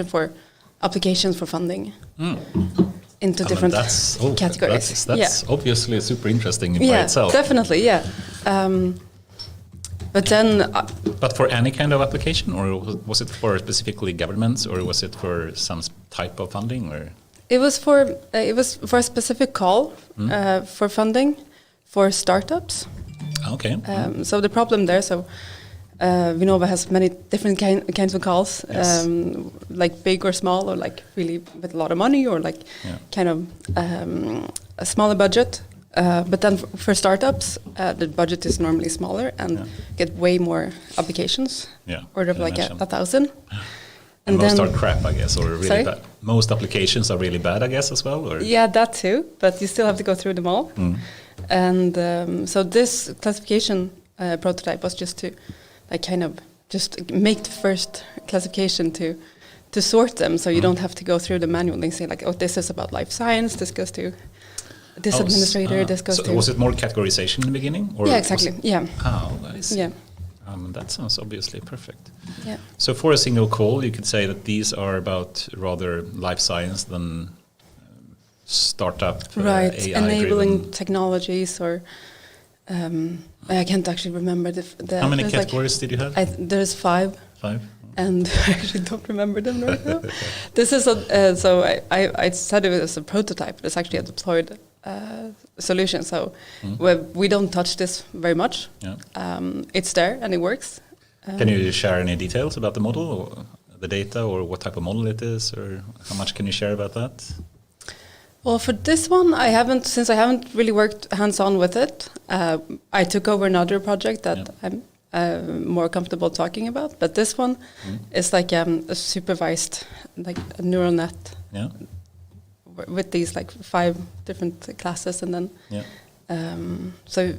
for applications for funding into different categories. That's obviously super interesting by itself. Definitely, yeah. But then... but for any kind of application, or was it for specifically governments, or was it for some type of funding? Or It was for a specific call for funding for startups. Okay. So the problem there, Vinnova has many different kinds of calls, like big or small, or like really with a lot of money, or like kind of a smaller budget. But then for startups, the budget is normally smaller and get way more applications. Yeah, order of like 1,000. And most are crap, I guess, or really bad. Most applications are really bad, I guess, as well. Or? Yeah, that too. But you still have to go through them all. And so this classification prototype was just to, like, kind of just make the first classification to sort them, so you don't have to go through the manual and say like, oh, this is about life science. This goes to this administrator. This goes to. Was it more categorization in the beginning? Or yeah, exactly. Yeah. Oh, I see. Yeah. That sounds obviously perfect. Yeah. So for a single call, you could say that these are about rather life science than startup, right? AI Enabling technologies, or I can't actually remember the. How many categories did you have? There's 5. 5. And I actually don't remember them right now. This is so I said it was a prototype, but it's actually a deployed solution. So we don't touch this very much. Yeah. It's there and it works. Can you share any details about the model, or the data, or what type of model it is, or how much can you share about that? Well, for this one, since I haven't really worked hands-on with it. I took over another project that I'm more comfortable talking about, but this one is like a supervised, like a neural net with these like 5 different classes, and then so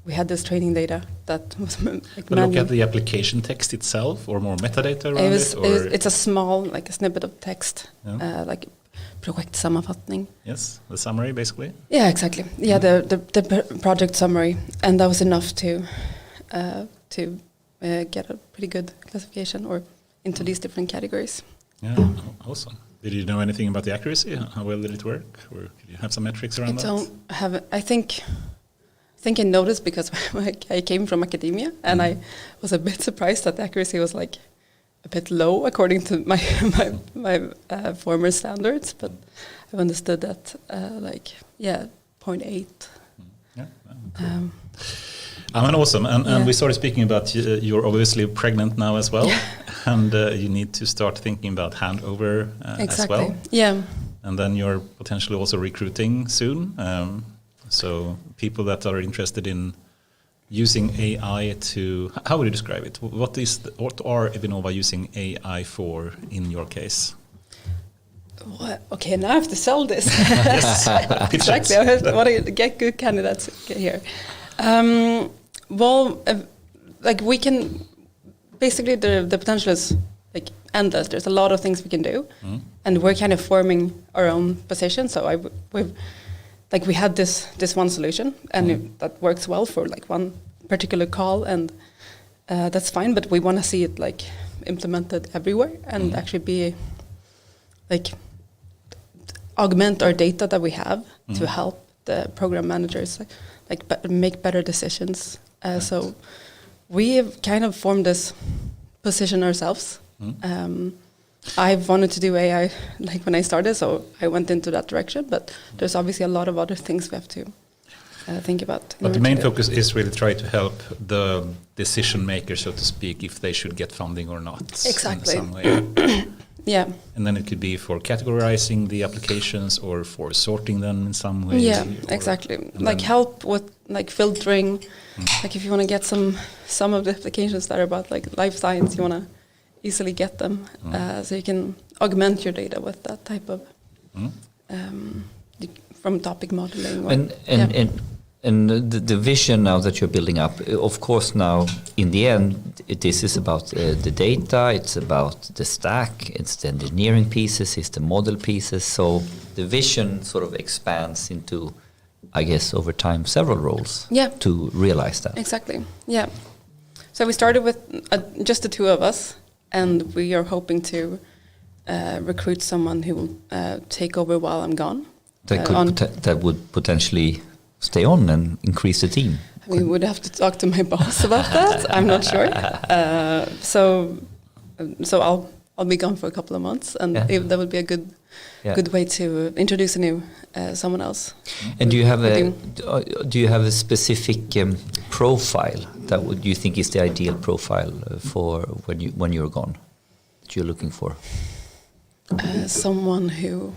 we had this training data that was like but look at the application text itself, or more metadata around it's a small, like a snippet of text, like projektsammanfattning. Yes, the summary basically. Yeah, exactly. Yeah, the project summary, and that was enough to get a pretty good classification or into these different categories. Yeah, awesome. Did you know anything about the accuracy? How well did it work? Or did you have some metrics around that? I don't have it. I think I noticed because I came from academia, and I was a bit surprised that the accuracy was like a bit low according to my former standards. But I've understood that 0.8. Awesome. And we started speaking about you're obviously pregnant now as well, and you need to start thinking about handover as well. Yeah. And then you're potentially also recruiting soon. So people that are interested in using AI to, how would you describe it? What are Vinnova using AI for in your case? What? Okay, now I have to sell this. Yes, exactly. I want to get good candidates here. Like we can, basically the potential is like endless. There's a lot of things we can do, and we're kind of forming our own position. So we had this one solution, and that works well for like one particular call, and that's fine. But we want to see it like implemented everywhere, and actually be like augment our data that we have to help the program managers make better decisions. So we have kind of formed this position ourselves. I've wanted to do AI like when I started, so I went into that direction. But there's obviously a lot of other things we have to think about. But the main focus is really try to help the decision makers, so to speak, if they should get funding or not. Exactly. In some way. Yeah. And then it could be for categorizing the applications or for sorting them in some way. Yeah, exactly. Like help with like filtering. Like if you want to get some of the applications that are about like life science, you want to easily get them. So you can augment your data with that type of from topic modeling. And the vision now that you're building up, of course, now in the end, this is about the data, it's about the stack, it's the engineering pieces, it's the model pieces. So the vision sort of expands into, I guess, over time, several roles to realize that. Exactly, yeah. So we started with just the 2 of us, and we are hoping to recruit someone who will take over while I'm gone. That would potentially stay on and increase the team. We would have to talk to my boss about that. I'm not sure. So I'll be gone for a couple of months, and that would be a good way to introduce a new someone else. And do you have a specific profile that you think is the ideal profile for when you're gone that you're looking for? Someone who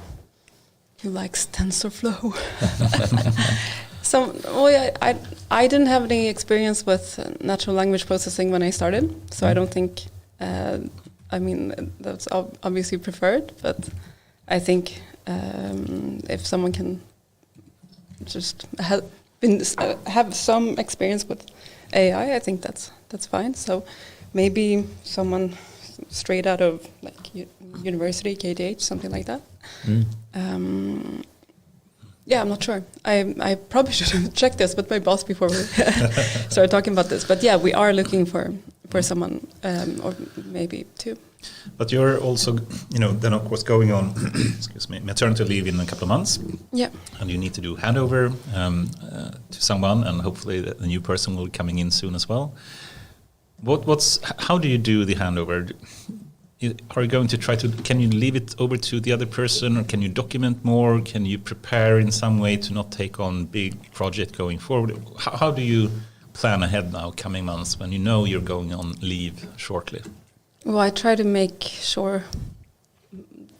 likes TensorFlow. I didn't have any experience with natural language processing when I started, so I don't think. That's obviously preferred, but I think if someone can just have some experience with AI, I think that's fine. So maybe someone straight out of like university, KTH, something like that. I'm not sure. I probably should have checked this with my boss before we started talking about this. But we are looking for someone, or maybe two. But you're also, then of course going on, maternity leave in a couple of months. Yeah. And you need to do handover to someone, and hopefully the new person will be coming in soon as well. How do you do the handover? Are you going to can you leave it over to the other person, or can you document more? Can you prepare in some way to not take on big project going forward? How do you plan ahead now, coming months, when you know you're going on leave shortly? Well, I try to make sure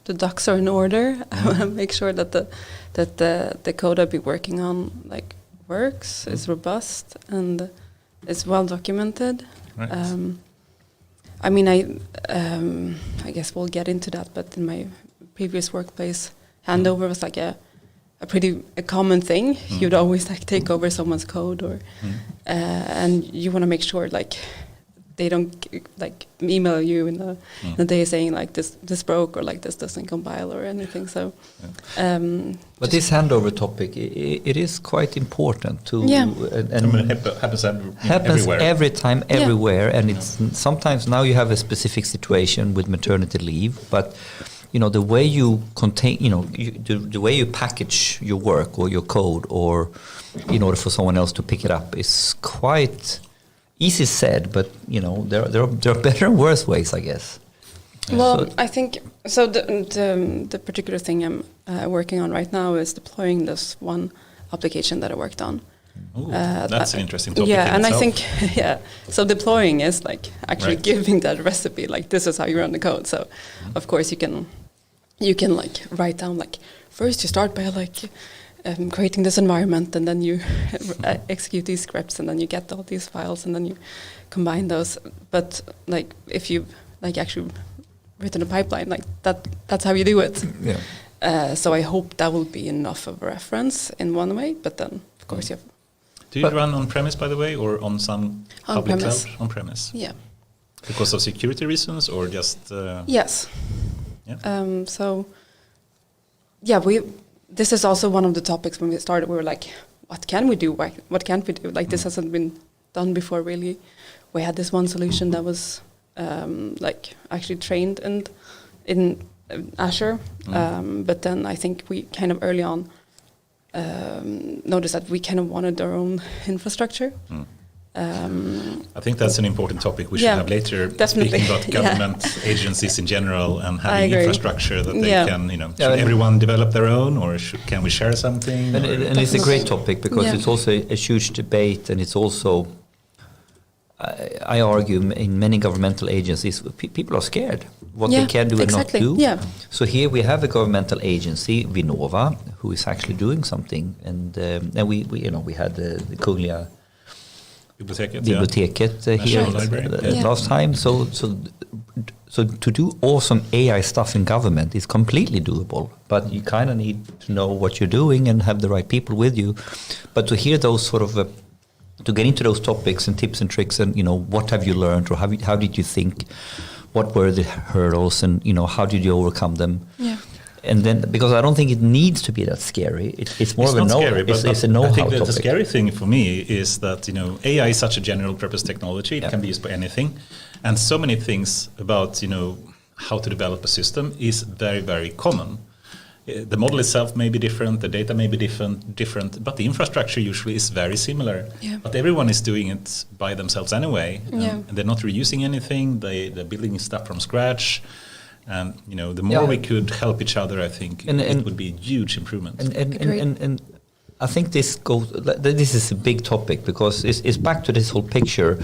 the ducks are in order. I want to make sure that the code I'll be working on works, is robust, and is well documented. Right. I guess we'll get into that, but in my previous workplace, handover was like a common thing. You'd always take over someone's code, or and you want to make sure they don't email you in the day saying this broke, or this doesn't compile or anything. So, but this handover topic, it is quite important to. And it happens everywhere. Every time, everywhere, and it's sometimes now you have a specific situation with maternity leave, but the way you contain, the way you package your work or your code, or in order for someone else to pick it up, is quite easy said, but there are better and worse ways, I guess. Well, I think so. The particular thing I'm working on right now is deploying this one application that I worked on. Ooh, that's an interesting topic. Yeah, and itself. I think so deploying is actually giving that recipe. This is how you run the code. So, of course, you can write down first you start by creating this environment, and then you execute these scripts, and then you get all these files, and then you combine those. But if you actually written a pipeline, that's how you do it. Yeah. So I hope that will be enough of a reference in one way. But then, of course, you have. Do you run on premise, by the way, or on some public premise. cloud? On premise. Yeah. Because of security reasons, or just. Yes. Yeah. This is also one of the topics when we started. We were what can we do? What can't we do? This hasn't been done before, really. We had this one solution that was actually trained in Azure, but then I think we kind of early on noticed that we kind of wanted our own infrastructure. I think that's an important topic we should have later. Definitely. Speaking about government agencies in general, and having infrastructure that they can, should everyone develop their own, or can we share something? And it's a great topic, because it's also a huge debate, and it's also, I argue, in many governmental agencies, people are scared what they can do and not do. Yeah. So here we have a governmental agency, Vinnova, who is actually doing something, and we had the Kungliga Biblioteket here last time. So to do awesome AI stuff in government is completely doable, but you kind of need to know what you're doing and have the right people with you. But to hear those sort of to get into those topics and tips and tricks, and what have you learned, or how did you think, what were the hurdles, and how did you overcome them? Yeah. And then, because I don't think it needs to be that scary. It's more of a it's a know-how topic. I think the scary thing for me is that AI is such a general purpose technology. It can be used for anything, and so many things about how to develop a system is very, very common. The model itself may be different, the data may be different, but the infrastructure usually is very similar. Yeah. But everyone is doing it by themselves anyway, and they're not reusing anything. They're building stuff from scratch, and the more we could help each other, I think it would be a huge improvement. And I think this is a big topic because it's back to this whole picture.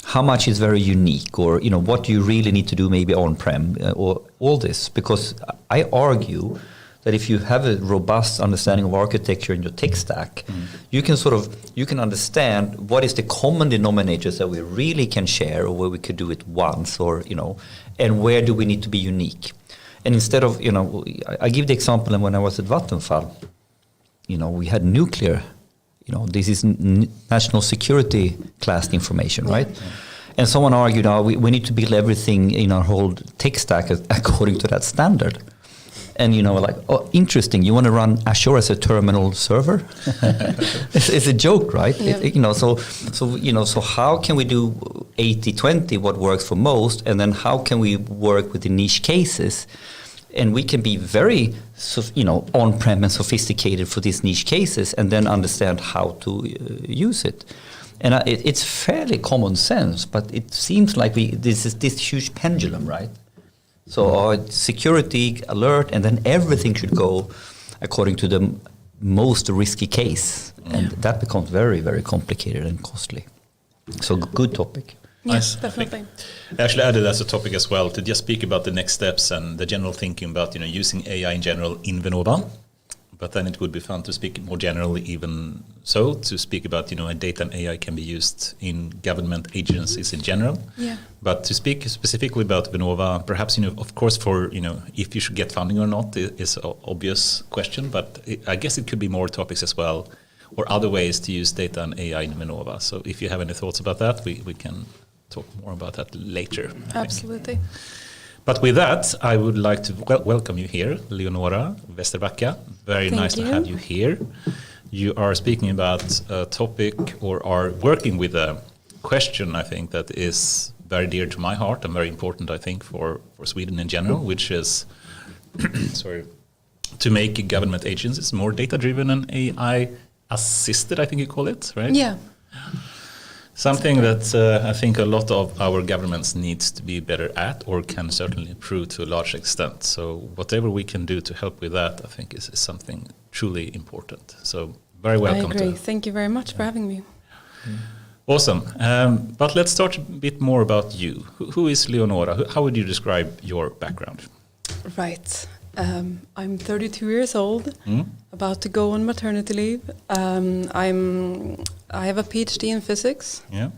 How much is very unique, or what you really need to do, maybe on-prem, or all this. Because I argue that if you have a robust understanding of architecture in your tech stack, you can understand what is the common denominators that we really can share, or where we could do it once, or and where do we need to be unique. And instead of I give the example, and when I was at Vattenfall, we had nuclear. This is national security class information, right? And someone argued, we need to build everything in our whole tech stack according to that standard. And interesting. You want to run Azure as a terminal server? It's a joke, right? Yeah. So how can we do 80-20, what works for most, and then how can we work with the niche cases? And we can be very, on-prem and sophisticated for these niche cases, and then understand how to use it. And it's fairly common sense, but it seems like this is this huge pendulum, right? So security alert, and then everything should go according to the most risky case, and that becomes very, very complicated and costly. So good topic. Yes, definitely. I actually added as a topic as well to just speak about the next steps and the general thinking about using AI in general in Vinnova. But then it would be fun to speak more generally, even so, to speak about data and AI can be used in government agencies in general. Yeah. But to speak specifically about Vinnova, perhaps of course for if you should get funding or not is an obvious question. But I guess it could be more topics as well, or other ways to use data and AI in Vinnova. So if you have any thoughts about that, we can talk more about that later. Absolutely. But with that, I would like to welcome you here, Leonora Vesterbacka. Very nice to have you here. You are speaking about a topic, or are working with a question, I think, that is very dear to my heart and very important, I think, for Sweden in general, which is to make government agencies more data-driven and AI-assisted, I think you call it, right? Yeah. Something that I think a lot of our governments needs to be better at, or can certainly improve to a large extent. So whatever we can do to help with that, I think is something truly important. So very welcome. I agree. Thank you very much for having me. Awesome. But let's start a bit more about you. Who is Leonora? How would you describe your background? Right. I'm 32 years old, about to go on maternity leave. I have a PhD in physics. Yeah.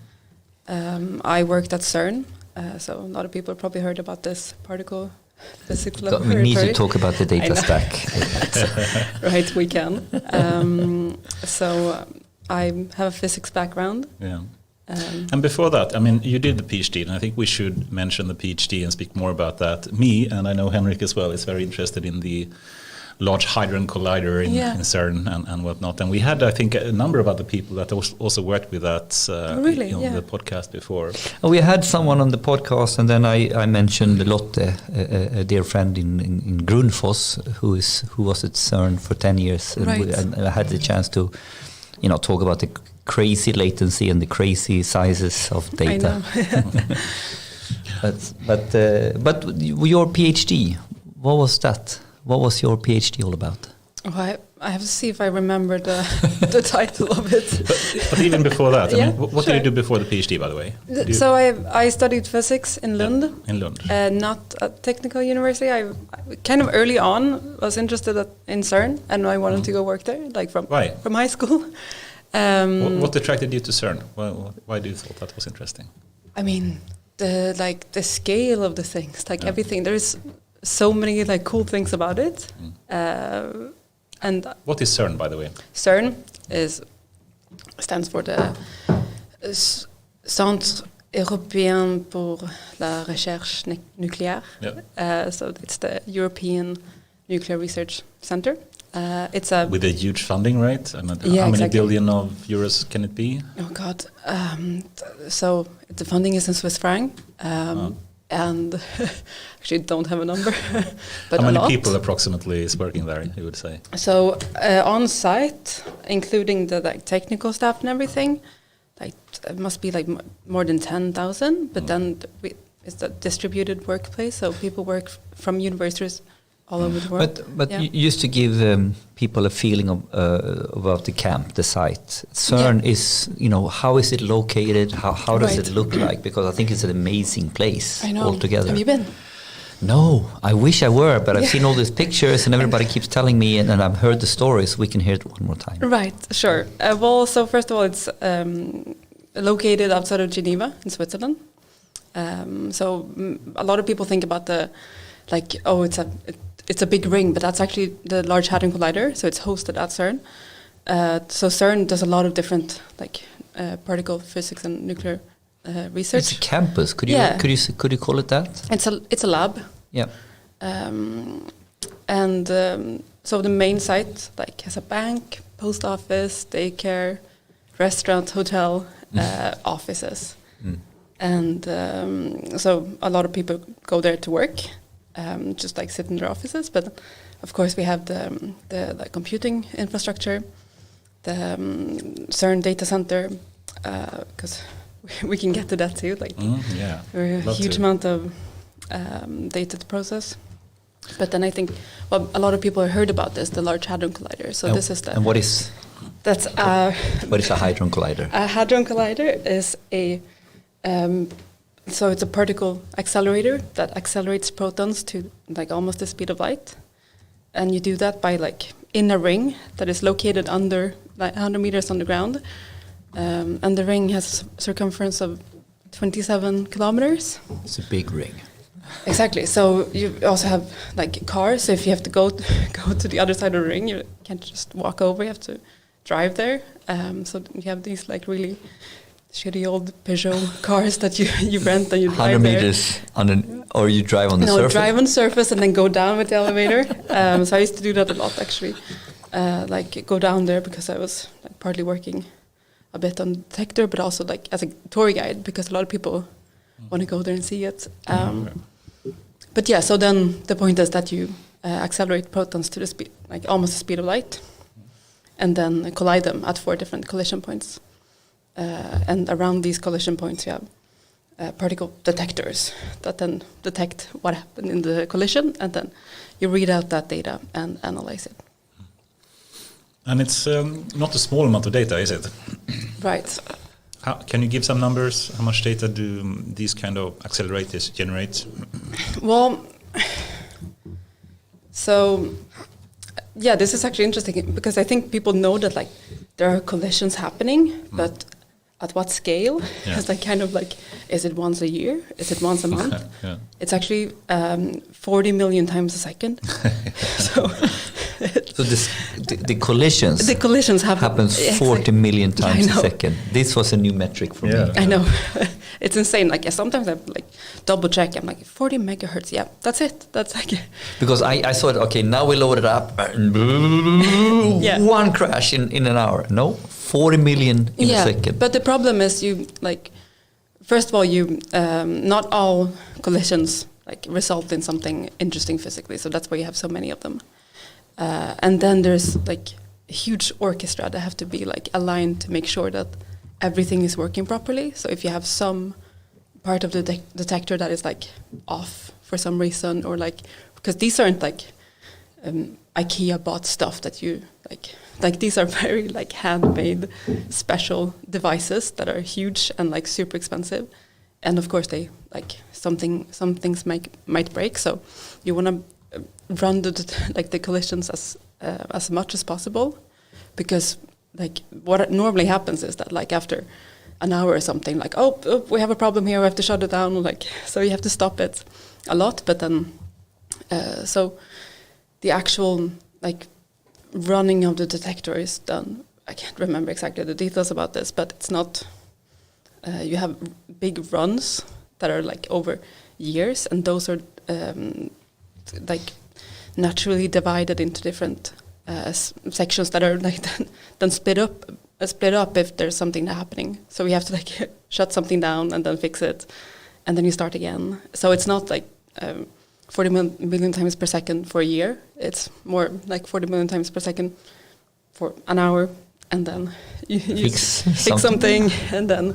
I worked at CERN, so a lot of people probably heard about this particle physics We laboratory. need to talk about the data stack. Right, we can. So I have a physics background. Yeah. And before that, I mean, you did the PhD, and I think we should mention the PhD and speak more about that. Me, and I know Henrik as well, is very interested in the Large Hadron Collider in CERN and whatnot. And we had, I think, a number of other people that also worked with that on the podcast before. We had someone on the podcast, and then I mentioned Lotte, a dear friend in Grundfos, who was at CERN for 10 years. Right. And I had the chance to talk about the crazy latency and the crazy sizes of data. I know. but your PhD, what was that? What was your PhD all about? Oh, I have to see if I remember the title of it. But even before that, I mean, what sure. did you do before the PhD, by the way? So I studied physics in Lund. In Lund. Not at technical university. I kind of early on was interested in CERN, and I wanted to go work there, like from high school. What attracted you to CERN? Why do you thought that was interesting? I mean, the scale of the things, everything. There's so many cool things about it. And what is CERN, by the way? CERN stands for the Centre Européen pour la Recherche Nucléaire. Yep. So it's the European Nuclear Research Center. It's with a huge funding, right? How many billion of euros can it be? Oh God! So the funding is in Swiss franc, and actually don't have a number, but how a many lot. people approximately is working there, you would say? So on site, including the technical staff and everything, it must be more than 10,000. But then it's a distributed workplace, so people work from universities all over the world. But yeah. you used to give people a feeling of about the camp, the site. CERN is, how is it located? How does it look like? Because I think it's an amazing place altogether. Have you been? No, I wish I were, but I've seen all these pictures and everybody keeps telling me, and I've heard the stories. We can hear it one more time. Right, sure. Well, so first of all, it's located outside of Geneva in Switzerland. So a lot of people think about it's a big ring, but that's actually the Large Hadron Collider. So it's hosted at CERN. So CERN does a lot of different particle physics and nuclear research. It's a campus. Could you call it that? It's a lab. Yeah. So the main site has a bank, post office, daycare, restaurant, hotel, offices. And so a lot of people go there to work, just sit in their offices. But of course we have the computing infrastructure, the CERN data center, because we can get to that too. A huge amount of data to process. But then I think, a lot of people have heard about this, the Large Hadron Collider. So this is the... And what is... That's what is a Hadron Collider? A Hadron Collider is so it's a particle accelerator that accelerates protons to almost the speed of light. And you do that by in a ring that is located under 100 meters on the ground. And the ring has a circumference of 27 kilometers. It's a big ring. Exactly. So you also have cars. So if you have to go to the other side of the ring, you can't just walk over. You have to drive there. So you have these really shitty old Peugeot cars that you rent and you drive 100 meters or you drive on the surface? No, drive on the surface and then go down with the elevator. So I used to do that a lot actually. Go down there because I was partly working a bit on detector, but also as a tour guide because a lot of people want to go there and see it. But yeah, so then the point is that you accelerate protons to the speed, almost the speed of light, and then collide them at 4 different collision points. And around these collision points, you have particle detectors that then detect what happened in the collision, and then you read out that data and analyze it. And it's not a small amount of data, is it? Right. Can you give some numbers? How much data do these kind of accelerators generate? Well, so yeah, this is actually interesting because I think people know that there are collisions happening, but at what scale? Yeah. It's is it once a year? Is it once a month? Yeah. It's actually 40 million times a second. So the collisions. The collisions happens 40 million times a second. This was a new metric for me. I know. It's insane. Sometimes I double check. I'm 40 megahertz. Yeah, that's it. That's because I saw it. Okay, now we load it up. One crash in an hour. No, 40 million in a second. But the problem is first of all, not all collisions result in something interesting physically. So that's why you have so many of them. And then there's a huge orchestra that have to be aligned to make sure that everything is working properly. So if you have some part of the detector that is off for some reason, or because these aren't IKEA bought stuff that you these are very handmade special devices that are huge and much expensive, and of course they some things might break. So you want to run the collisions as much as possible, because what normally happens is that after an hour or something oh, we have a problem here, we have to shut it down, so you have to stop it a lot. But then so the actual running of the detector is done. I can't remember exactly the details about this, but it's not you have big runs that are over years, and those are naturally divided into different sections that are then split up if there's something happening. So we have to shut something down and then fix it, and then you start again. So it's not like 40 million times per second for a year. It's more like 40 million times per second for an hour, and then you fix something, and then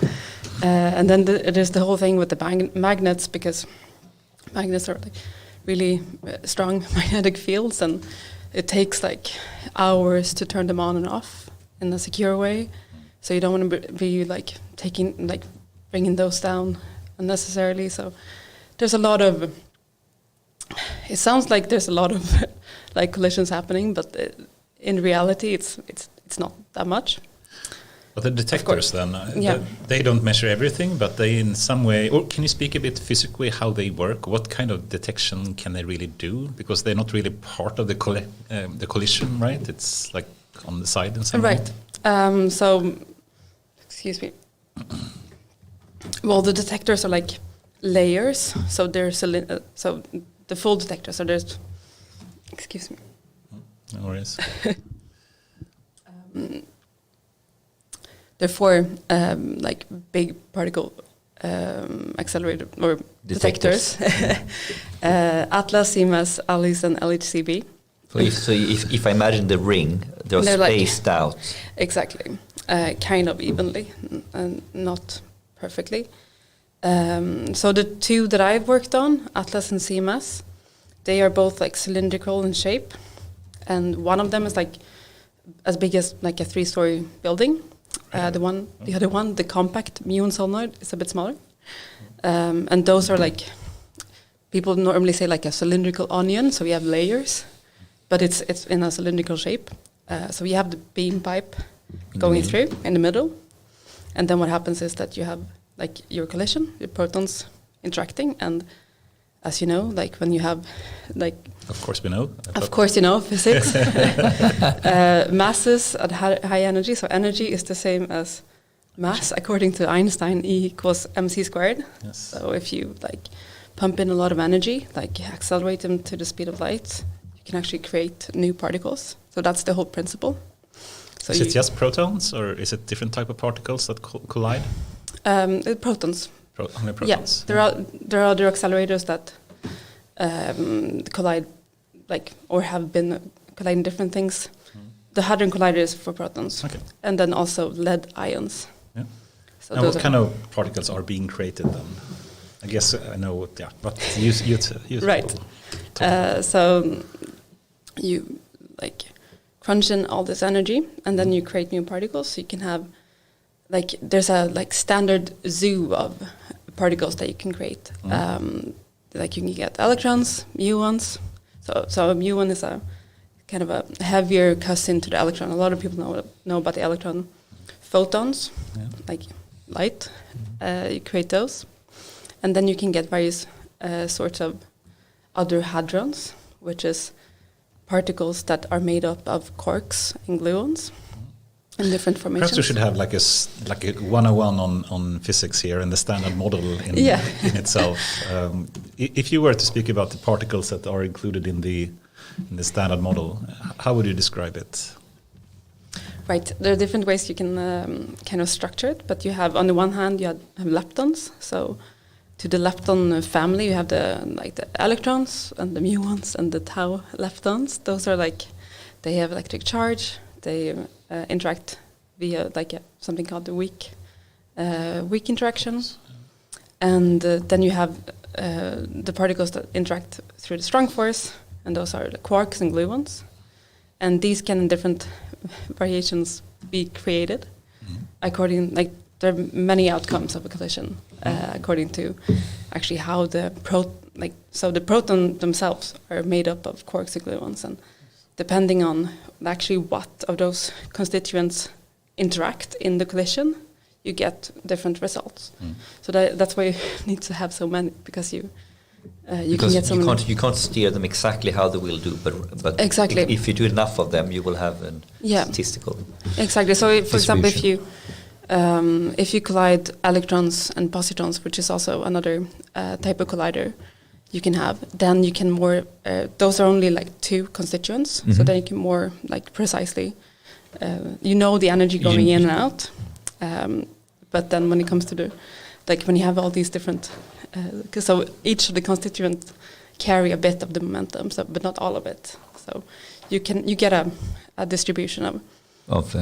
there's the whole thing with the magnets, because magnets are like really strong magnetic fields, and it takes like hours to turn them on and off in a secure way. So you don't want to be like bringing those down unnecessarily. So there's a lot of. It sounds like there's a lot of like collisions happening, but in reality, it's not that much. But the detectors then, yeah. they don't measure everything, but they in some way, or can you speak a bit physically how they work? What kind of detection can they really do? Because they're not really part of the collision, right? It's like on the side in some way. Right. So, excuse me. Well, the detectors are like layers. So there's so the full detector. So there's, excuse me. No worries. There are 4 like big particle accelerator or detectors. Atlas, CMS, ALICE, and LHCb. So if I imagine the ring, they're spaced like, out. Exactly, kind of evenly, and not perfectly. So the 2 that I've worked on, Atlas and CMS, they are both like cylindrical in shape, and one of them is like as big as like a 3-story building. The other one, the compact muon solenoid, is a bit smaller, and those are like, people normally say like a cylindrical onion. So we have layers, but it's in a cylindrical shape. So you have the beam pipe going through in the middle, and then what happens is that you have like your collision, your protons interacting, and as you know, like when you have like. Of course we know. Of course you know physics. Masses at high energy, so energy is the same as mass according to Einstein. E equals mc squared. Yes. So if you like pump in a lot of energy, like accelerate them to the speed of light, you can actually create new particles. So that's the whole principle. So is it just protons, or is it different type of particles that collide? Protons. Only protons. Yeah, there are other accelerators that collide, like, or have been colliding different things. The Hadron Collider is for protons, and then also lead ions. Yeah. So and what kind of particles are being created then? I guess I know. Yeah, but use right. So you like crunch in all this energy, and then you create new particles. So you can have like there's a like standard zoo of particles that you can create. Like you can get electrons, muons. So a muon is a kind of a heavier cousin to the electron. A lot of people know about the electron. Photons, like light, you create those. And then you can get various sorts of other hadrons, which is particles that are made up of quarks and gluons in different formations. Perhaps we should have like a 101 on physics here and the standard model in itself. If you were to speak about the particles that are included in the standard model, how would you describe it? Right, there are different ways you can kind of structure it, but you have on the one hand you have leptons. So to the lepton family, you have the electrons and the muons and the tau leptons. Those are like they have electric charge. They interact via something called the weak interaction, and then you have the particles that interact through the strong force, and those are the quarks and gluons, and these can in different variations be created according there are many outcomes of a collision according to actually how the the proton themselves are made up of quarks and gluons, and depending on actually what of those constituents interact in the collision, you get different results. So that's why you need to have so many, because you can get so many. You can't steer them exactly how they will do, but exactly. If you do enough of them, you will have a statistical. Exactly. So, for example, if you collide electrons and positons, which is also another type of collider you can have, then you can more. Those are only like two constituents, so then you can more precisely. The energy going in and out, but then when it comes to like when you have all these different, so each of the constituents carry a bit of the momentum, so but not all of it. So you get a distribution of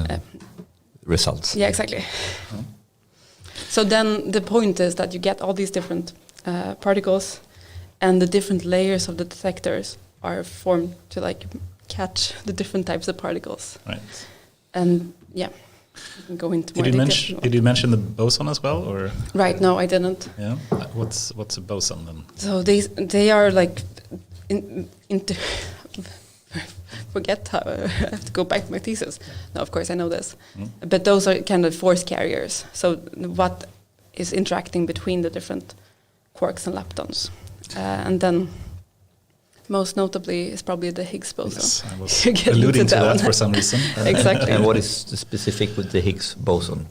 results. Yeah, exactly. Oh. So then the point is that you get all these different particles, and the different layers of the detectors are formed to like catch the different types of particles. Right. And yeah, we can go into more detail. Did you mention the boson as well, or? Right, no, I didn't. Yeah. What's a boson then? So they are like forget how I have to go back to my thesis. No, of course I know this, but those are kind of force carriers. So what is interacting between the different quarks and leptons, and then most notably is probably the Higgs boson. Yes, I was alluding to that for some reason. Exactly. And what is the specific with the Higgs boson?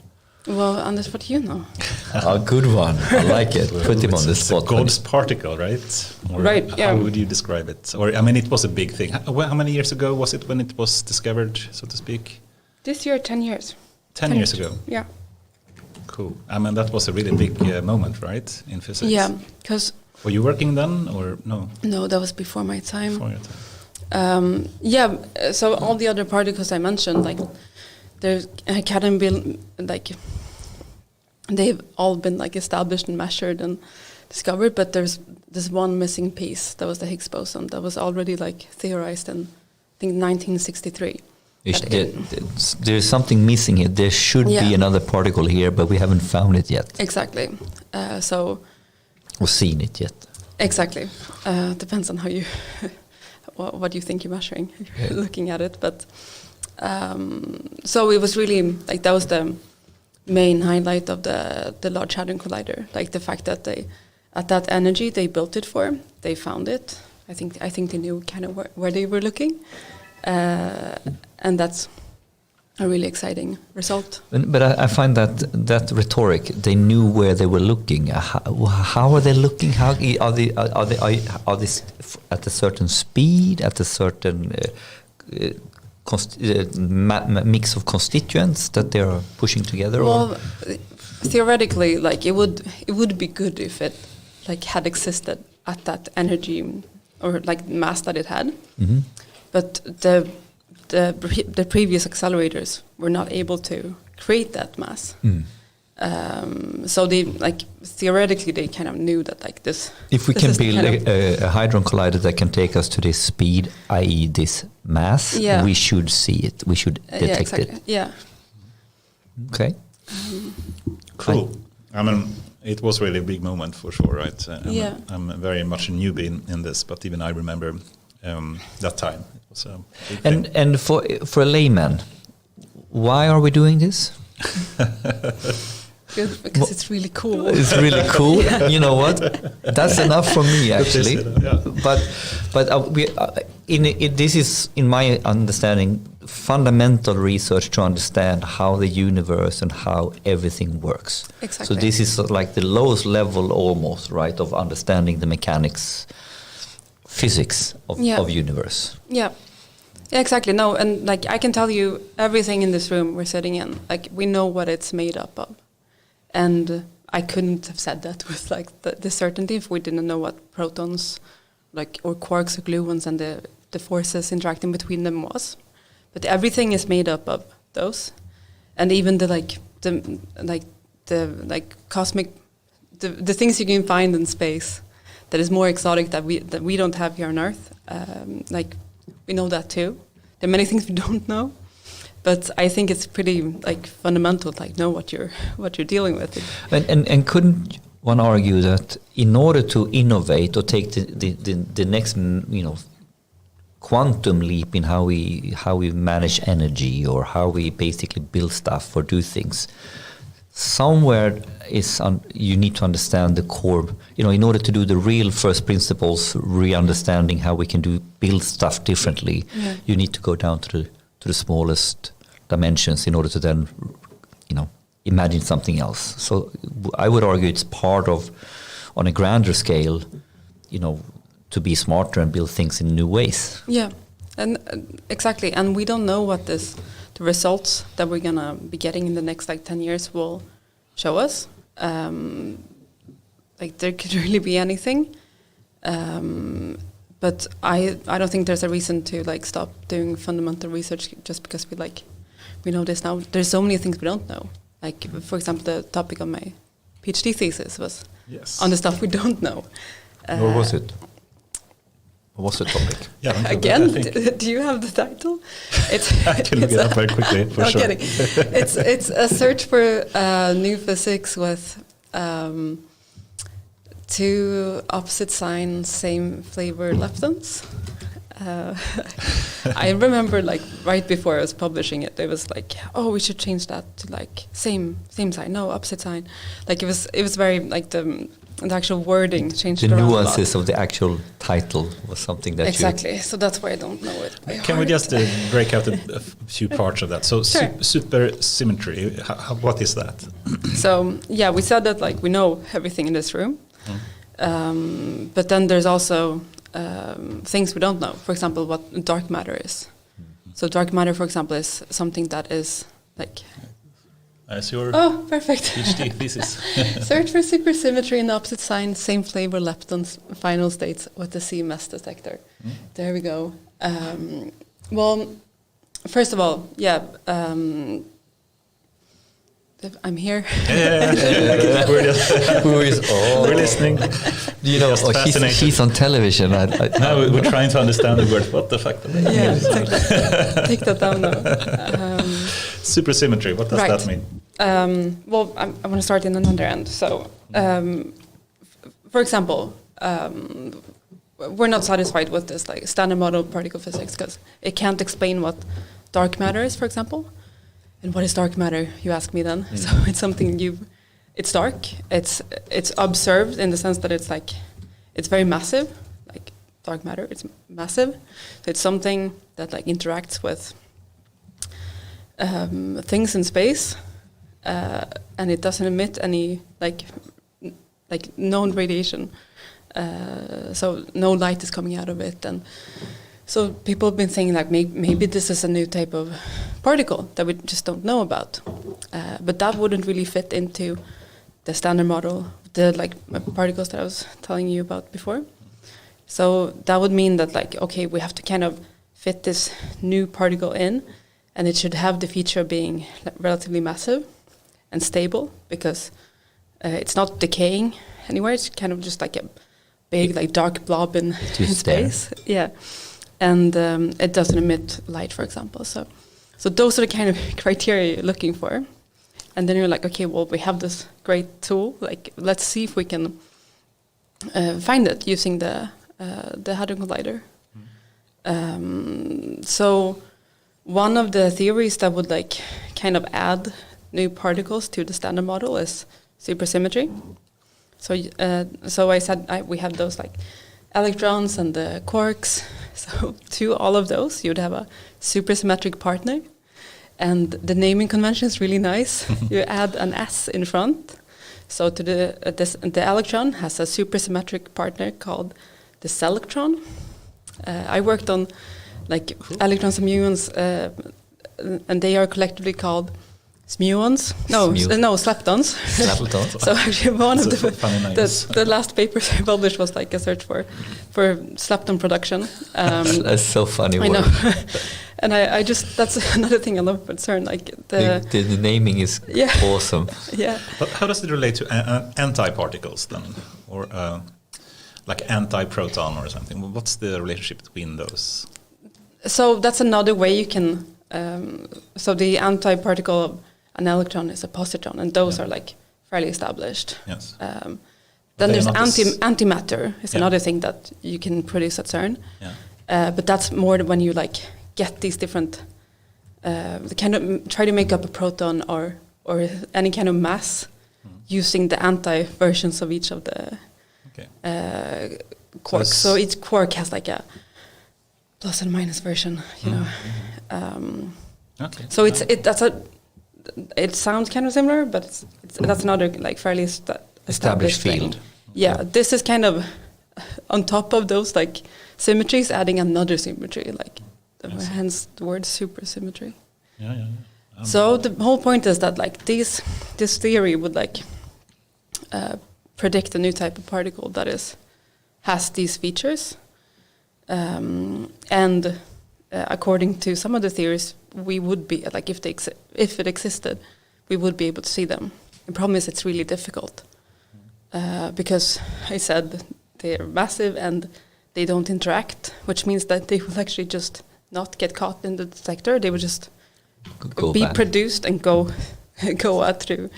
Well, Anders, what do you know? A good one. I like it. Put him on the spot. It's a God's particle, right? Or right. Yeah. How would you describe it? Or I mean, it was a big thing. How many years ago was it when it was discovered, so to speak? This year, 10 years. 10 years ago. Yeah. Cool. I mean, that was a really big moment, right, in physics? Yeah, because. Were you working then, or no? No, that was before my time. Before your time. Yeah. So all the other particles I mentioned, like there's hadn't been like they've all been like established and measured and discovered, but there's this one missing piece. That was the Higgs boson. That was already like theorized in I think 1963. There's something missing here. There should be another particle here, but we haven't found it yet. Exactly. Or seen it yet. Exactly. Depends on how you, what you think you're measuring, looking at it. But so it was really like that was the main highlight of the Large Hadron Collider. Like the fact that they, at that energy they built it for, they found it. I think they knew kind of where they were looking, and that's a really exciting result. But I find that rhetoric. They knew where they were looking. How are they looking? How are they at a certain speed, at a certain mix of constituents that they are pushing together? Well, theoretically, like it would be good if it like had existed at that energy or like mass that it had. Mm-hmm. But the previous accelerators were not able to create that mass. So they like theoretically they kind of knew that like this. If we can build a hadron collider that can take us to this speed, i.e., this mass, we should see it. We should detect it. Yeah. Okay. Cool. I mean, it was really a big moment for sure, right? I'm very much a newbie in this, but even I remember that time. It was a big thing. And for a layman, why are we doing this? Good, because it's really cool. It's really cool. You know what? That's enough for me, actually. But this is, in my understanding, fundamental research to understand how the universe and how everything works. Exactly. So this is like the lowest level, almost, right, of understanding the mechanics, physics of universe. Yeah. Yeah, exactly. No, and like I can tell you everything in this room we're sitting in, like we know what it's made up of. And I couldn't have said that with like the certainty if we didn't know what protons, like or quarks or gluons and the forces interacting between them was. But everything is made up of those, and even the cosmic, the things you can find in space, that is more exotic that we don't have here on Earth. Like we know that too. There are many things we don't know. But I think it's pretty like fundamental to like know what you're dealing with. And couldn't one argue that in order to innovate or take the next quantum leap in how we manage energy or how we basically build stuff or do things, somewhere you need to understand the core. In order to do the real first principles, re-understanding how we can build stuff differently, you need to go down to the smallest dimensions in order to then, imagine something else. So I would argue it's part of, on a grander scale, to be smarter and build things in new ways. Yeah, and exactly. And we don't know what the results that we're gonna be getting in the next 10 years will show us. like there could really be anything. But I don't think there's a reason to like stop doing fundamental research just because we know this now. There's so many things we don't know. Like for example, the topic of my PhD thesis was on the stuff we don't know. What was it? What was the topic? Yeah, again, do you have the title? I can look it up very quickly. For sure. Kidding. It's a search for new physics with two opposite sign, same flavor leptons. I remember like right before I was publishing it, it was like, oh, we should change that to like same sign, no opposite sign. Like it was very like the actual wording changed. The nuances of the actual title was something that exactly. So that's why I don't know it. Can we just break out a few parts of that? So sure. Supersymmetry, what is that? So yeah, we said that like we know everything in this room, but then there's also things we don't know. For example, what dark matter is. So dark matter, for example, is something that is like. As your perfect. PhD thesis. Search for supersymmetry in the opposite sign, same flavor leptons final states with the CMS detector. There we go. Well, first of all, I'm here. We're listening. You know, he's on television. Now we're trying to understand the word. What the fuck? Yeah, exactly. Take that down now. Supersymmetry. What does that mean? Well, I want to start in another end. So, for example, we're not satisfied with this like standard model of particle physics because it can't explain what dark matter is, for example. And what is dark matter, you ask me then? So it's something it's dark, it's observed in the sense that it's like, it's very massive, like dark matter, it's massive. So it's something that like interacts with things in space, and it doesn't emit any like known radiation. So no light is coming out of it, and so people have been saying like maybe this is a new type of particle that we just don't know about, but that wouldn't really fit into the standard model, the like particles that I was telling you about before. So that would mean that like okay, we have to kind of fit this new particle in, and it should have the feature of being like, relatively massive and stable because it's not decaying anywhere. It's kind of just like a big like dark blob in space. Yeah. And it doesn't emit light, for example. So those are the kind of criteria you're looking for. And then you're like, okay, well, we have this great tool. Like, let's see if we can find it using the Hadron Collider. So one of the theories that would like kind of add new particles to the standard model is supersymmetry. So I said we have those like electrons and the quarks. So to all of those, you'd have a supersymmetric partner. And the naming convention is really nice. You add an S in front. So to the electron has a supersymmetric partner called the selectron. I worked on like electrons and muons, and they are collectively called muons. No, sleptons. Sleptons. So actually, one of the last papers I published was like a search for slepton production. That's so funny. I know, and I just that's another thing I love about CERN. Like the naming is awesome. Yeah. But how does it relate to antiparticles then, or like anti-proton or something? What's the relationship between those? So that's another way you can. So the antiparticle of an electron is a positron, and those are like fairly established. Yes. Then there's antimatter is another thing that you can produce at CERN. Yeah. But that's more when you like get these different kind of try to make up a proton or any kind of mass using the anti versions of each of the quarks. So each quark has like a plus and minus version, you know. So it sounds kind of similar, but that's another like fairly established field. Yeah, this is kind of on top of those like symmetries, adding another symmetry, like hence the word supersymmetry. Yeah. So the whole point is that like this theory would like predict a new type of particle that has these features. And according to some of the theories, we would be like if it existed, we would be able to see them. The problem is it's really difficult because I said they're massive and they don't interact, which means that they will actually just not get caught in the detector. They will just be back. produced and go out through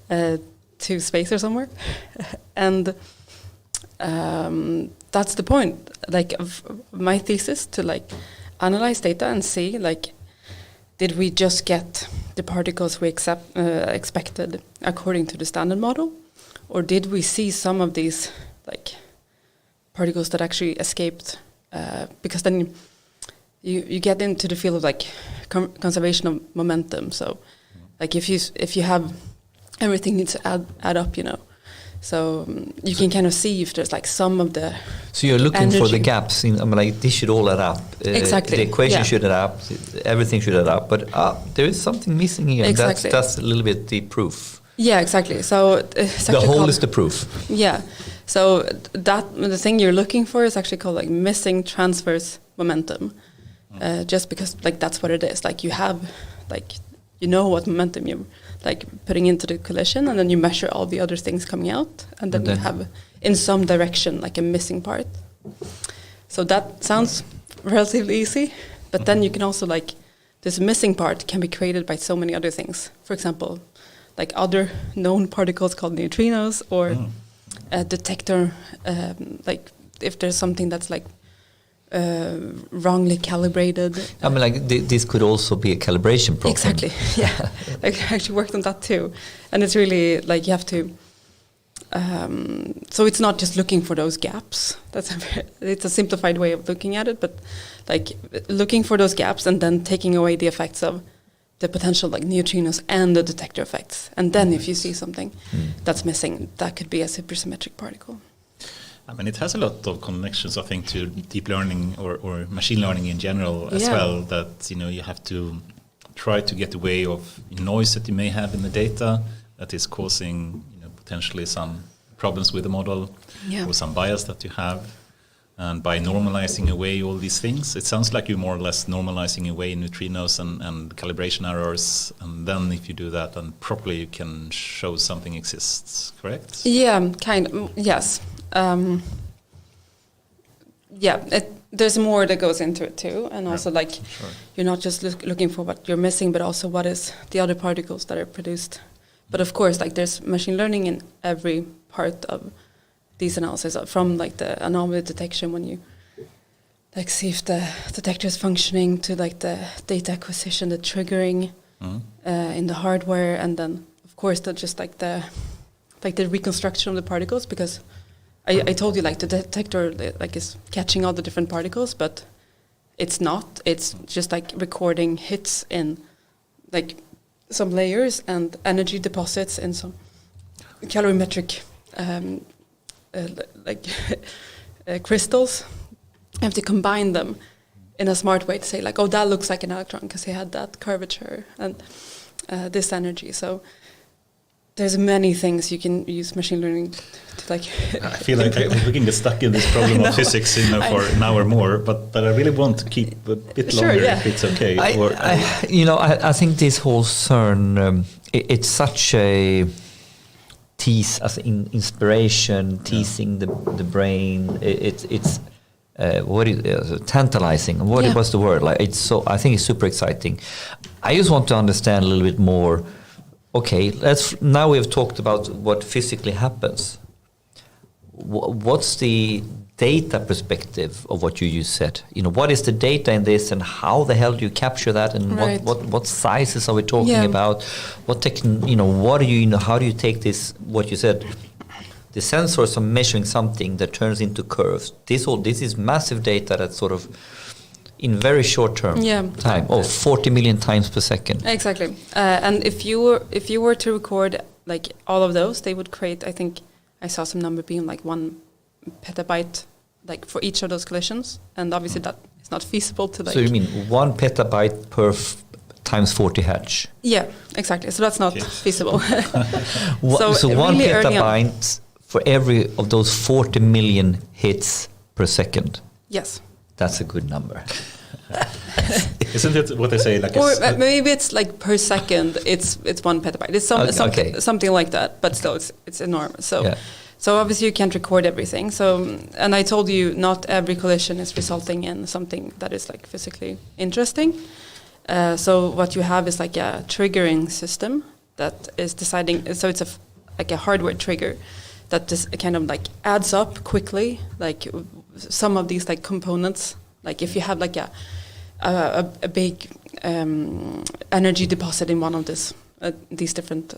to space or somewhere, and that's the point. Like of my thesis, to like analyze data and see like, did we just get the particles we expected according to the standard model, or did we see some of these like particles that actually escaped? Because then you get into the field of like conservation of momentum. So like if you have everything needs to add up, you know. So you can kind of see if there's like some of the So you're looking energy. for the gaps in, I mean, like this should all add up. Exactly. The equation Yeah. should add up. Everything should add up. But there is something missing here. Exactly. That's a little bit the proof. Yeah, exactly. So it's The actually whole called- is the proof. Yeah. So the thing you're looking for is actually called like missing transverse momentum. Just because like that's what it is. Like you have like you know what momentum you're like putting into the collision, and then you measure all the other things coming out, and then you have in some direction like a missing part. So that sounds relatively easy, but then you can also like this missing part can be created by so many other things. For example, like other known particles called neutrinos, or a detector, like if there's something that's like wrongly calibrated. I mean, like this could also be a calibration problem. Exactly. Yeah, I actually worked on that too, and it's really like you have to. So it's not just looking for those gaps. It's a simplified way of looking at it, but like looking for those gaps and then taking away the effects of the potential like neutrinos and the detector effects, and then if you see something that's missing, that could be a supersymmetric particle. I mean, it has a lot of connections, I think, to deep learning or machine learning in general as Yeah. well. That you have to try to get away of noise that you may have in the data that is causing potentially some problems with the model or some bias that you have. And by normalizing away all these things, it sounds like you're more or less normalizing away neutrinos and calibration errors. And then if you do that, then properly you can show something exists, correct? Yeah, kind of, yes. There's more that goes into it too. And also like you're not just looking for what you're missing, but also what is the other particles that are produced. But of course, like there's machine learning in every part of these analyses, from like the anomaly detection when you like see if the detector is functioning, to like the data acquisition, the triggering in the hardware, and then of course just like the reconstruction of the particles, because I told you like the detector like is catching all the different particles, but it's not. It's just like recording hits in like some layers and energy deposits in some calorimetric crystals. You have to combine them in a smart way to say like, oh, that looks like an electron because he had that curvature and this energy. So there's many things you can use machine learning to like. I feel like we can get stuck in this problem of physics for an hour more, but I really want to keep a bit longer if it's okay. I think this whole CERN, it's such a tease as inspiration, teasing the brain. It's tantalizing. What was the word? Like I think it's super exciting. I just want to understand a little bit more. Okay, now we've talked about what physically happens. What's the data perspective of what you just said? What is the data in this, and how the hell do you capture that, and what sizes are we talking about? What how do you take this? What you said, the sensors are measuring something that turns into curves. This is massive data that's sort of in very short term time, 40 million times per second. Exactly. And if you were to record like all of those, they would create, I think I saw some number being like 1 petabyte like for each of those collisions, and obviously that is not feasible to like. So you mean 1 petabyte per times 40 hertz. Yeah, exactly. So that's not feasible. So 1 really early on. petabyte for every of those 40 million hits per second. Yes. That's a good number. Isn't it what they say? Like, Or maybe it's like per second. It's 1 petabyte. It's something like that. But still, it's enormous. So. So obviously you can't record everything. So, and I told you not every collision is resulting in something that is like physically interesting. So what you have is like a triggering system that is deciding. So it's like a hardware trigger that just kind of like adds up quickly. Like some of these like components. Like if you have like a big energy deposit in one of these different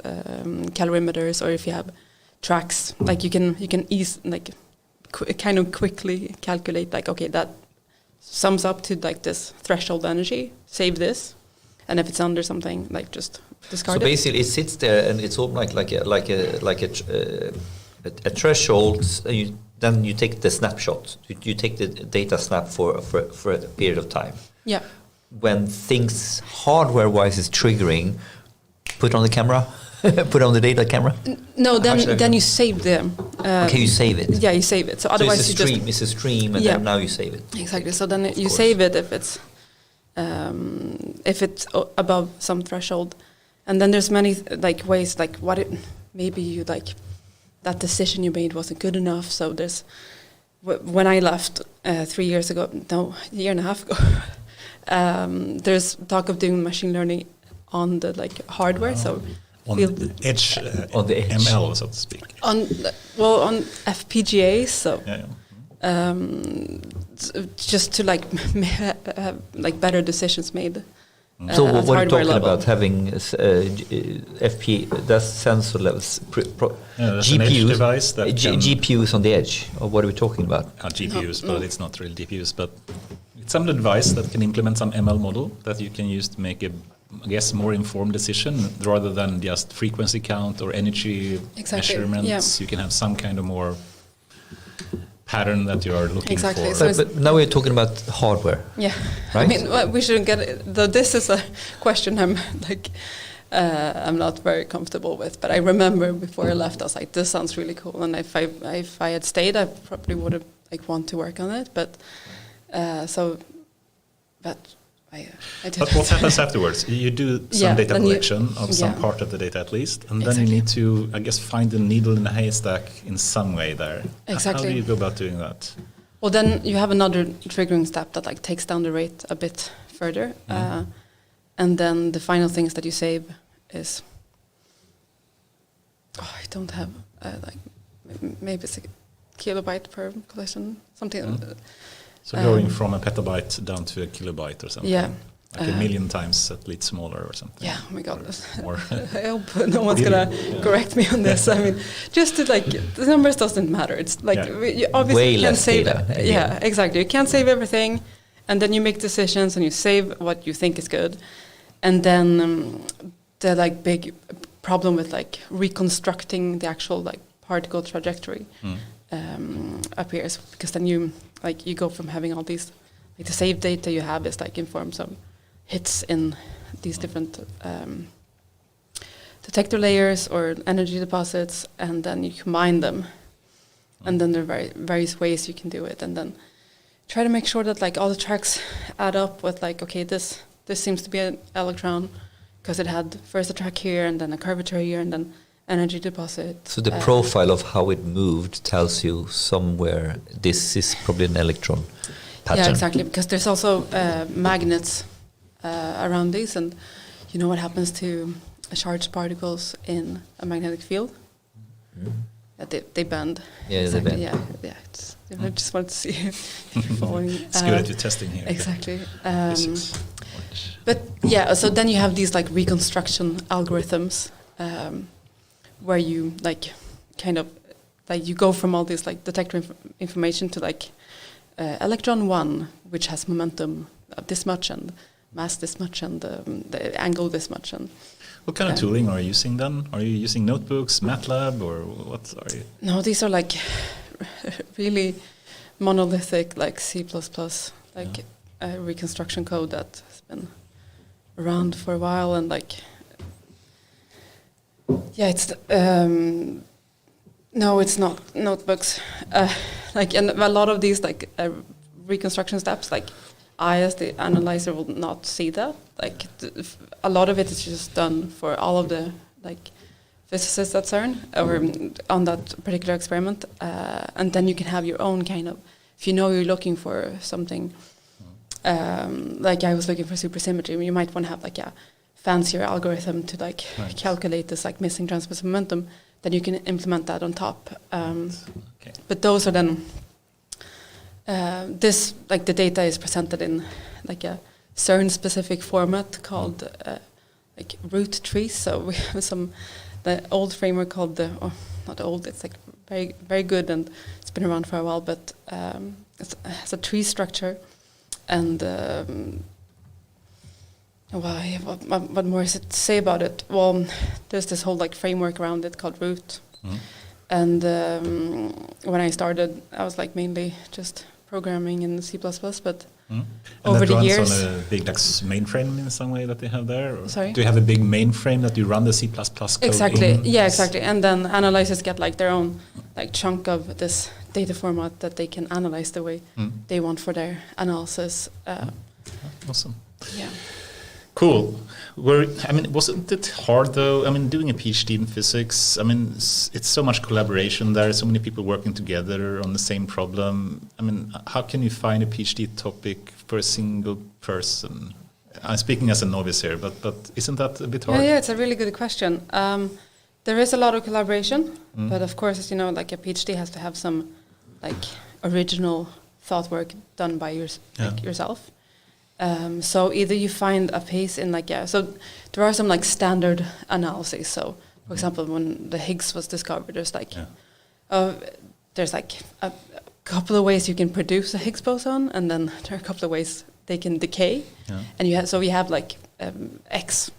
calorimeters, or if you have tracks, like you can ease like kind of quickly calculate like, okay, that sums up to like this threshold energy, save this, and if it's under something, like just discard it. So basically it sits there and it's all like a threshold. Then you take the snapshot. You take the data snap for a period of time. Yeah. When things hardware-wise is triggering, put on the camera. Put on the data camera? No, then you save them. Okay, you save it. Yeah, you save it. So otherwise it's a stream, and then now you save it. Exactly. So then you save it if it's above some threshold, and then there's many like ways like maybe you like that decision you made wasn't good enough. So there's when I left 3 years ago, no, a year and a half ago, there's talk of doing machine learning on the like hardware. So. On the edge, ML, so to speak. On FPGAs, so just to like have like better decisions made. So what are you talking about? Having FP, that's sensor levels, GPUs, device that GPUs on the edge. Or what are we talking about? GPUs, but it's not really GPUs. But it's some device that can implement some ML model that you can use to make more informed decision rather than just frequency count or energy measurements. Yeah. You can have some kind of more pattern that you are looking for. So but now we're talking about hardware. Yeah, right? I mean, we shouldn't get it. Though this is a question I'm not very comfortable with. But I remember before I left, I was like, "This sounds really cool." And if I had stayed, I probably would have want to work on it. But But what happens afterwards? You do some data collection of some part of the data at least, and then you need to, I guess, find the needle in the haystack in some way there. Exactly. How do you go about doing that? Well, then you have another triggering step that like takes down the rate a bit further, and then the final things that you save is. I don't have maybe it's a kilobyte per collision, something. So going from a petabyte down to a kilobyte or something. Yeah. Like a million times at least smaller or something. Yeah, oh my God. Or I hope no one's going to correct me on this. I mean, just to the numbers doesn't matter. It's like, you obviously can't save it. Yeah, exactly. You can't save everything. And then you make decisions and you save what you think is good. And then the big problem with reconstructing the actual particle trajectory appears, because then you go from having all these the saved data you have is in forms of hits in these different detector layers or energy deposits, and then you combine them, and then there are various ways you can do it, and then try to make sure that all the tracks add up with okay, this seems to be an electron because it had first a track here and then a curvature here and then energy deposit. So the profile of how it moved tells you somewhere this is probably an electron pattern. Yeah, exactly, because there's also magnets around these, and you know what happens to charged particles in a magnetic field? They bend. Yeah, exactly. They bend. Yeah. I just wanted to see if you're following. It's good that you're testing here. Exactly. But yeah, so then you have these reconstruction algorithms where you you go from all this detector information to electron 1, which has momentum of this much and mass this much and the angle this much. And what kind of tooling are you using then? Are you using notebooks, MATLAB, or what are you? No, these are really monolithic C++ reconstruction code that has been around for a while, and like, yeah, it's no, it's not notebooks. Like, and a lot of these like reconstruction steps, like I as the analyzer will not see that. Like a lot of it is just done for all of the like physicists at CERN or on that particular experiment, and then you can have your own kind of. If you know you're looking for something, like I was looking for supersymmetry, you might want to have like a fancier algorithm to like calculate this like missing transverse momentum. Then you can implement that on top. But those are then this like the data is presented in like a CERN specific format called like root trees. So we have the old framework called not old. It's like very very good and it's been around for a while. But it has a tree structure, and what more is it to say about it? Well, there's this whole like framework around it called root. And when I started, I was like mainly just programming in C++, but over the years, on a big like mainframe in some way that they have there. Or sorry, do you have a big mainframe that you run the C++ code exactly? in? Yeah, exactly. And then analyzers get like their own like chunk of this data format that they can analyze the way they want for their analysis. Awesome. Yeah. Cool. Wasn't it hard though? I mean, doing a PhD in physics, I mean, it's so much collaboration there, so many people working together on the same problem. I mean, how can you find a PhD topic for a single person? I'm speaking as a novice here, but isn't that a bit hard? Yeah, it's a really good question. There is a lot of collaboration, but of course, as you know, like a PhD has to have some like original thought work done by yourself. So either you find a pace in like, so there are some like standard analyses. So for example, when the Higgs was discovered, there's like, there's like a couple of ways you can produce a Higgs boson, and then there are a couple of ways they can decay. And we have like X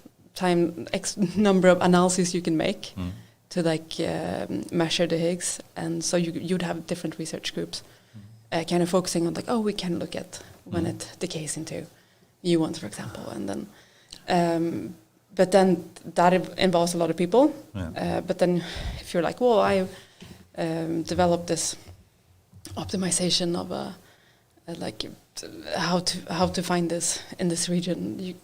number of analyses you can make to like measure the Higgs. And so you'd have different research groups kind of focusing on like, we can look at when it decays into guons, for example, and then, but then that involves a lot of people. But then, if you're like, well, I developed this optimization of like how to find this in this region, you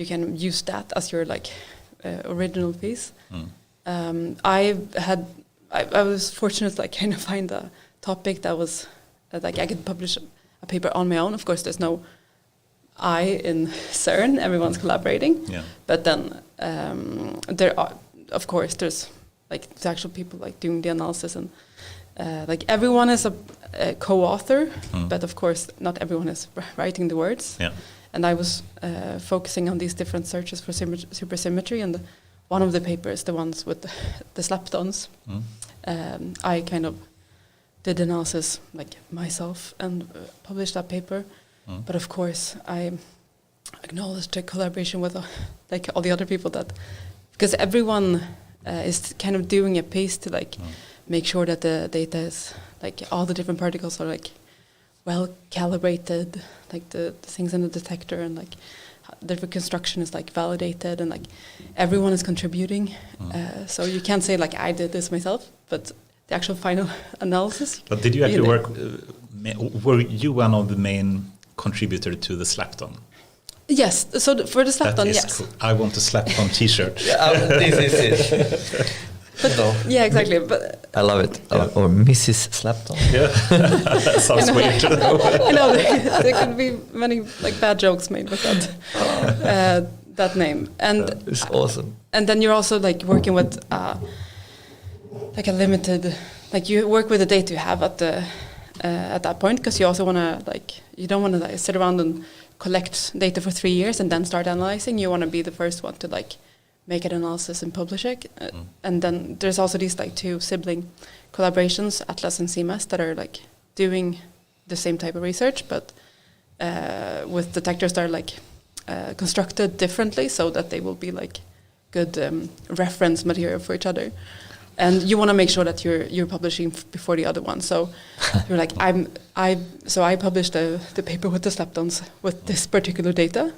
can use that as your like original piece. I was fortunate to like kind of find a topic that was like I could publish a paper on my own. Of course, there's no I in CERN. Everyone's collaborating. But then there are, of course, there's like the actual people like doing the analysis, and like everyone is a co-author. But of course, not everyone is writing the words. And I was focusing on these different searches for supersymmetry, and one of the papers, the ones with the leptons, I kind of did analysis like myself and published that paper. But of course, I acknowledged the collaboration with like all the other people, that because everyone is kind of doing a piece to like make sure that the data is like all the different particles are like well calibrated, like the things in the detector, and like the reconstruction is like validated, and like everyone is contributing. So you can't say like I did this myself, but the actual final analysis. But did you actually work? Were you one of the main contributor to the lepton? Yes. So for the lepton, yes. Cool. I want a lepton T-shirt. This is it. But yeah, exactly. But I love it. Or Mrs. Slapton. Yeah, sounds weird. I know there could be many like bad jokes made with that that name, and it's awesome. And then you're also like working with like a limited, like you work with the data you have at that point, because you also want to like you don't want to like, sit around and collect data for 3 years and then start analyzing. You want to be the first one to like make an analysis and publish it. And then there's also these like two sibling collaborations, Atlas and CMS, that are like doing the same type of research, but with detectors that are like constructed differently so that they will be like good reference material for each other. And you want to make sure that you're publishing before the other one. So you're like, I published the paper with the leptons with this particular data.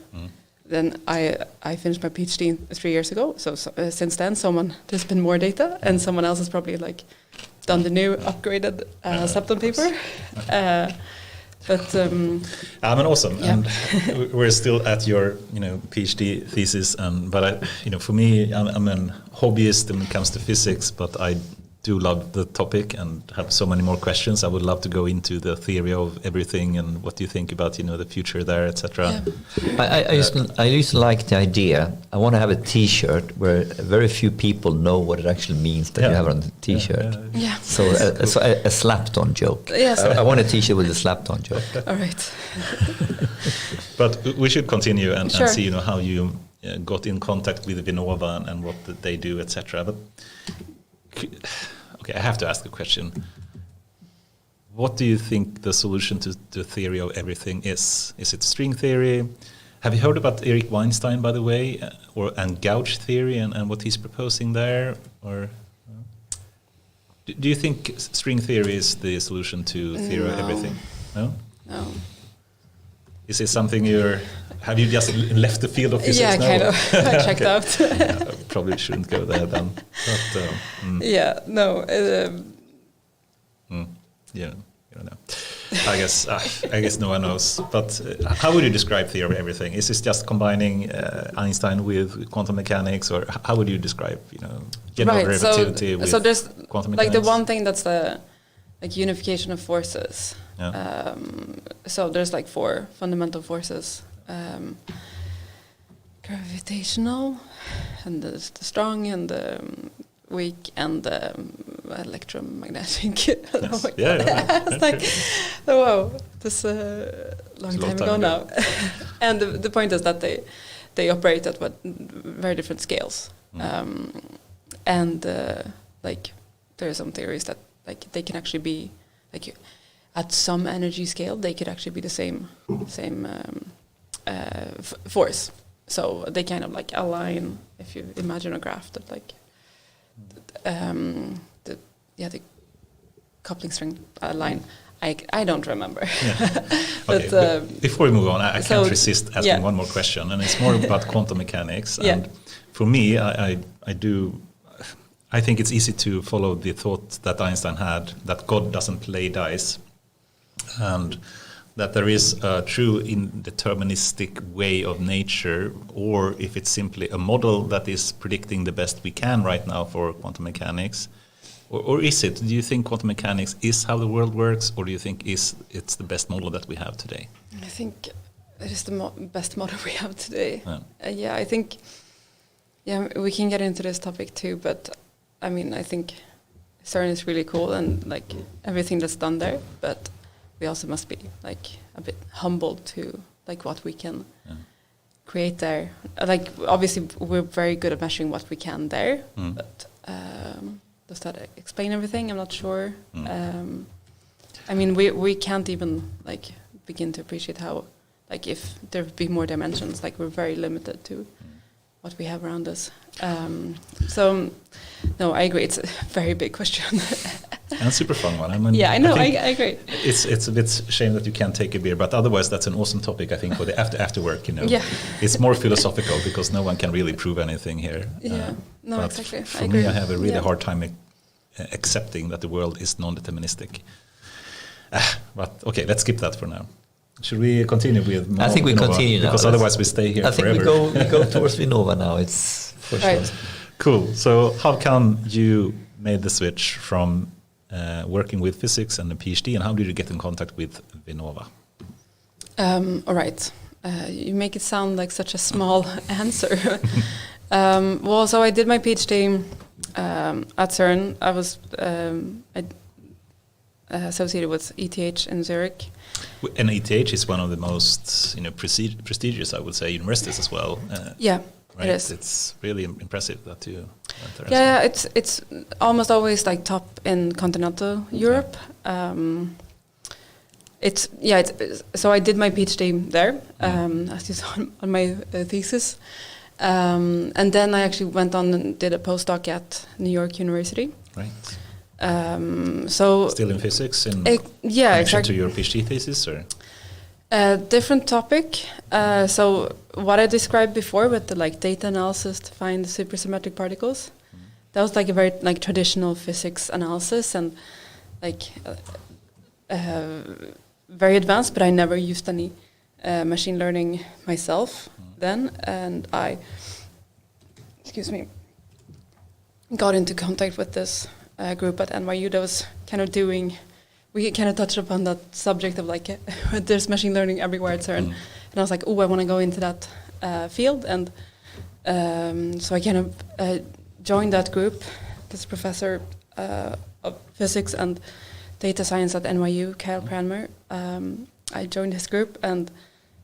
then I finished my PhD 3 years ago. So since then, there's been more data, and someone else has probably like done the new upgraded lepton paper. But awesome, yeah. and we're still at your PhD thesis, but for me, I'm an hobbyist when it comes to physics, but I do love the topic and have so many more questions. I would love to go into the theory of everything and what do you think about the future there, etc. Yeah. I used to like the idea. I want to have a T-shirt where very few people know what it actually means that you have on the T-shirt. Yeah. So a slapped-on joke. Yeah, so I want a T-shirt with a slapped-on joke. All right. But we should continue and Sure. see how you got in contact with Vinnova and what they do, etc. But okay, I have to ask a question. What do you think the solution to the theory of everything is? Is it string theory? Have you heard about Eric Weinstein, by the way, and gauge theory and what he's proposing there? Or do you think string theory is the solution to theory of everything? No? No. Is it something have you just left the field of physics now? Yeah, kind of. I checked out. Yeah, probably shouldn't go there then. But, Yeah, no. Yeah, you don't know. I guess no one knows. But how would you describe theory of everything? Is this just combining Einstein with quantum mechanics, or how would you describe, general relativity with there's quantum mechanics? like the one thing that's the unification of forces. Yeah. So there's like 4 fundamental forces: gravitational, and the strong, and the weak, and the electromagnetic. Yes. Yeah. It's like, whoa, this long time ago now. And the point is that they operate at very different scales. And like there are some theories that like they can actually be like at some energy scale they could actually be the same force. So they kind of like align, if you imagine a graph that like the coupling string line. I don't remember. Yeah. Okay, but before we move on, I can't resist asking one more question, and it's more about quantum mechanics. Yeah. And for me, I think it's easy to follow the thought that Einstein had, that God doesn't play dice, and that there is a true indeterministic way of nature, or if it's simply a model that is predicting the best we can right now for quantum mechanics. Or is it? Do you think quantum mechanics is how the world works, or do you think it's the best model that we have today? I think it is the best model we have today. Yeah. I think we can get into this topic too, but I mean, I think CERN is really cool and like everything that's done there, but we also must be like a bit humbled to like what we can create there. Like obviously we're very good at measuring what we can there, but does that explain everything? I'm not sure. I mean, we can't even like begin to appreciate how, like, if there would be more dimensions, like we're very limited to what we have around us. So, no, I agree. It's a very big question. And super fun one. I mean, yeah, I know. I agree. It's a bit shame that you can't take a beer, but otherwise that's an awesome topic, I think, for the after work. Yeah. It's more philosophical because no one can really prove anything here. Yeah. No, exactly. For me, I have a really hard time accepting that the world is non-deterministic. But okay, let's skip that for now. Should we continue with? I think we continue now, because otherwise we stay here forever. I think we go towards Vinnova now. It's for sure. Cool. So how come you made the switch from working with physics and a PhD, and how did you get in contact with Vinnova? All right. You make it sound like such a small answer. Well, so I did my PhD at CERN. I was associated with ETH in Zurich. And ETH is one of the most prestigious, I would say, universities as well. Yeah, right? it is. It's really impressive that you went there. Yeah, it's almost always like top in continental Europe. So I did my PhD there, as you saw on my thesis. And then I actually went on and did a postdoc at New York University. Right. So still in physics, in yeah, connection exactly. to your PhD thesis, or Different topic. So what I described before with the like data analysis to find the supersymmetric particles, that was like a very like traditional physics analysis and like very advanced. But I never used any machine learning myself then, and I, got into contact with this group at NYU that was kind of doing. We kind of touched upon that subject of like there's machine learning everywhere at CERN, and I was like, oh, I want to go into that field, and so I kind of joined that group. This professor of physics and data science at NYU, Kyle Cranmer. I joined his group, and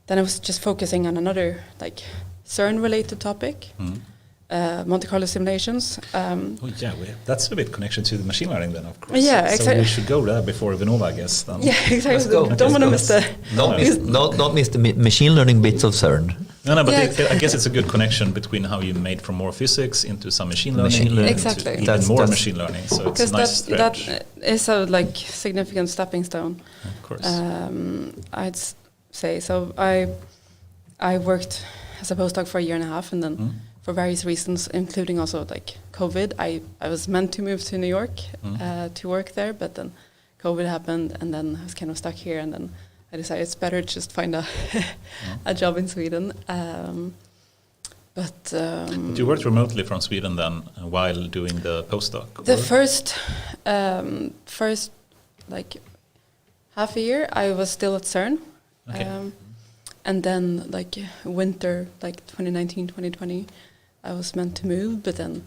then I was just focusing on another like CERN-related topic. Monte Carlo simulations. That's a bit connection to the machine learning then, of course. Yeah, so exactly. we should go there before Vinnova, I guess. Then. Yeah, exactly. Let's go. Don't want to miss the... Not miss the machine learning bits of CERN. No, but Yeah. I guess it's a good connection between how you made from more physics into some machine learning. Exactly. Even That's more machine learning. So it's a nice stretch. That is a like significant stepping stone. Of course. I'd say so. I worked as a postdoc for a year and a half, and then for various reasons, including also like COVID, I was meant to move to New York to work there, but then COVID happened, and then I was kind of stuck here, and then I decided it's better to just find a job in Sweden. But you worked remotely from Sweden then while doing the postdoc? The first like half a year I was still at CERN. Okay. And then like winter, like 2019, 2020, I was meant to move, but then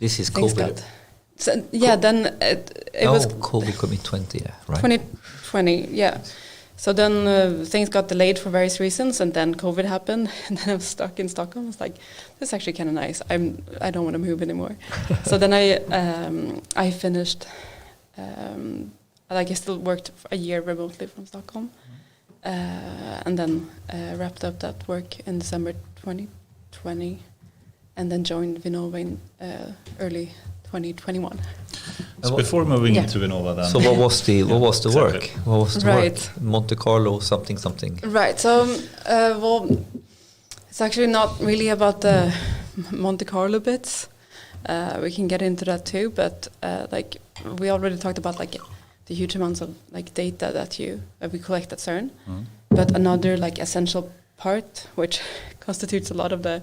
This is things COVID. got... So, yeah, then it was... COVID COVID-20, yeah, right. 2020, yeah. So then things got delayed for various reasons, and then COVID happened, and then I was stuck in Stockholm. I was like, this is actually kind of nice. I don't want to move anymore. So then I finished, I still worked for a year remotely from Stockholm, and then wrapped up that work in December 2020, and then joined Vinnova in early 2021. So before moving Yeah. into Vinnova then... So what was the exactly. work? What was the Right. work? Monte Carlo something. Right. So, well, it's actually not really about the Monte Carlo bits. We can get into that too, but like we already talked about, like the huge amounts of like data that we collect at CERN. But another like essential part, which constitutes a lot of the,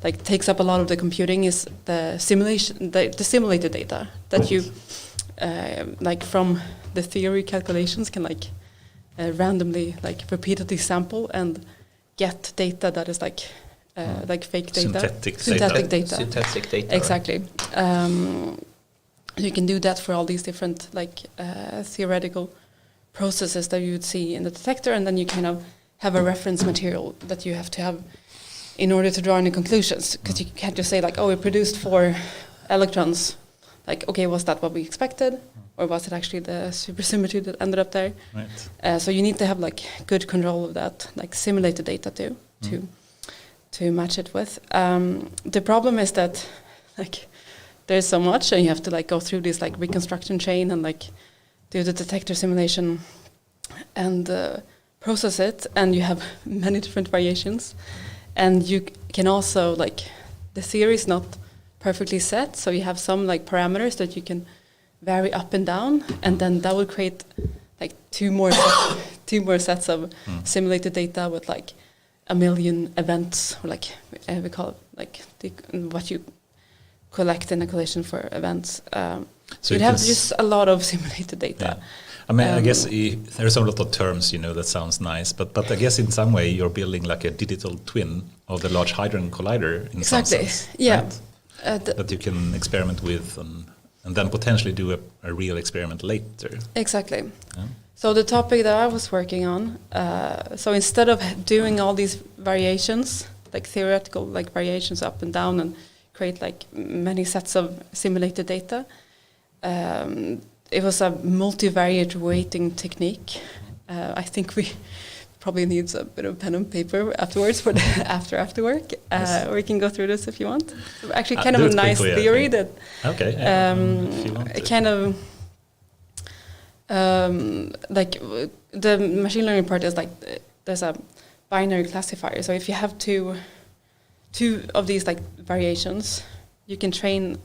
like takes up a lot of the computing, is the simulation, the simulated data that you like from the theory calculations can like randomly like repeatedly sample and get data that is like fake data, synthetic data. Synthetic data. Exactly. You can do that for all these different like theoretical processes that you would see in the detector, and then you kind of have a reference material that you have to have in order to draw any conclusions, because you can't just say like, oh, we produced 4 electrons. Like, okay, was that what we expected, or was it actually the supersymmetry that ended up there? Right. So you need to have like good control of that, like simulated data too, to match it with. The problem is that like there's so much, and you have to like go through this like reconstruction chain and like do the detector simulation and process it, and you have many different variations. And you can also, like, the theory is not perfectly set, so you have some, like, parameters that you can vary up and down, and then that will create, like, two more sets of simulated data with, like, 1 million events, or, like, we call it, like, what you collect in a collision for events. So you have just a lot of simulated data. Yeah. I mean, I guess there's a lot of terms, that sounds nice, but I guess in some way you're building like a digital twin of the Large Hadron Collider in some sense, yeah. Right? That you can experiment with and then potentially do a real experiment later. Exactly. Yeah. So the topic that I was working on, so instead of doing all these variations, like theoretical like variations up and down, and create like many sets of simulated data, it was a multivariate weighting technique. I think we probably needs a bit of pen and paper afterwards for the after work. Yes. Or we can go through this if you want. So actually, kind of a nice quickly, theory that if you want to. kind of like the machine learning part is like there's a binary classifier. So if you have two of these like variations, you can train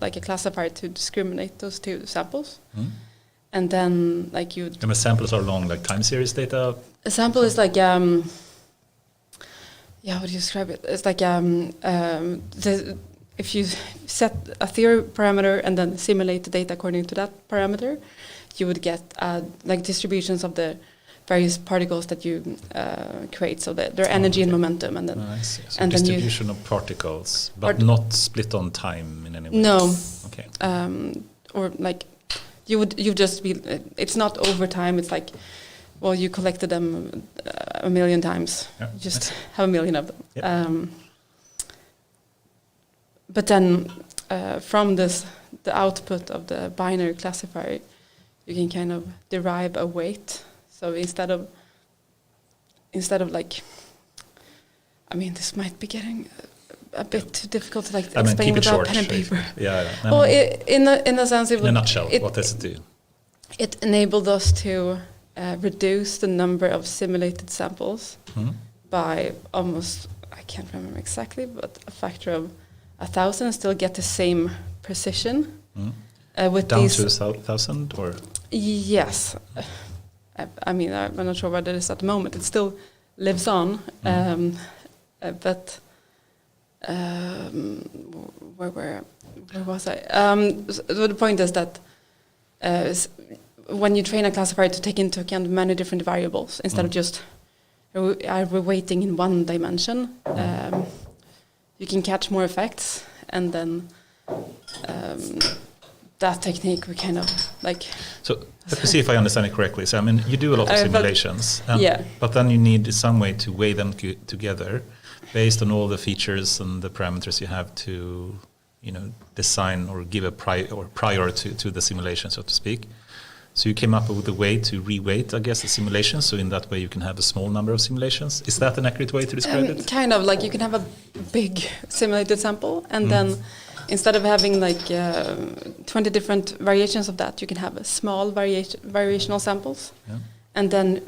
like a classifier to discriminate those two samples. And then like you. And the samples are long, like time series data. A sample is like how do you describe it? It's like if you set a theory parameter and then simulate the data according to that parameter, you would get like distributions of the various particles that you create, so that their energy and momentum, and then So and distribution of particles, but not split on time in any way. No. Okay. Or like you just be. It's not over time. It's like, well, you collected them a million times. Yeah. You just have a million of them. Yep. But then from this, the output of the binary classifier, you can kind of derive a weight. So instead of like, I mean, this might be getting a bit too difficult to like explain without pen and paper. Yeah. Well, in a sense, in a nutshell, what does it do? It enabled us to reduce the number of simulated samples by almost, I can't remember exactly, but a factor of 1,000, and still get the same precision. With down these to 1,000, or? Yes. I mean, I'm not sure what it is at the moment. It still lives on, but where was I? So the point is that when you train a classifier to take into account many different variables instead of just weighting in one dimension, you can catch more effects, and then that technique we kind of like. So let me see if I understand it correctly. So I mean, you do a lot of simulations, but then you need some way to weigh them together, based on all the features and the parameters you have to, design or give a prior to the simulation, so to speak. So you came up with a way to reweight, I guess, the simulations. So in that way, you can have a small number of simulations. Is that an accurate way to describe it? Kind of, like you can have a big simulated sample, and then instead of having like 20 different variations of that, you can have a small variational samples, and then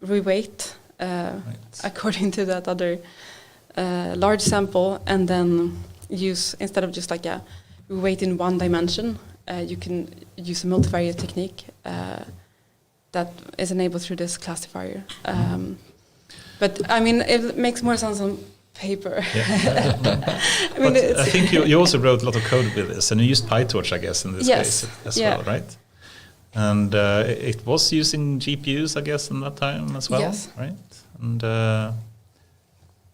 reweight according to that other large sample, and then use, instead of just like weight in one dimension, you can use a multivariate technique that is enabled through this classifier. But I mean, it makes more sense on paper. I mean, I think you also wrote a lot of code with this, and you used PyTorch, I guess, in this case as well, right? And it was using GPUs, I guess, in that time as well, right? And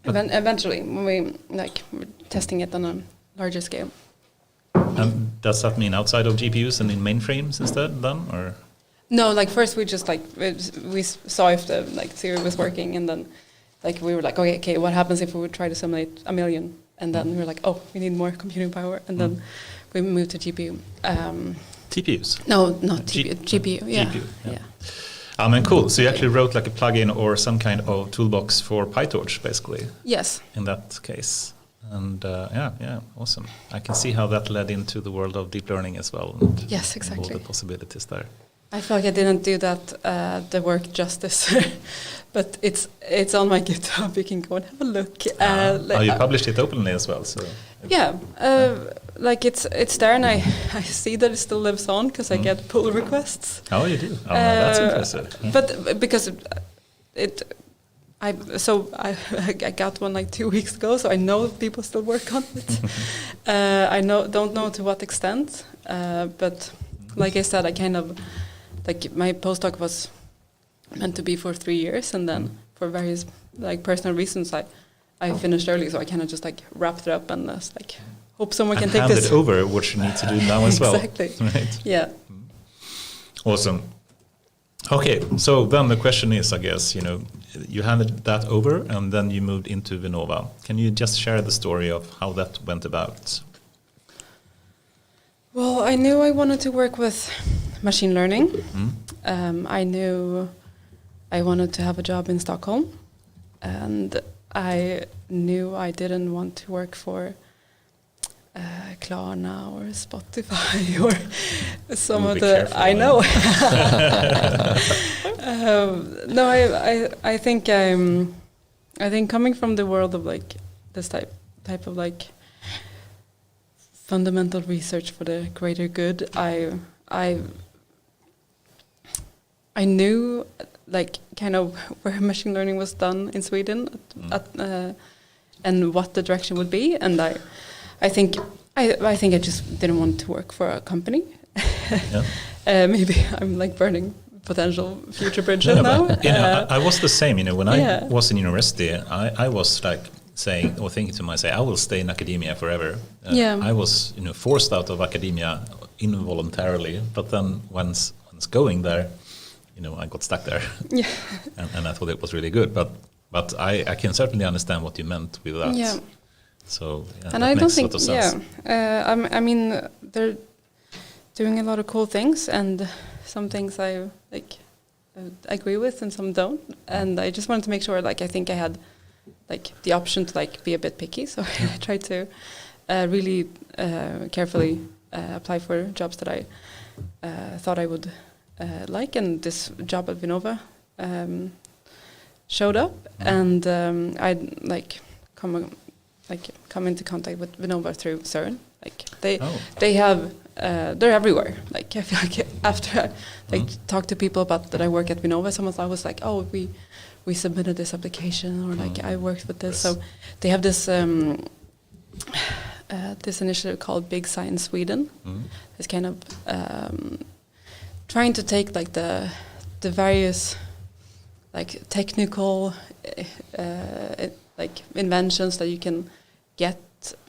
eventually, when we're testing it on a larger scale. And does that mean outside of GPUs and in mainframes instead, then, or? No, like first we just we saw if the theory was working, and then we were like, okay, what happens if we would try to simulate a million? And then we were like, oh, we need more computing power, and then we moved to GPU. TPUs? No, not TPU. GPU. Yeah. GPU, yeah. I mean, cool. So you actually wrote like a plugin or some kind of toolbox for PyTorch, basically. Yes. In that case. And awesome. I can see how that led into the world of deep learning as well. And yes, exactly. All the possibilities there. I feel like I didn't do that the work justice, but it's on my GitHub. You can go and have a look. You published it openly as well, so. Yeah, it's there, and I see that it still lives on because I get pull requests. Oh, you do? Oh, that's impressive. But because I got one 2 weeks ago, so I know people still work on it. I don't know to what extent, but like I said, I kind of my postdoc was meant to be for 3 years, and then for various personal reasons, I finished early, so I kind of just wrapped it up and hope someone can take this. Handed over what you need to do now as well. Exactly. Right. Yeah. Awesome. Okay, so then the question is, I guess, you handed that over and then you moved into Vinnova. Can you just share the story of how that went about? Well, I knew I wanted to work with machine learning. I knew I wanted to have a job in Stockholm, and I knew I didn't want to work for Klarna or Spotify or some Ooh, of be the. careful, I know. No, I think coming from the world of like this type of like fundamental research for the greater good, I knew like kind of where machine learning was done in Sweden and what the direction would be, and I think I just didn't want to work for a company. Maybe I'm like burning potential future bridges now. I was the same. When I was in university, I was like saying or thinking to myself, I will stay in academia forever. I was forced out of academia involuntarily, but then once going there, I got stuck there. and I thought it was really good, but I can certainly understand what you meant with that. So and I don't think I mean they're doing a lot of cool things, and some things I like agree with and some don't, and I just wanted to make sure like I think I had like the option to like be a bit picky, so I tried to really carefully apply for jobs that I thought I would like, and this job at Vinnova showed up, and I'd like come into contact with Vinnova through CERN. Like they have they're everywhere. Like I feel like after I talk to people about that I work at Vinnova, someone's always like, oh, we submitted this application, or like I worked with this. So they have this this initiative called Big Science Sweden. It's kind of trying to take like the various like technical like inventions that you can get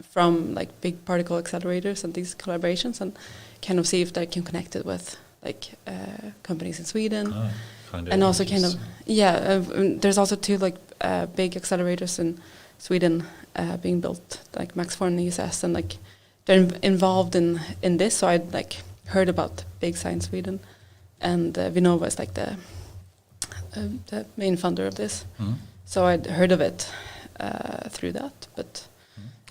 from like big particle accelerators and these collaborations, and kind of see if they can connect it with like companies in Sweden, and also kind of there's also two like big accelerators in Sweden being built, like Max 4 and ESS, and like they're involved in this. So I'd like heard about Big Science Sweden, and Vinnova is like the main funder of this. So I'd heard of it through that, but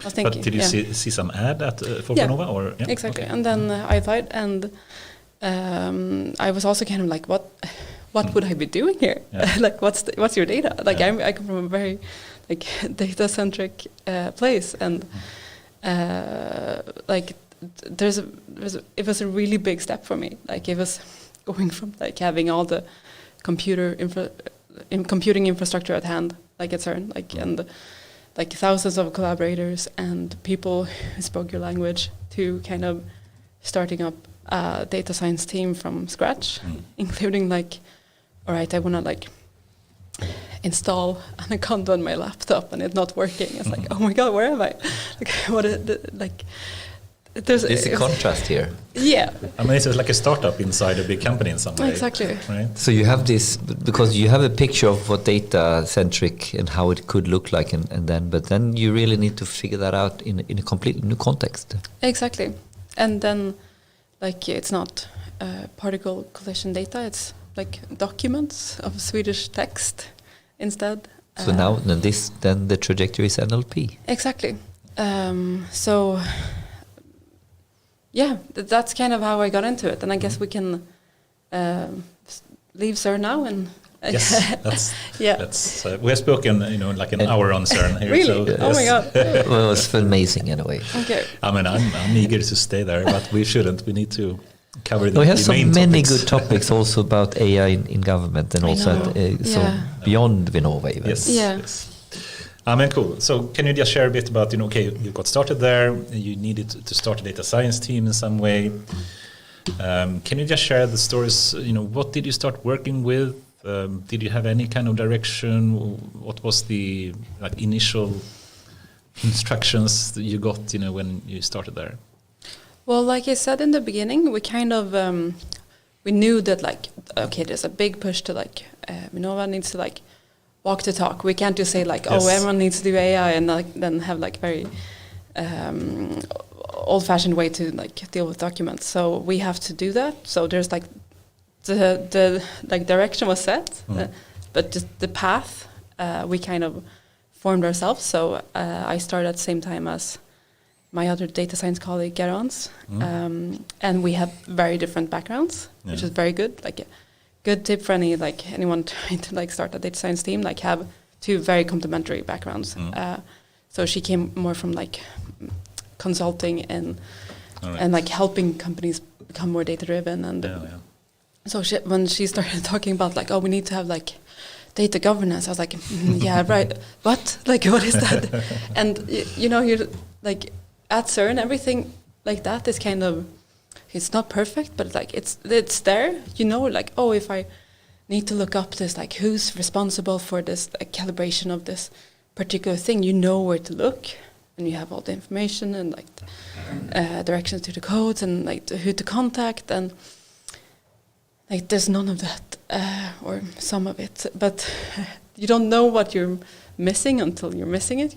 I was thinking. But did you see some ad for Vinnova, or exactly? Okay. And then I applied, and I was also kind of like, what would I be doing here? Like, what's your data? Like, I come from a very like data centric place, and like it was a really big step for me. Like it was going from like having all the computing infrastructure at hand, like at CERN, like and like thousands of collaborators and people who spoke your language, to kind of starting up a data science team from scratch, including like, all right, I want to like install Anaconda on my laptop and it's not working. It's like, oh my god, where am I? Like, what is like? There's a contrast here. Yeah. I mean, it's like a startup inside a big company in some way. Exactly. Right? So you have this, because you have a picture of what data-centric and how it could look like, but then you really need to figure that out in a completely new context. Exactly. And then, like, it's not particle collision data, it's like documents of Swedish text instead. So now then the trajectory is NLP. Exactly. So... yeah, that's kind of how I got into it, and I guess we can leave CERN now. And yes, that's we have spoken, like an hour on CERN here. Really? So, oh my god! Well, it was amazing in a way. Okay. I mean, I'm eager to stay there, but we shouldn't. We need to cover the We have the so main many topics. good topics also about AI in government, and also so beyond Vinnova even. Yes. Yeah. Yes. I mean, cool. So can you just share a bit about, okay, you got started there, you needed to start a data science team in some way. Can you just share the stories, what did you start working with? Did you have any kind of direction? What was the initial instructions that you got, when you started there? Well, like I said in the beginning, we kind of, we knew that okay, there's a big push to Vinnova needs to walk the talk. We can't just say oh, everyone needs to do AI and then have very old-fashioned way to deal with documents. So we have to do that. So there's the direction was set, but just the path we kind of formed ourselves. So I started at the same time as my other data science colleague, guons. And we have very different backgrounds, which is very good. Like a good tip for anyone trying to like start a data science team, like have two very complementary backgrounds. So she came more from like consulting and like helping companies become more data driven. And so when she started talking about like, oh, we need to have like data governance, I was like, yeah, right. What? Like, what is that? And you're like at CERN, everything like that is kind of, it's not perfect, but like it's there. Like, oh, if I need to look up this, like who's responsible for this calibration of this particular thing, you know where to look, and you have all the information and like directions to the codes and like who to contact, and like there's none of that or some of it, but you don't know what you're missing until you're missing it.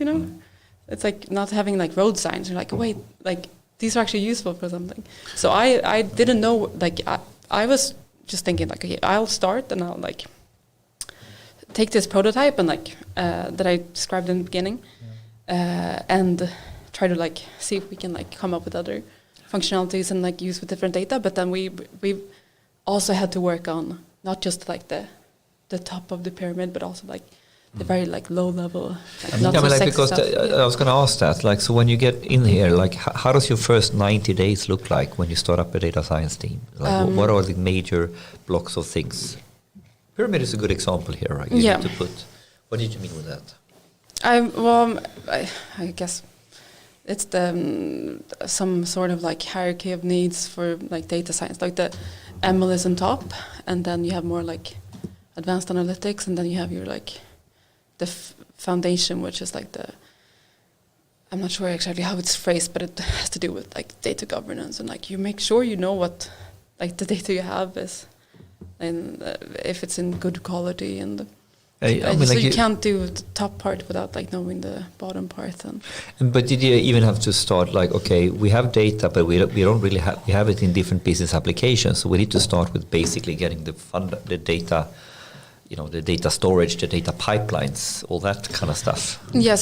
It's like not having like road signs. You're like, wait, like these are actually useful for something. So I didn't know, like I was just thinking like, okay, I'll start and I'll like take this prototype and like that I described in the beginning, and try to like see if we can like come up with other functionalities and like use with different data. But then we also had to work on not just like the top of the pyramid, but also like the very like low level. Like, not so sexy because stuff. I was going to ask that. Like, so when you get in here, like, how does your first 90 days look like when you start up a data science team? Like, what are the major blocks of things? Pyramid is a good example here, right? You need to put. What did you mean with that? I guess it's some sort of like hierarchy of needs for like data science. Like the ML is on top, and then you have more like advanced analytics, and then you have your like the foundation, which is like I'm not sure exactly how it's phrased, but it has to do with like data governance, and like you make sure you know what like the data you have is, and if it's in good quality, and so you can't do the top part without like knowing the bottom part. But did you even have to start like, okay, we have data, but we don't really have it in different business applications, so we need to start with basically getting the data, the data storage, the data pipelines, all that kind of stuff. Yeah.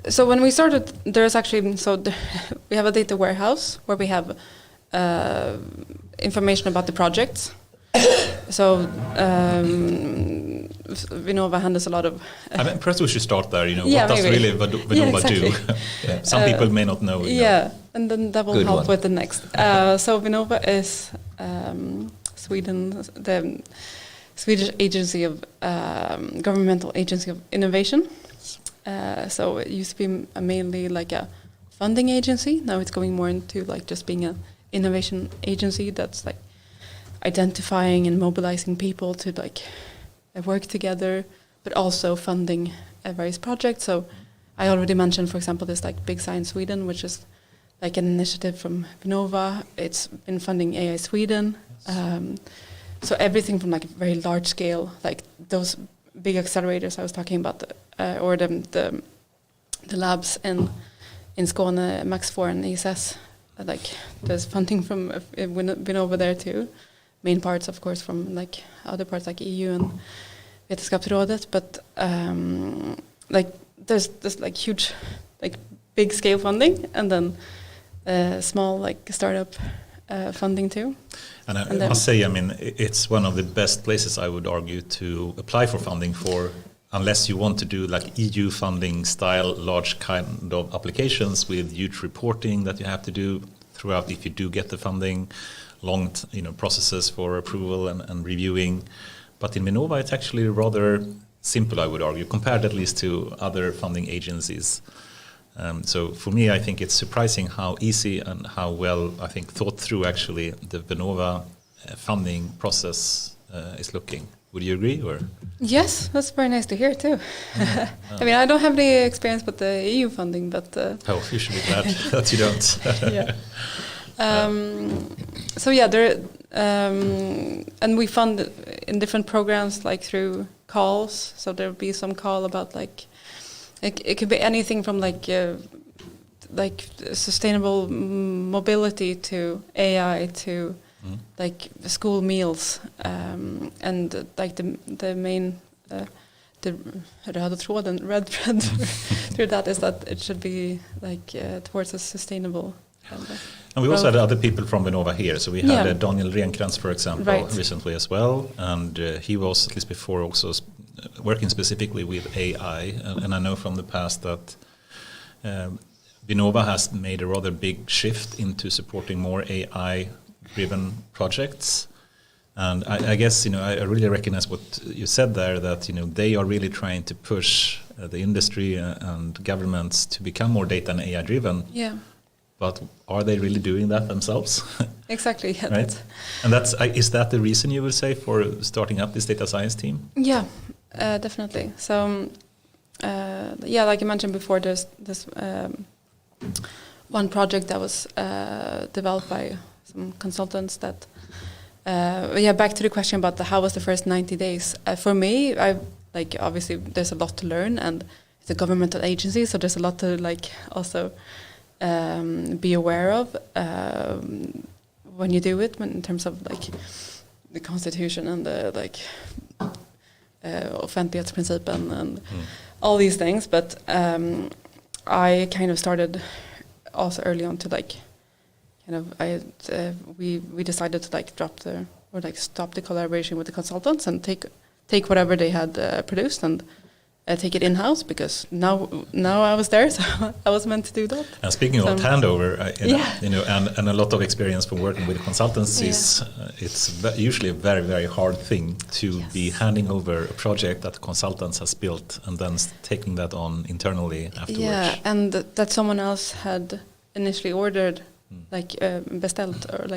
So when we started, there's actually we have a data warehouse where we have information about the projects. So Vinnova handles a lot of. Perhaps we should start there. What does really Vinnova do? Some people may not know. And then that will help with the next. So Vinnova is Sweden, the Swedish agency of governmental agency of innovation. So it used to be mainly like a funding agency. Now it's going more into like just being an innovation agency that's like identifying and mobilizing people to like work together, but also funding various projects. So I already mentioned, for example, this like Big Science Sweden, which is like an initiative from Vinnova. It's been funding AI Sweden. So everything from like very large scale, like those big accelerators I was talking about, or the labs in Skåne, Max4 and ESS, like there's funding from Vinnova there too. Main parts, of course, from like other parts like EU and Vetenskapsrådet, but like there's this like huge, like big scale funding, and then small like startup funding too. And I must say, it's one of the best places, I would argue, to apply for funding for, unless you want to do like EU funding style large kind of applications with huge reporting that you have to do throughout if you do get the funding. Long processes for approval and reviewing, but in Vinnova it's actually rather simple, I would argue, compared at least to other funding agencies. So for me, I think it's surprising how easy and how well, I think, thought through actually the Vinnova funding process is looking. Would you agree? Or yes, that's very nice to hear too. I don't have any experience with the EU funding, but you should be glad that you don't. There, and we fund in different programs, like through calls. So there'll be some call about like, it could be anything from like sustainable mobility to AI to like school meals, and like the main the röda tråden, red thread through that is that it should be towards a sustainable. And we also had other people from Vinnova here. So we had Daniel Renkrantz, for example, recently as well. And he was, at least before, also working specifically with AI. And I know from the past that Vinnova has made a rather big shift into supporting more AI-driven projects. And I guess, I really recognize what you said there, that, they are really trying to push the industry and governments to become more data and AI-driven. Yeah. But are they really doing that themselves? Exactly. Yeah, right. And is that the reason you would say for starting up this data science team? Yeah, definitely. So, like you mentioned before, there's this one project that was developed by some consultants that. Back to the question about how was the first 90 days. For me, obviously there's a lot to learn, and it's a governmental agency, so there's a lot to also be aware of when you do it, in terms of the constitution and the offentlighetsprincipen and all these things. But I kind of started also early on to we decided to stop the collaboration with the consultants and take whatever they had produced and take it in-house, because now I was there, so I was meant to do that. And speaking of handover, and a lot of experience from working with consultancies, it's usually a very, very hard thing to be handing over a project that the consultants has built and then taking that on internally afterwards. Yeah, and that someone else had initially ordered, beställt, or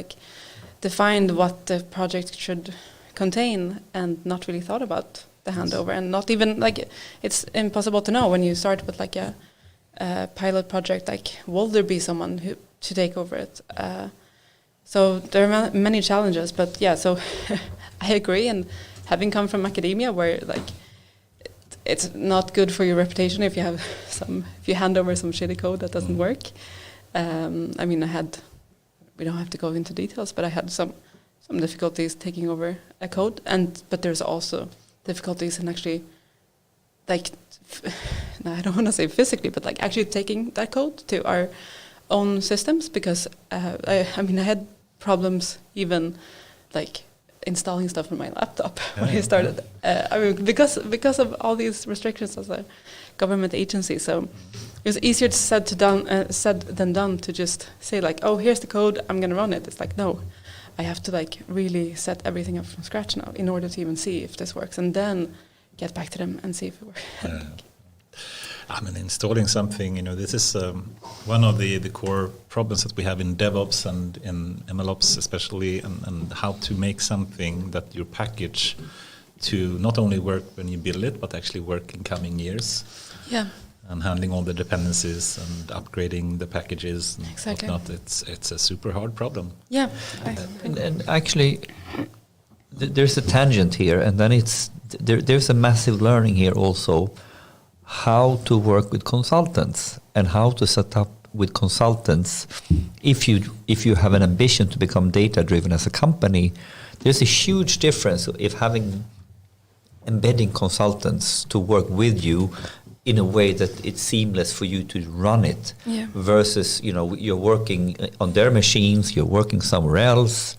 defined what the project should contain, and not really thought about the handover, and not even it's impossible to know when you start with a pilot project. Will there be someone who to take over it? So there are many challenges, but so I agree. And having come from academia, where it's not good for your reputation if you hand over some shitty code that doesn't work. We don't have to go into details, but I had some difficulties taking over a code, but there's also difficulties in actually, I don't want to say physically, but actually taking that code to our own systems, because I had problems even installing stuff on my laptop when I started. Because of all these restrictions as a government agency, so it was easier said than done to just say here's the code, I'm going to run it. It's no, I have to really set everything up from scratch now in order to even see if this works, and then get back to them and see if it works. Installing something, this is one of the core problems that we have in DevOps and in MLOps especially, and how to make something that you package to not only work when you build it, but actually work in coming years. Yeah. And handling all the dependencies and upgrading the packages and whatnot, it's a super hard problem. Yeah. And actually, there's a tangent here, and then there's a massive learning here also, how to work with consultants and how to set up with consultants. If you have an ambition to become data driven as a company, there's a huge difference if embedding consultants to work with you in a way that it's seamless for you to run it, versus you're working on their machines, you're working somewhere else,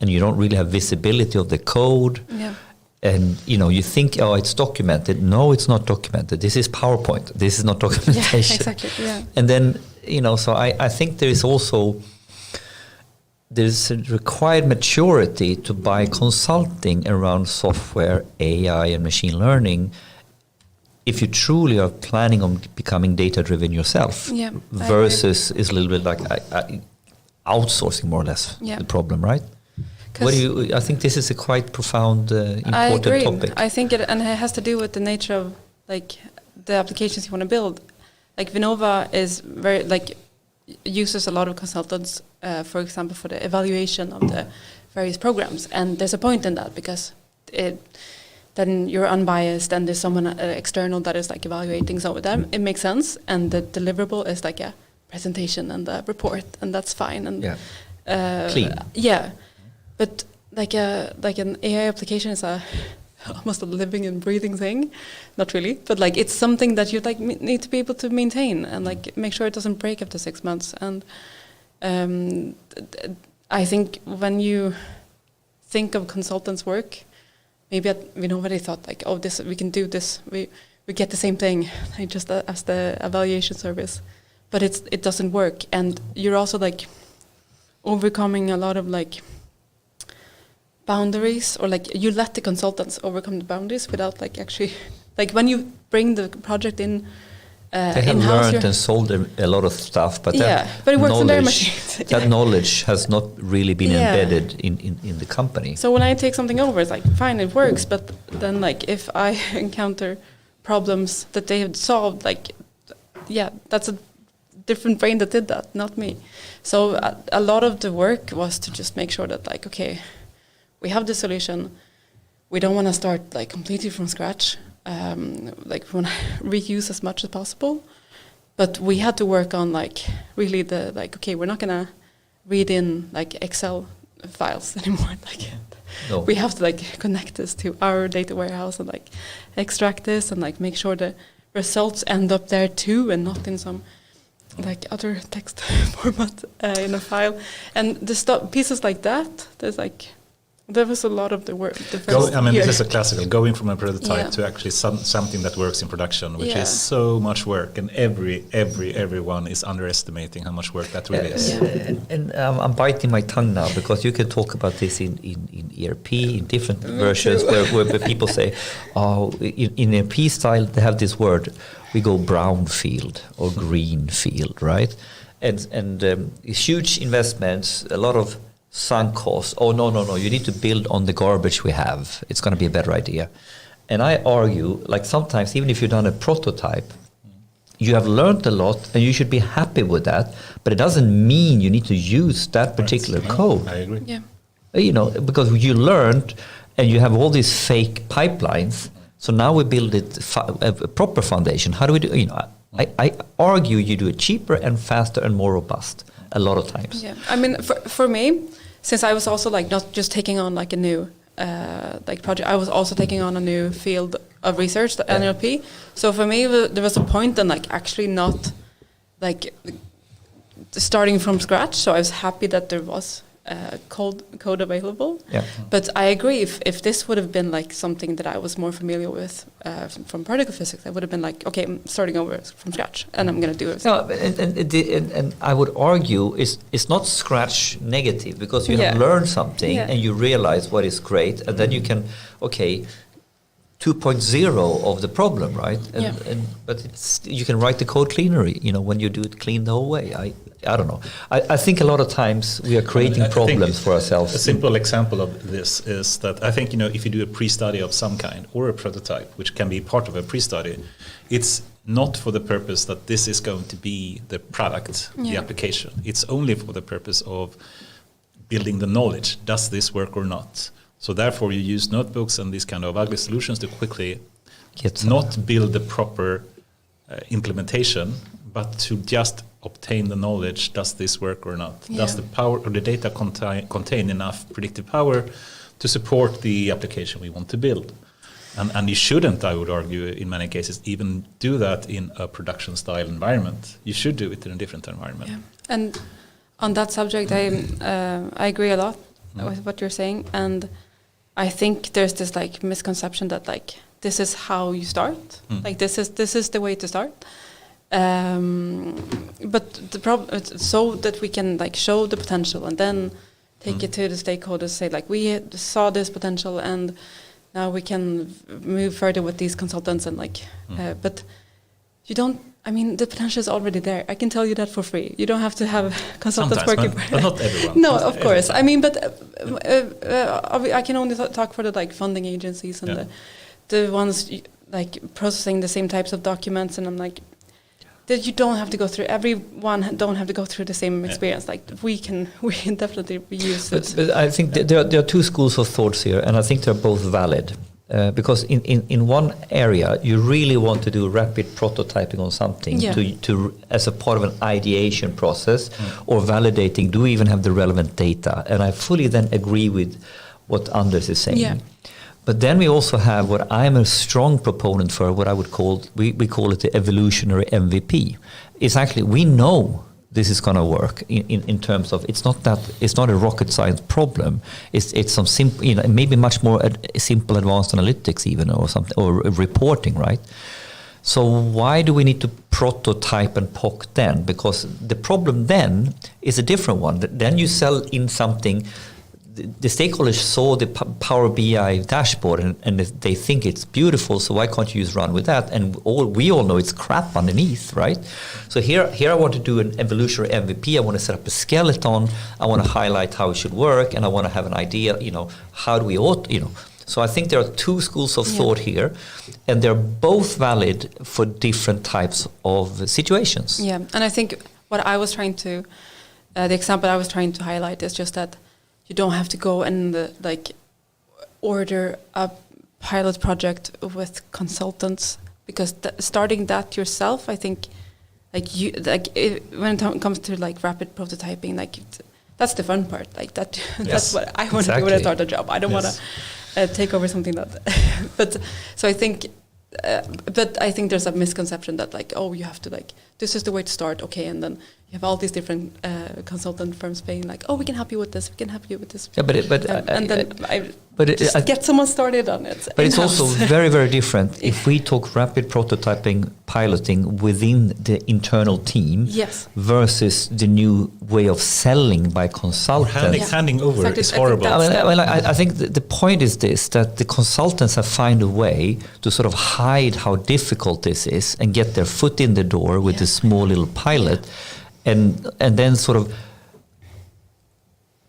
and you don't really have visibility of the code. Yeah. And you think, it's documented. No, it's not documented. This is PowerPoint. This is not documentation. Yeah, exactly. Yeah. And then so I think there's a required maturity to buy consulting around software, AI, and machine learning, if you truly are planning on becoming data-driven yourself, versus is a little bit outsourcing more or less the problem, right? I think this is a quite profound, important topic. I think it has to do with the nature of the applications you want to build. Vinnova is very uses a lot of consultants, for example, for the evaluation of the various programs, and there's a point in that, because then you're unbiased and there's someone external that is evaluating. So that it makes sense, and the deliverable is a presentation and a report, and that's fine and clean. But an AI application is a almost a living and breathing thing. Not really, but like it's something that you like need to be able to maintain and like make sure it doesn't break after 6 months. And I think when you think of consultants' work, maybe we nobody thought like, oh, this we can do this. We get the same thing, like just as the evaluation service, but it doesn't work. And you're also like overcoming a lot of like boundaries, or like you let the consultants overcome the boundaries without like actually like when you bring the project in. They have learned and sold a lot of stuff, but but it works on their machines. That knowledge has not really been embedded in the company. So when I take something over, it's like fine, it works, but then like if I encounter problems that they have solved, like that's a different brain that did that, not me. So a lot of the work was to just make sure that like, okay, we have the solution. We don't want to start like completely from scratch. Like we want to reuse as much as possible, but we had to work on like really the like, okay, we're not gonna read in like Excel files anymore. Like we have to like connect this to our data warehouse and like extract this and like make sure the results end up there too and not in some like other text format in a file. And the pieces like that, there was a lot of the work. This is a classical going from a prototype to actually something that works in production, which is so much work, and everyone is underestimating how much work that really is. And I'm biting my tongue now, because you can talk about this in ERP in different versions where people say, oh, in ERP style they have this word, we go brownfield or greenfield, right? And huge investments, a lot of sunk costs. Oh, no, you need to build on the garbage we have. It's going to be a better idea. And I argue, like sometimes, even if you've done a prototype, you have learned a lot and you should be happy with that, but it doesn't mean you need to use that particular code. I agree. Yeah. You know, because you learned and you have all these fake pipelines, so now we build it a proper foundation. How do we do? You know, I argue you do it cheaper and faster and more robust a lot of times. Yeah, I mean, for me, since I was also like not just taking on like a new like project, I was also taking on a new field of research, the NLP. So for me, there was a point in like actually not like starting from scratch. So I was happy that there was code available. Yeah. But I agree, if this would have been like something that I was more familiar with from particle physics, I would have been like, okay, I'm starting over from scratch and I'm going to do it. No, and I would argue it's not scratch negative, because you have learned something and you realize what is great, and then you can, 2.0 of the problem, right? But you can write the code cleaner, you know, when you do it clean the whole way. I don't know. I think a lot of times we are creating problems for ourselves. A simple example of this is that I think, you know, if you do a pre-study of some kind or a prototype, which can be part of a pre-study, it's not for the purpose that this is going to be the product, the application. It's only for the purpose of building the knowledge. Does this work or not? So therefore you use notebooks and these kind of ugly solutions to quickly not build the proper implementation, but to just obtain the knowledge. Does this work or not? Does the power or the data contain enough predictive power to support the application we want to build? And you shouldn't, I would argue, in many cases, even do that in a production style environment. You should do it in a different environment. Yeah. And on that subject, I agree a lot with what you're saying. And I think there's this like misconception that like this is how you start. Like this is the way to start. But the problem, so that we can like show the potential and then take it to the stakeholders, say like we saw this potential and now we can move further with these consultants and like, but you don't. I mean, the potential is already there. I can tell you that for free. You don't have to have consultants working for it. But not everyone. No, of course. I mean, but I can only talk for the like funding agencies and the ones like processing the same types of documents, and I'm like, that you don't have to go through. Everyone don't have to go through the same experience. Like we can definitely use it. But I think there are two schools of thoughts here, and I think they're both valid. Because in one area you really want to do rapid prototyping on something to as a part of an ideation process or validating, do we even have the relevant data? And I fully then agree with what Anders is saying. But then we also have what I'm a strong proponent for, what I would call, we call it the evolutionary MVP. It's actually, we know this is going to work in terms of, it's not a rocket science problem. It's some simple, maybe much more simple advanced analytics even, or something, or reporting, right? So why do we need to prototype and POC then? Because the problem then is a different one. Then you sell in something. The stakeholders saw the Power BI dashboard and they think it's beautiful, so why can't you just run with that? And we all know it's crap underneath, right? So here I want to do an evolutionary MVP. I want to set up a skeleton. I want to highlight how it should work, and I want to have an idea, how do we So I think there are two schools of thought here, and they're both valid for different types of situations. Yeah, and I think what I was trying to, the example I was trying to highlight is just that you don't have to go and order a pilot project with consultants, because starting that yourself, I think, when it comes to rapid prototyping, that's the fun part. That that's what I want to do when I start a job. I don't want to take over something that. So I think. But I think there's a misconception that you have to this is the way to start, okay, and then you have all these different consultant firms saying we can help you with this, we can help you with this. Yeah, get someone started on it. But it's also very, very different if we talk rapid prototyping, piloting within the internal team, versus the new way of selling by consultants. Handing over is horrible. I think the point is this, that the consultants have found a way to sort of hide how difficult this is and get their foot in the door with a small little pilot, and then sort of,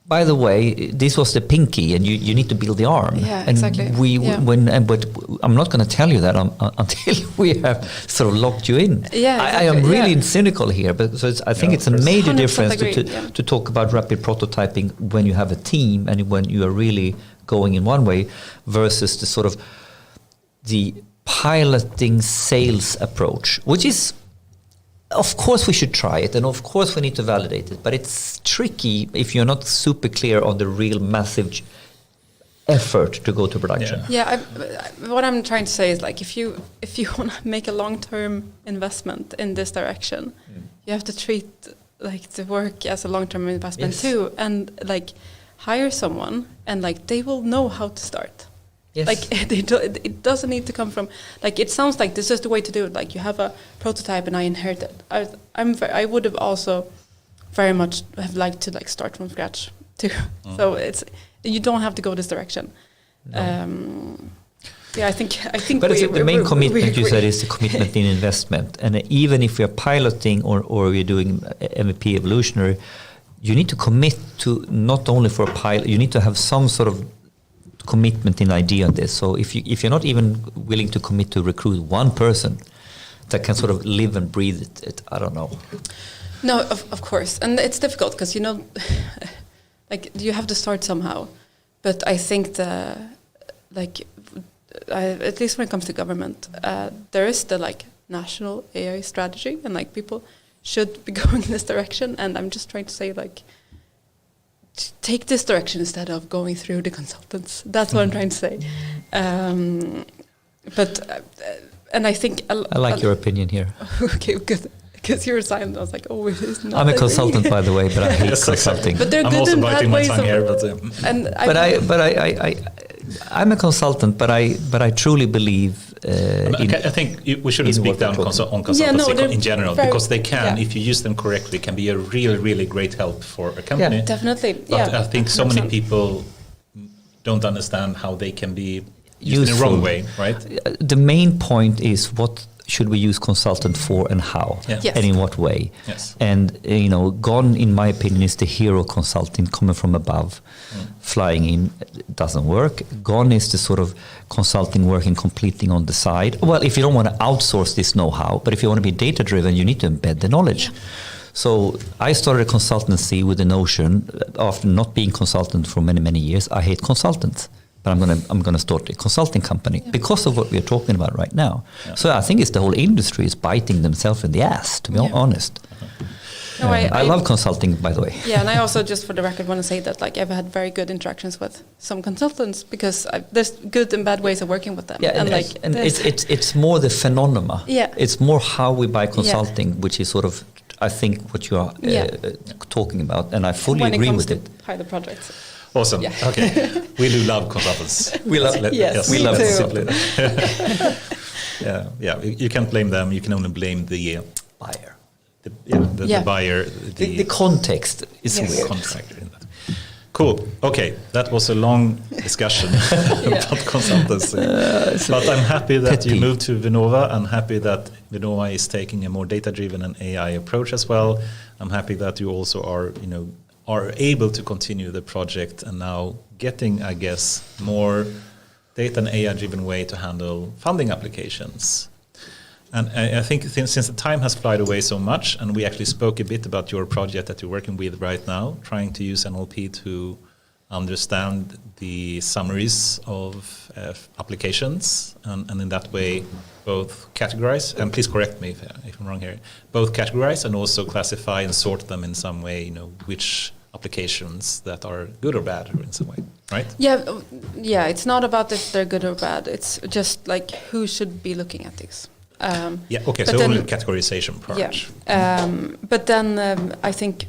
by the way, this was the pinky, and you need to build the arm. Yeah, and exactly. But I'm not going to tell you that until we have sort of locked you in. Yeah, exactly. I am really cynical here, but I think it's a major difference to talk about rapid prototyping when you have a team and when you are really going in one way, versus the sort of the piloting sales approach, which is, of course we should try it, and of course we need to validate it, but it's tricky if you're not super clear on the real massive effort to go to production. What I'm trying to say is if you want to make a long-term investment in this direction, you have to treat the work as a long-term investment too, and hire someone, and they will know how to start. Yes. It doesn't need to come from it sounds like this is the way to do it. You have a prototype and I inherit it. I would have also very much have liked to start from scratch too. So you don't have to go this direction. No. I think. But the main commitment you said is the commitment in investment, and even if we are piloting or we're doing MVP evolutionary, you need to commit to not only for a pilot. You need to have some sort of commitment in idea on this. So if you're not even willing to commit to recruit one person that can sort of live and breathe it, I don't know. No, of course, and it's difficult because you have to start somehow. But I think at least when it comes to government, there is the national AI strategy, and people should be going in this direction. And I'm just trying to say take this direction instead of going through the consultants. That's what I'm trying to say. And I think I like your opinion here. Okay, good. Because you're a scientist, I was like, oh, it is not. I'm a consultant, by the way, but I hate consulting. But they're I'm good also and biting bad my ways tongue here, I'm a consultant, but I truly believe. I think we shouldn't speak down on consultancy in general, because they can, if you use them correctly, can be a really, really great help for a company. Yeah, definitely. But I think so many people don't understand how they can be used in the wrong way, right? The main point is what should we use consultant for and how, and in what way. Yes. And Gone, in my opinion, is the hero consulting coming from above, flying in. It doesn't work. Gone is the sort of consulting working completely on the side. Well, if you don't want to outsource this know-how, but if you want to be data driven, you need to embed the knowledge. Yeah. So I started a consultancy with the notion, after not being consultant for many, many years, I hate consultants. But I'm gonna start a consulting company because of what we're talking about right now. Yeah. So I think it's the whole industry is biting themselves in the ass, to be honest. No, I love consulting, by the way. Yeah, and I also, just for the record, want to say that like I've had very good interactions with some consultants because there's good and bad ways of working with them. Yeah, and it's more the phenomena. Yeah, it's more how we buy consulting, which is sort of, I think, what you are talking about, and I fully agree with it. Pilot projects. Awesome. Yeah. Okay, we do love consultants. We love. Yes, we love too. Simply. Yeah. You can't blame them. You can only blame the buyer. The buyer. The context is weird. Contractor in that. Cool. Okay, that was a long discussion about consultancy. But I'm happy that you moved to Vinnova. I'm happy that Vinnova is taking a more data-driven and AI approach as well. I'm happy that you also are able to continue the project and now getting, I guess, more data and AI-driven way to handle funding applications. And I think since the time has flied away so much, and we actually spoke a bit about your project that you're working with right now, trying to use NLP to understand the summaries of applications, and in that way both categorize, and please correct me if I'm wrong here, both categorize and also classify and sort them in some way, which applications that are good or bad in some way, right? Yeah, it's not about if they're good or bad, it's just like who should be looking at these. So only the categorization part. Yeah, but then I think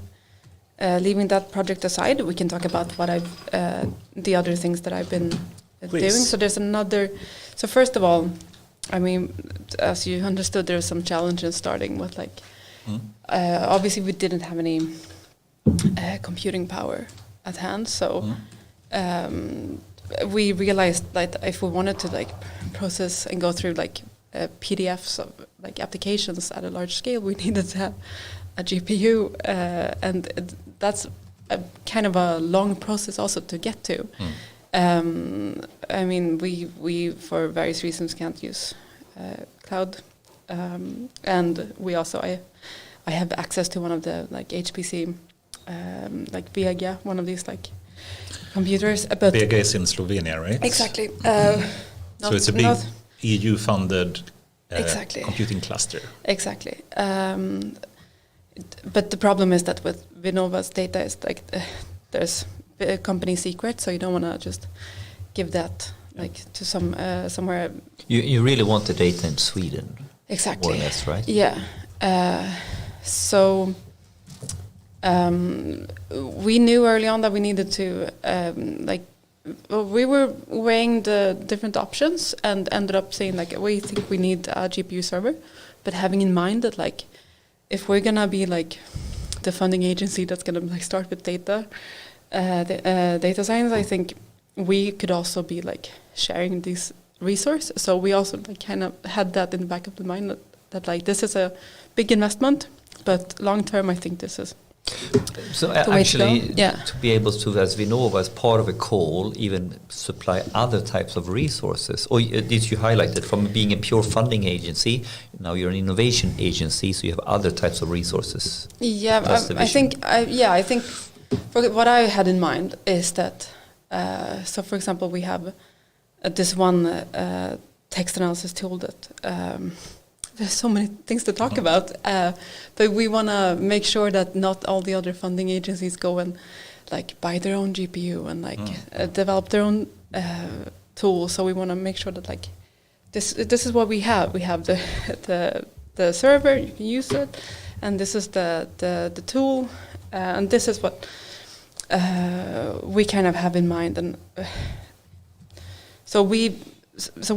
leaving that project aside, we can talk about what the other things that I've been doing. So there's another. So first of all, I mean, as you understood, there's some challenges starting with obviously we didn't have any computing power at hand, so we realized that if we wanted to process and go through PDFs of applications at a large scale, we needed to have a GPU, and that's a kind of a long process also to get to. I mean, we for various reasons can't use cloud, and we also I have access to one of the HPC Vega, one of these computers. But Vega is in Slovenia, right? Exactly. So it's a big EU-funded computing cluster. Exactly. But the problem is that with Vinnova's data is there's a company secret, so you don't want to just give that to somewhere. You really want the data in Sweden. Exactly. More or less, right? Yeah. So we knew early on that we needed to we were weighing the different options and ended up saying we think we need a GPU server, but having in mind that if we're gonna be the funding agency that's gonna start with data science, I think we could also be sharing these resources. So we also kind of had that in the back of the mind that this is a big investment, but long term I think this is. So actually, to be able to, as Vinnova, as part of a call, even supply other types of resources, or did you highlight it from being a pure funding agency, now you're an innovation agency, so you have other types of resources? Yeah, I think for what I had in mind is that, so for example, we have this one text analysis tool that there's so many things to talk about, but we want to make sure that not all the other funding agencies go and buy their own GPU and develop their own tool. So we want to make sure that this is what we have. We have the server, you can use it, and this is the tool, and this is what we kind of have in mind. And so we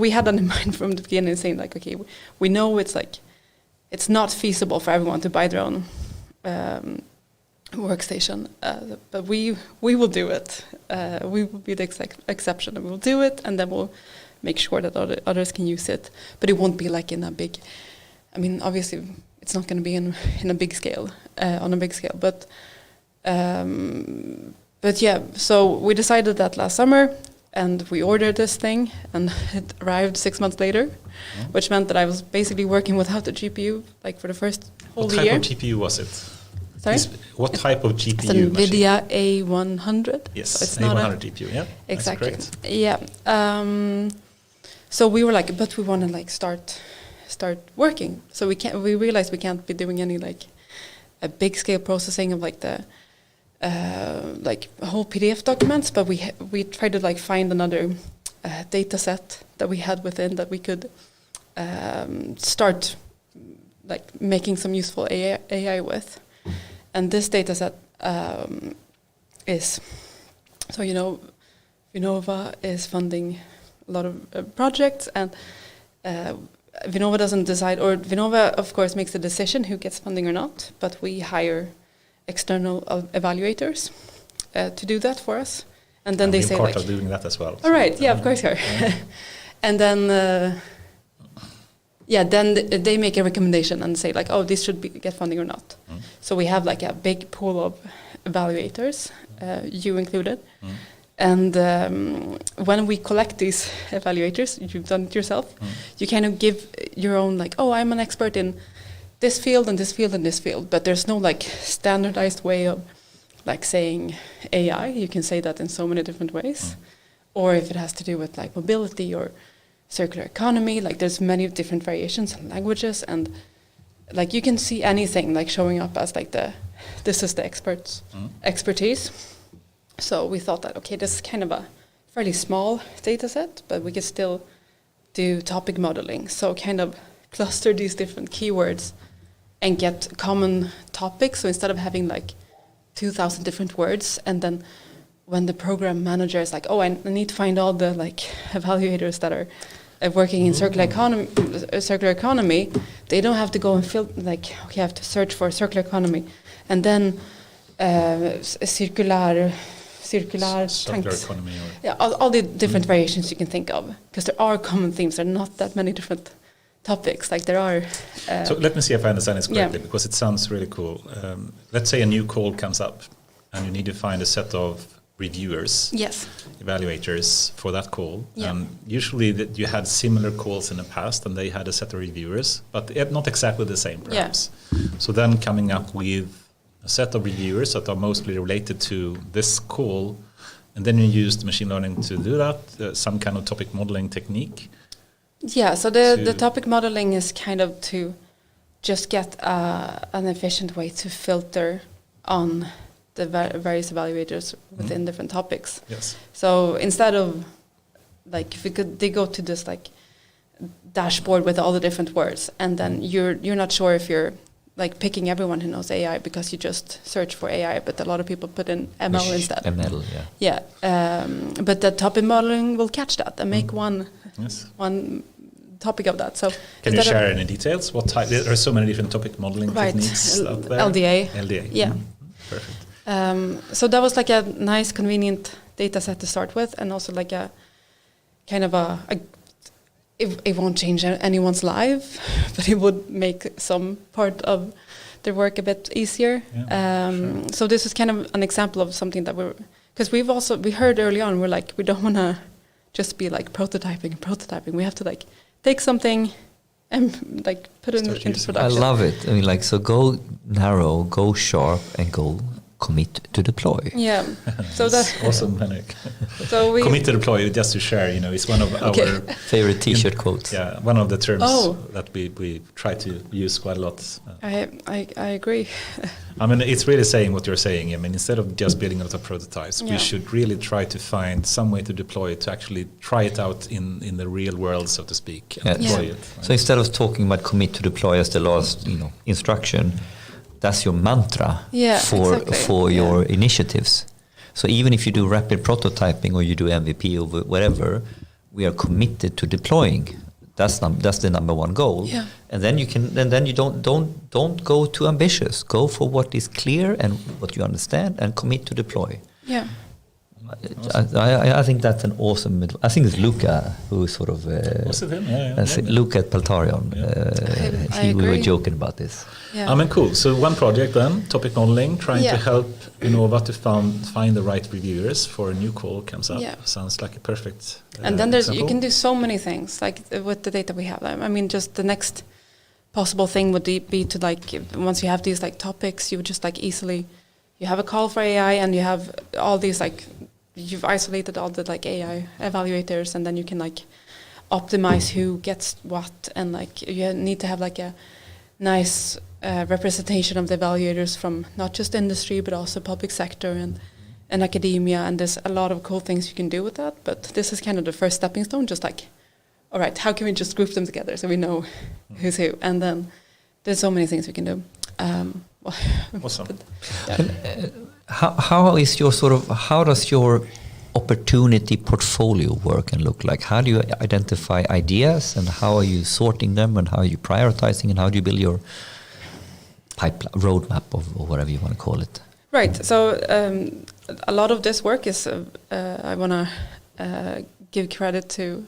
had that in mind from the beginning, saying okay, we know it's not feasible for everyone to buy their own workstation, but we will do it. We will be the exception, and we will do it, and then we'll make sure that others can use it. But it won't be in a big. I mean, obviously, it's not going to be in a big scale, on a big scale. But yeah, so we decided that last summer. And we ordered this thing, and it arrived 6 months later, which meant that I was basically working without a GPU, for the first whole year. What type of GPU was it? Sorry? What type of GPU? It's an NVIDIA A100. Yes, so it's A100 GPU, yeah. Exactly. That's correct. Yeah. So we were but we want to start working. So we realized we can't be doing any a big scale processing of like the whole PDF documents, but we tried to like find another data set that we had within that we could start like making some useful AI with. And this data set is, so Vinnova is funding a lot of projects, and Vinnova doesn't decide, or Vinnova of course makes the decision who gets funding or not, but we hire external evaluators to do that for us, and then they say part of doing that as well. All right, yeah, of course, yeah. And then then they make a recommendation and say like, oh, this should get funding or not. So we have like a big pool of evaluators, you included. And when we collect these evaluators, you've done it yourself, you kind of give your own like, oh, I'm an expert in this field and this field and this field, but there's no like standardized way of like saying AI. You can say that in so many different ways. Or if it has to do with like mobility or circular economy, like there's many different variations and languages, and like you can see anything like showing up as like this is the expertise. So we thought that, okay, this is kind of a fairly small data set, but we could still do topic modeling. So kind of cluster these different keywords and get common topics. So instead of having like 2,000 different words, and then when the program manager is like, oh, I need to find all the like evaluators that are working in circular economy, they don't have to go and okay, I have to search for circular economy, and then circular tanks. Economy, All the different variations you can think of, because there are common themes. There are not that many different topics. Like there are. So let me see if I understand this correctly, because it sounds really cool. Let's say a new call comes up, and you need to find a set of reviewers, evaluators for that call. Usually you had similar calls in the past, and they had a set of reviewers, but not exactly the same, perhaps. So then coming up with a set of reviewers that are mostly related to this call, and then you use the machine learning to do that, some kind of topic modeling technique. Yeah, so the topic modeling is kind of to just get an efficient way to filter on the various evaluators within different topics. Yes. So instead of like, they go to this like dashboard with all the different words, and then you're not sure if you're like picking everyone who knows AI because you just search for AI, but a lot of people put in ML instead. ML, yeah. But the topic modeling will catch that and make one topic of that. So can you share any details? What type? There are so many different topic modeling techniques out there. LDA. Yeah. Perfect. So that was like a nice, convenient data set to start with, and also like a kind of it won't change anyone's life, but it would make some part of their work a bit easier. So this is kind of an example of something that because we heard early on, we're like, we don't want to just be like prototyping. We have to like take something and like put it into production. I love it. I mean, like, so go narrow, go sharp, and go commit to deploy. Yeah. So that's awesome, Henrik. So we commit to deploy, just to share, is one of our favorite t-shirt quotes. Yeah, one of the terms that we try to use quite a lot. I agree. I mean, it's really saying what you're saying. I mean, instead of just building out of prototypes, we should really try to find some way to deploy it, to actually try it out in the real world, so to speak, and deploy it. Right? So instead of talking about commit to deploy as the last, instruction, that's your mantra for your initiatives. So even if you do rapid prototyping or you do MVP or whatever, we are committed to deploying. That's the number one goal. Yeah. And then you don't go too ambitious. Go for what is clear and what you understand, and commit to deploy. Yeah. I think that's an awesome middle. I think it's Luca who sort of was it him? Luca at Peltarion. We were joking about this. I mean, cool. So one project then, topic modeling, trying to help Vinnova to find the right reviewers for a new call comes up. Sounds like a perfect and then you can do so many things like with the data we have. I mean, just the next possible thing would be to like, once you have these like topics, you would just like easily, you have a call for AI and you have all these like, you've isolated all the like AI evaluators, and then you can like optimize who gets what, and like you need to have like a nice representation of the evaluators from not just industry but also public sector and academia, and there's a lot of cool things you can do with that. But this is kind of the first stepping stone, just like, all right, how can we just group them together so we know who's who? And then there's so many things we can do. Awesome. But, yeah. How does your opportunity portfolio work and look like? How do you identify ideas, and how are you sorting them, and how are you prioritizing, and how do you build your pipeline roadmap or whatever you want to call it? Right. So a lot of this work is I want to give credit to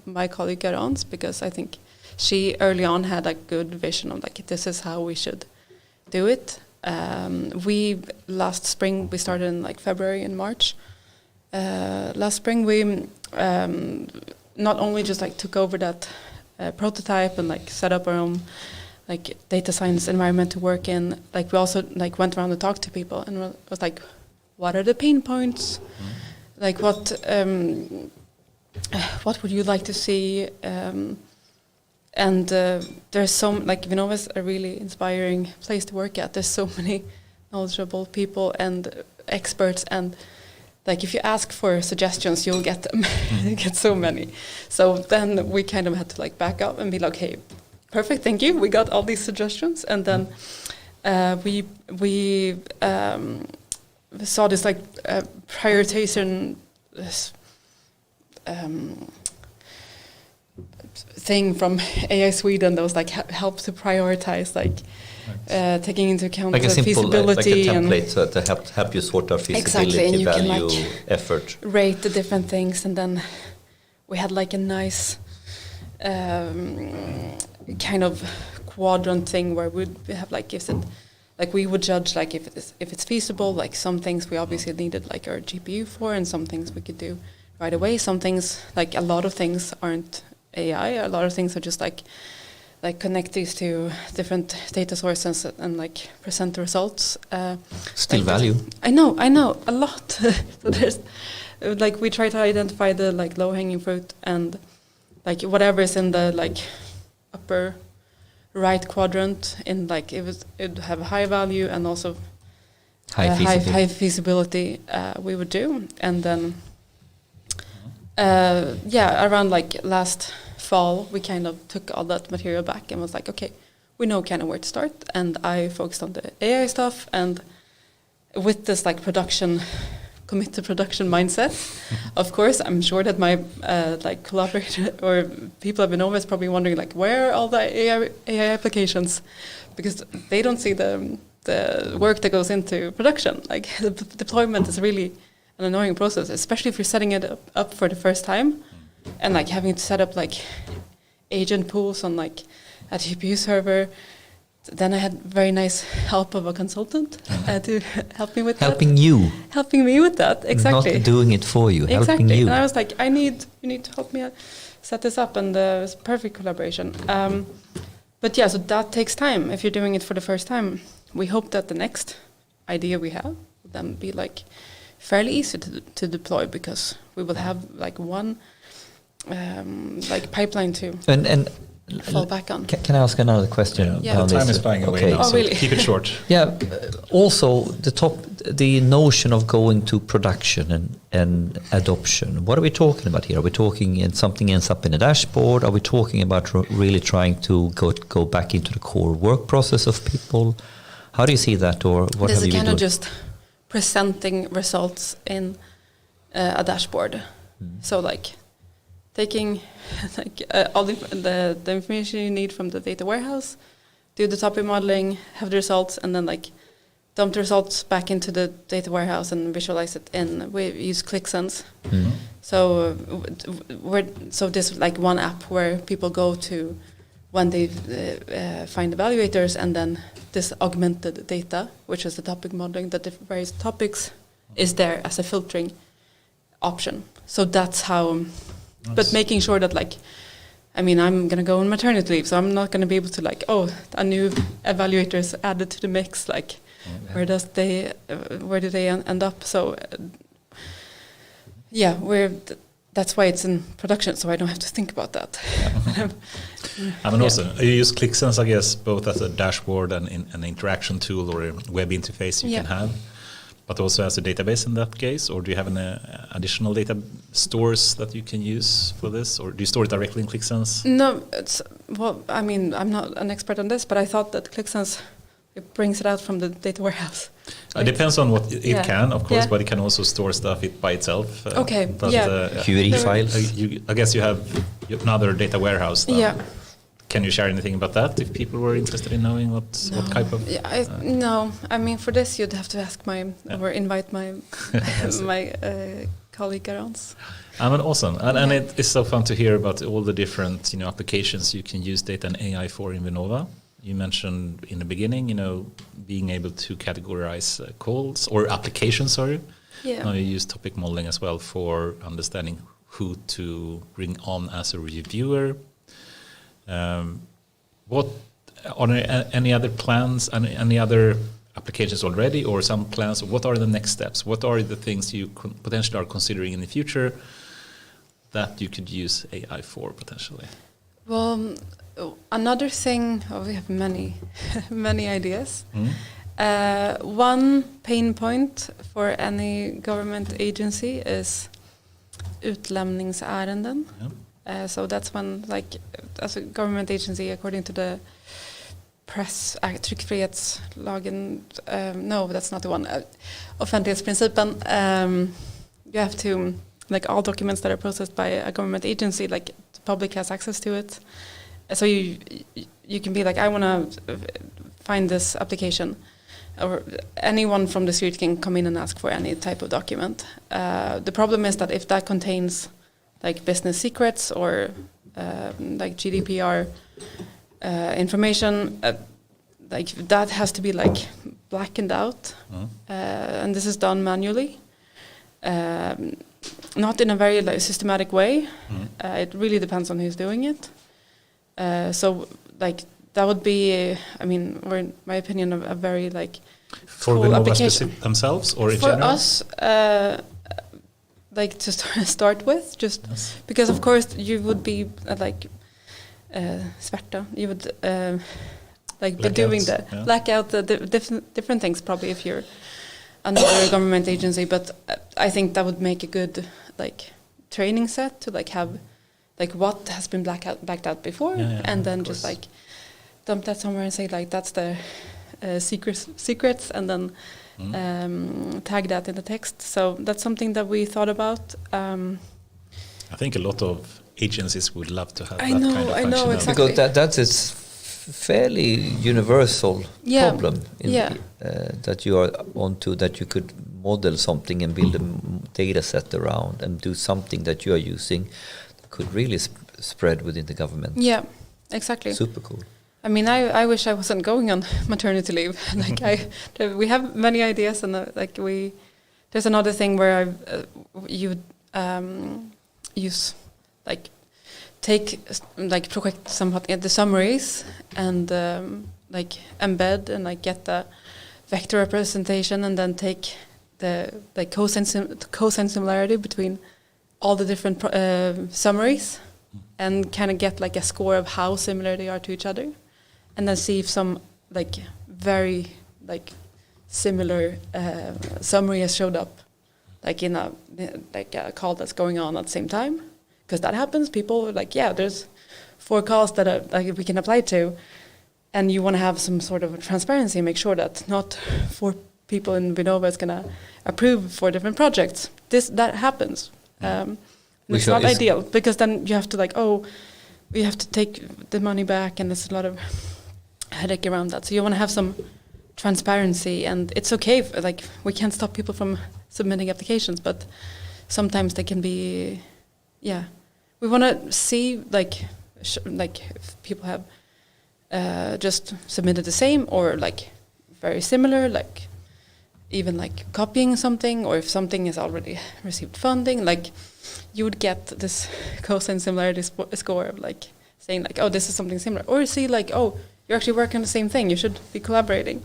my colleague Guons, because I think she early on had a good vision of like, this is how we should do it. Last spring we started in like February and March. Last spring we not only just like took over that prototype and like set up our own like data science environment to work in, like we also like went around and talked to people and was like, what are the pain points? Like what would you like to see? And there's some, like Vinnova is a really inspiring place to work at. There's so many knowledgeable people and experts, and like if you ask for suggestions, you'll get them. You get so many. So then we kind of had to like back up and be like, hey, perfect, thank you. We got all these suggestions, and then we saw this like prioritization thing from AI Sweden that was like help to prioritize, like taking into account like the feasibility, like a template to help you sort out feasibility, exactly, and you value, can, like, effort, rate the different things, and then we had like a nice kind of quadrant thing where we'd have like, if it, like we would judge like if it's feasible, like some things we obviously needed like our GPU for, and some things we could do right away. Some things, like a lot of things aren't AI. A lot of things are just like connect these to different data sources and like present the results. Still like value. I know a lot. So there's like we try to identify the like low hanging fruit, and like whatever is in the like upper right quadrant in like it would have high value and also high feasibility we would do. And then around like last fall we kind of took all that material back and was like, okay, we know kind of where to start, and I focused on the AI stuff, and with this like commit to production mindset. Of course, I'm sure that my like collaborator or people at Vinnova is probably wondering like, where are all the AI applications, because they don't see the work that goes into production. Like the deployment is really an annoying process, especially if you're setting it up for the first time, and like having to set up like agent pools on like a GPU server. Then I had very nice help of a consultant to help me with helping me with that, exactly. Not doing it for you, exactly. Helping you. And I was like, you need to help me set this up, and it was perfect collaboration. But yeah, so that takes time if you're doing it for the first time. We hope that the next idea we have will then be like fairly easy to deploy, because we will have like one like pipeline to fall back on. Can I ask another question? Yeah. The time is flying away now, so really? Keep it short. Yeah. Also, the notion of going to production and adoption. What are we talking about here? Are we talking something ends up in a dashboard? Are we talking about really trying to go back into the core work process of people? How do you see that, or what this have you been kind of doing? just presenting results in a dashboard. So like taking like all the information you need from the data warehouse, do the topic modeling, have the results, and then like dump the results back into the data warehouse and visualize it in. We use ClickSense. So this like one app where people go to when they find evaluators, and then this augmented data, which is the topic modeling, that the various topics is there as a filtering option. So that's how. Nice. But making sure that like, I mean, I'm gonna go on maternity leave, so I'm not gonna be able to like, a new evaluator is added to the mix. Like, where do they end up? So, that's why it's in production, so I don't have to think about that. I mean, also, you use ClickSense, I guess, both as a dashboard and an interaction tool or a web interface you can have, but also as a database in that case, or do you have an additional data stores that you can use for this, or do you store it directly in ClickSense? No, I mean, I'm not an expert on this, but I thought that ClickSense, it brings it out from the data warehouse. It depends on what it can, of course, but it can also store stuff by itself. Query files. I guess you have another data warehouse now. Yeah. Can you share anything about that if people were interested in knowing what type of? No, I mean, for this you'd have to ask or invite my my colleague Garance. I mean, awesome, and it is so fun to hear about all the different applications you can use data and AI for in Vinnova. You mentioned in the beginning, being able to categorize calls or applications. Sorry, now you use topic modeling as well for understanding who to bring on as a reviewer. What are there any other plans and any other applications already, or some plans? What are the next steps? What are the things you potentially are considering in the future that you could use AI for potentially? Well, another thing, we have many ideas. One pain point for any government agency is utlämningsärenden. So that's when, as a government agency, according to the Press Act, tryckfrihetslagen, no, that's not the one. Offentlighetsprincipen, you have to, all documents that are processed by a government agency, the public has access to it. So you can be I want to find this application, or anyone from the street can come in and ask for any type of document. The problem is that if that contains business secrets or GDPR information, that has to be blackened out, and this is done manually, not in a very systematic way. It really depends on who's doing it. So that would be, or in my opinion, a very for cool Vinnova application themselves or in for general? us. To start with, just because of course you would be svärta. You would be doing the blackout, the different things probably if you're another government agency. But I think that would make a good training set to have what has been blacked out before, and then just dump that somewhere and say that's the secrets, and then tag that in the text. So that's something that we thought about. I think a lot of agencies would love to have I that know, kind of I know, functionality. exactly. Because that is fairly universal problem that you are onto, that you could model something and build a data set around and do something that you are using that could really spread within the government. Yeah, exactly. Super cool. I wish I wasn't going on maternity leave. We have many ideas, and there's another thing where you use take project somewhat the summaries and embed and get the vector representation, and then take the cosine similarity between all the different summaries, and kind of get a score of how similar they are to each other. And then see if some very similar summary has showed up, in a call that's going on at the same time, because that happens. People are there's 4 calls that we can apply to, and you want to have some sort of transparency, make sure that not 4 people in Vinnova is going to approve 4 different projects. That happens. It's not ideal, because then you have to we have to take the money back, and there's a lot of headache around that. So you want to have some transparency, and it's okay we can't stop people from submitting applications, but sometimes they can be we want to see if people have just submitted the same, or very similar, even copying something, or if something has already received funding, you would get this cosine similarity score of saying oh, this is something similar, or see oh, you're actually working on the same thing, you should be collaborating.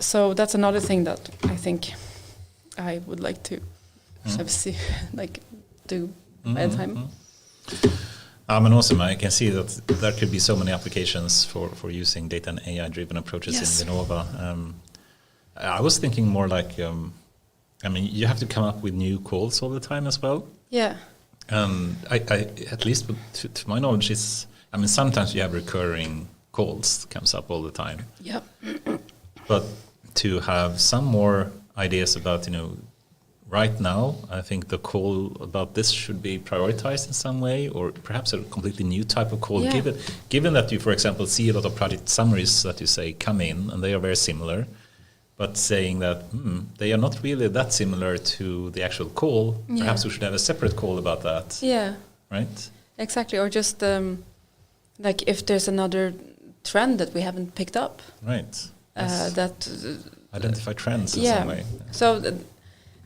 So that's another thing that I think I would like to do by the time. And also, I can see that there could be so many applications for using data and AI-driven approaches in Vinnova. I was thinking more like, you have to come up with new calls all the time as well. Yeah. I at least to my knowledge, sometimes you have recurring calls comes up all the time. Yeah. But to have some more ideas about, right now, I think the call about this should be prioritized in some way, or perhaps a completely new type of call. Yeah. Given that you, for example, see a lot of project summaries that you say come in, and they are very similar, but saying that they are not really that similar to the actual call. Yeah. Perhaps we should have a separate call about that. Yeah. Right? Exactly. Or just like if there's another trend that we haven't picked up. Right. That identify trends in yeah. some way. So,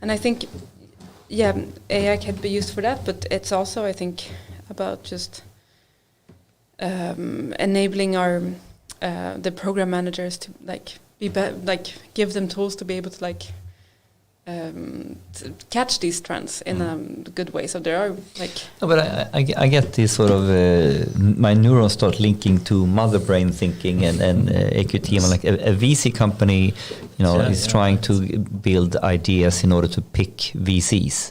and I think, AI can be used for that, but it's also, I think, about just enabling our the program managers to give them tools to be able to to catch these trends in a good way. So there are No, but I get this sort of my neurons start linking to mother brain thinking and AQT. Like a VC company, is trying to build ideas in order to pick VCs.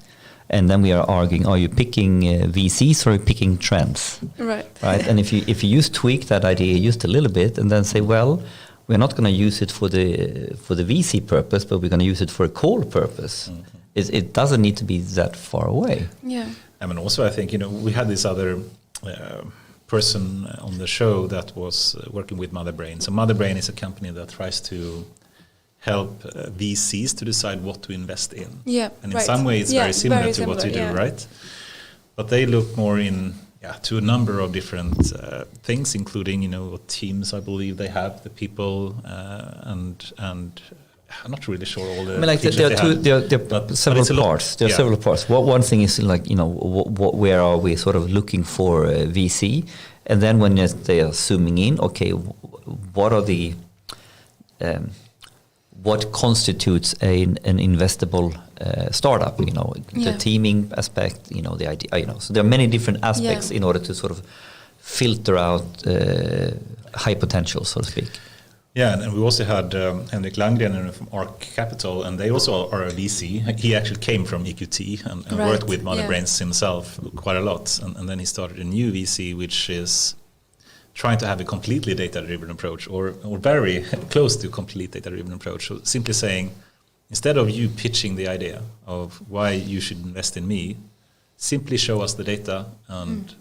And then we are arguing: are you picking VCs or are you picking trends? Right. Right. And if you just tweak that idea just a little bit, and then say, well, we're not going to use it for the VC purpose, but we're going to use it for a call purpose. Mm-hmm. It doesn't need to be that far away. Yeah. Also, I think we had this other person on the show that was working with Mother Brain. So Mother Brain is a company that tries to help VCs to decide what to invest in. Yeah. And in some way, it's very similar to what you do, right? But they look more to a number of different things, including what teams I believe they have, the people, and I'm not really sure all the. There are several parts. There are several parts. One thing is where are we sort of looking for VC, and then when they are zooming in, okay, what are the what constitutes an investable startup? The teaming aspect, the idea. So there are many different aspects in order to sort of filter out high potential, so to speak. Yeah, and we also had Henrik Landgren from ARC Capital, and they also are a VC. He actually came from EQT and worked with Mother Brains himself quite a lot, and then he started a new VC, which is trying to have a completely data-driven approach, or very close to a complete data-driven approach. So simply saying, instead of you pitching the idea of why you should invest in me, simply show us the data, and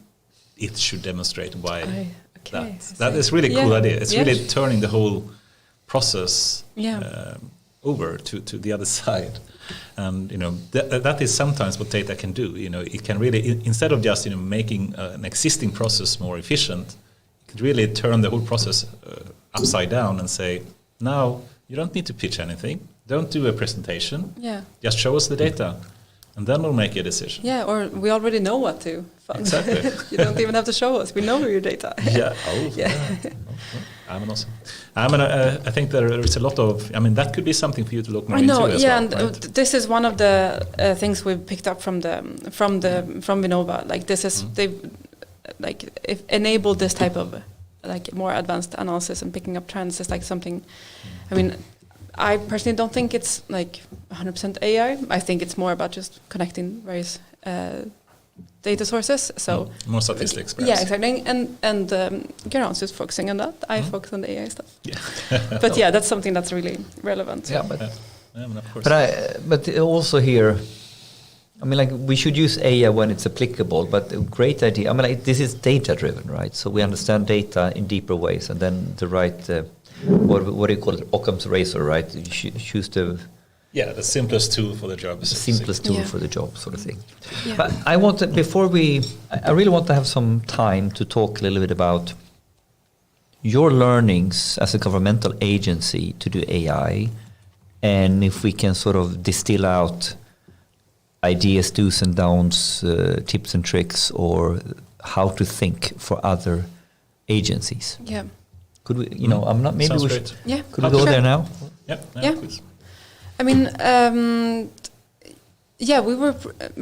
it should demonstrate why. That is really cool idea. It's really turning the whole process over to the other side, and that is sometimes what data can do. It can really, instead of just making an existing process more efficient, it can really turn the whole process upside down and say, now you don't need to pitch anything, don't do a presentation, just show us the data, and then we'll make a decision. Yeah, or we already know what to fund. Exactly. You don't even have to show us. We know your data. I think there is a lot of. That could be something for you to look more into as well. And right? This is one of the things we've picked up from Vinnova. Like this is they've enabled this type of more advanced analysis and picking up trends is something. I personally don't think it's 100% AI. I think it's more about just connecting various data sources. So more statistics, perhaps. Yeah, exactly. And Guons is focusing on that. I focus on the AI stuff. Yeah. But that's something that's really relevant. Yeah, of course. But also here, we should use AI when it's applicable. But a great idea. This is data driven, right? So we understand data in deeper ways, and then the right. What do you call it? Occam's razor, right? You choose the simplest tool for the job. The simplest tool for the job, sort of thing. Yeah. But I really want to have some time to talk a little bit about your learnings as a governmental agency to do AI, and if we can sort of distill out ideas, do's and don'ts, tips and tricks, or how to think for other agencies. Yeah. Could we, I'm not. Maybe Sounds we great. should. Yeah. Could we go there now? Yeah. Yeah. Please. Yeah, we were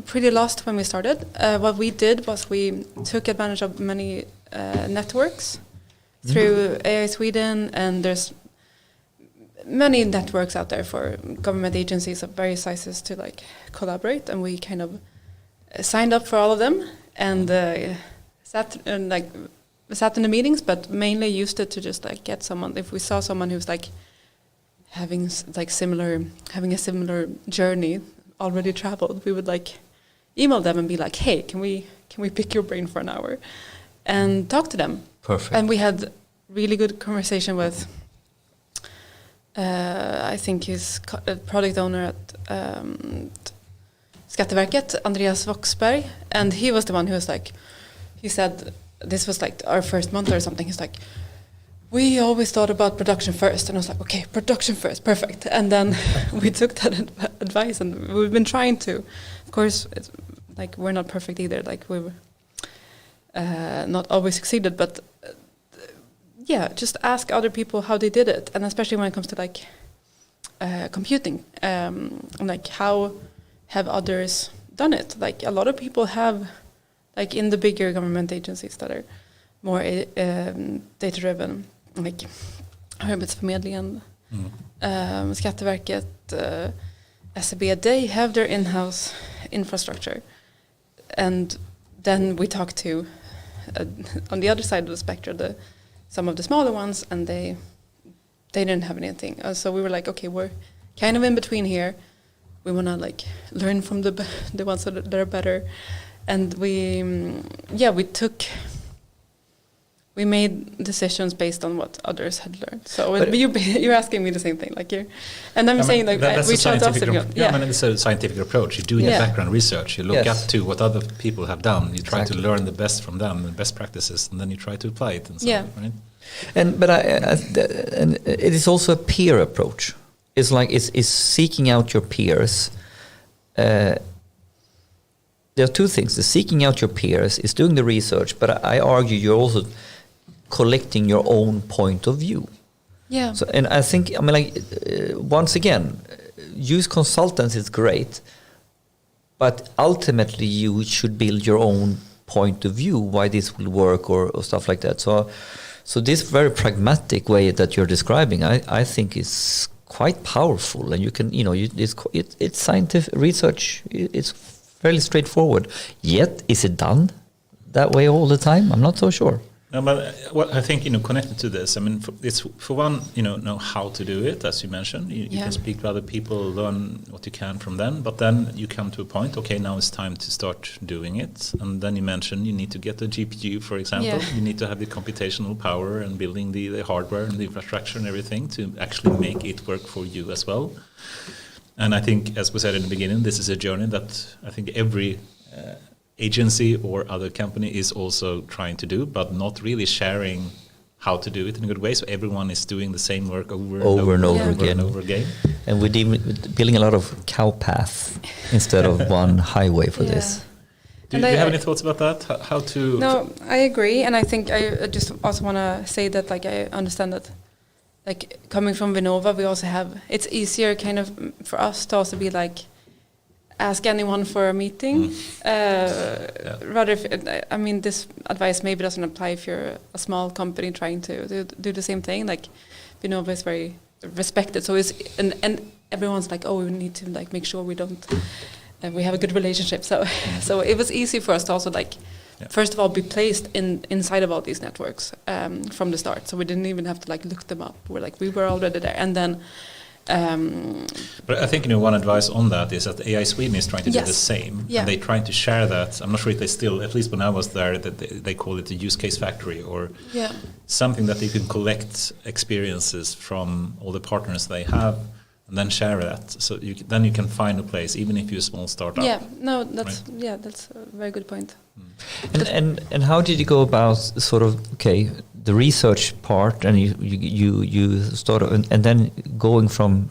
pretty lost when we started. What we did was we took advantage of many networks through AI Sweden, and there's many networks out there for government agencies of various sizes to like collaborate, and we kind of signed up for all of them and sat in the meetings, but mainly used it to just like get someone. If we saw someone who's like having a similar journey, already traveled, we would like email them and be like, hey, can we pick your brain for an hour and talk to them? Perfect. And we had really good conversation with I think he's a product owner at Skatteverket, Andreas Voxberg, and he was the one who was like, he said this was like our first month or something, he's like, we always thought about production first, and I was like, okay, production first, perfect. And then we took that advice, and we've been trying to. Of course, it's like we're not perfect either. Like we've not always succeeded, but yeah, just ask other people how they did it, and especially when it comes to like computing, like how have others done it? Like a lot of people have, like in the bigger government agencies that are more data-driven. Like Arbetsförmedlingen, Skatteverket, SEB, they have their in-house infrastructure. And then we talked to, on the other side of the spectrum, some of the smaller ones, and they didn't have anything. So we were like, okay, we're kind of in between here. We want to like learn from the ones that are better. And we made decisions based on what others had learned. So you're asking me the same thing, like and I'm saying like that's reach out to us. It's a scientific approach. You're doing a background research. You look up to what other people have done. You try to learn the best from them, the best practices, and then you try to apply it. And so right? And it is also a peer approach. It's like it's seeking out your peers. There are two things. The seeking out your peers is doing the research, but I argue you're also collecting your own point of view. Yeah. So, and I think, I mean, like, once again, use consultants is great, but ultimately you should build your own point of view why this will work or stuff like that. So this very pragmatic way that you're describing, I think is quite powerful, and you can, it's scientific research. It's fairly straightforward. Yet, is it done that way all the time? I'm not so sure. No, but what I think, connected to this, I mean, it's for one, know how to do it, as you mentioned. You can speak to other people, learn what you can from them, but then you come to a point, okay, now it's time to start doing it. And then you mentioned you need to get a GPU, for example. You need to have the computational power and building the hardware and the infrastructure and everything to actually make it work for you as well. And I think, as we said in the beginning, this is a journey that I think every agency or other company is also trying to do, but not really sharing how to do it in a good way. So everyone is doing the same work over and over again. And we're building a lot of cow paths instead of one highway for this. Do you have any thoughts about that? How to? No, I agree, and I think I just also want to say that like I understand that. Like coming from Vinnova, we also have, it's easier kind of for us to also be like, ask anyone for a meeting. Rather, this advice maybe doesn't apply if you're a small company trying to do the same thing. Like Vinnova is very respected, so and everyone's like, oh, we need to like make sure we don't, we have a good relationship. So it was easy for us to also like, first of all, be placed inside of all these networks from the start. So we didn't even have to like look them up. We were already there, and then. But I think one advice on that is that AI Sweden is trying to do the same. And they're trying to share that. I'm not sure if they still, at least when I was there, that they call it a use case factory or something that you can collect experiences from all the partners they have and then share that. So then you can find a place, even if you're a small startup. That's a very good point. And how did you go about sort of the research part, and you start and then going from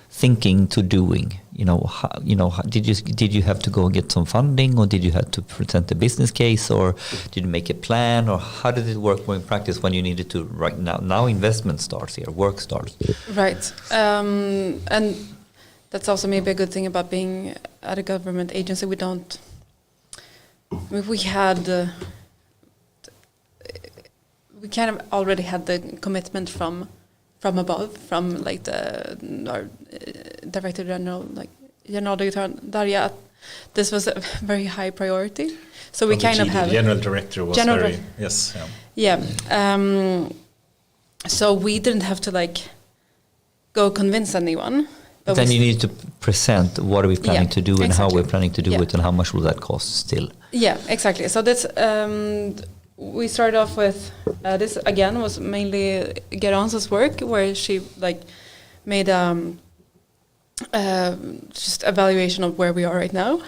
thinking to doing? Did you have to go and get some funding, or did you have to present a business case, or did you make a plan, or how did it work more in practice when you needed to right now investment starts here, work starts? Right, and that's also maybe a good thing about being at a government agency, we don't. We had. We kind of already had the commitment from above, from like our Director General, like Generaldirektör Darja. This was a very high priority, so we kind of have. General Director was very yes. Yeah. So we didn't have to like go convince anyone. But then you need to present what are we planning to do and how we're planning to do it and how much will that cost still. Yeah, exactly. So that's we started off with this again was mainly Gerance's work, where she like made just evaluation of where we are right now,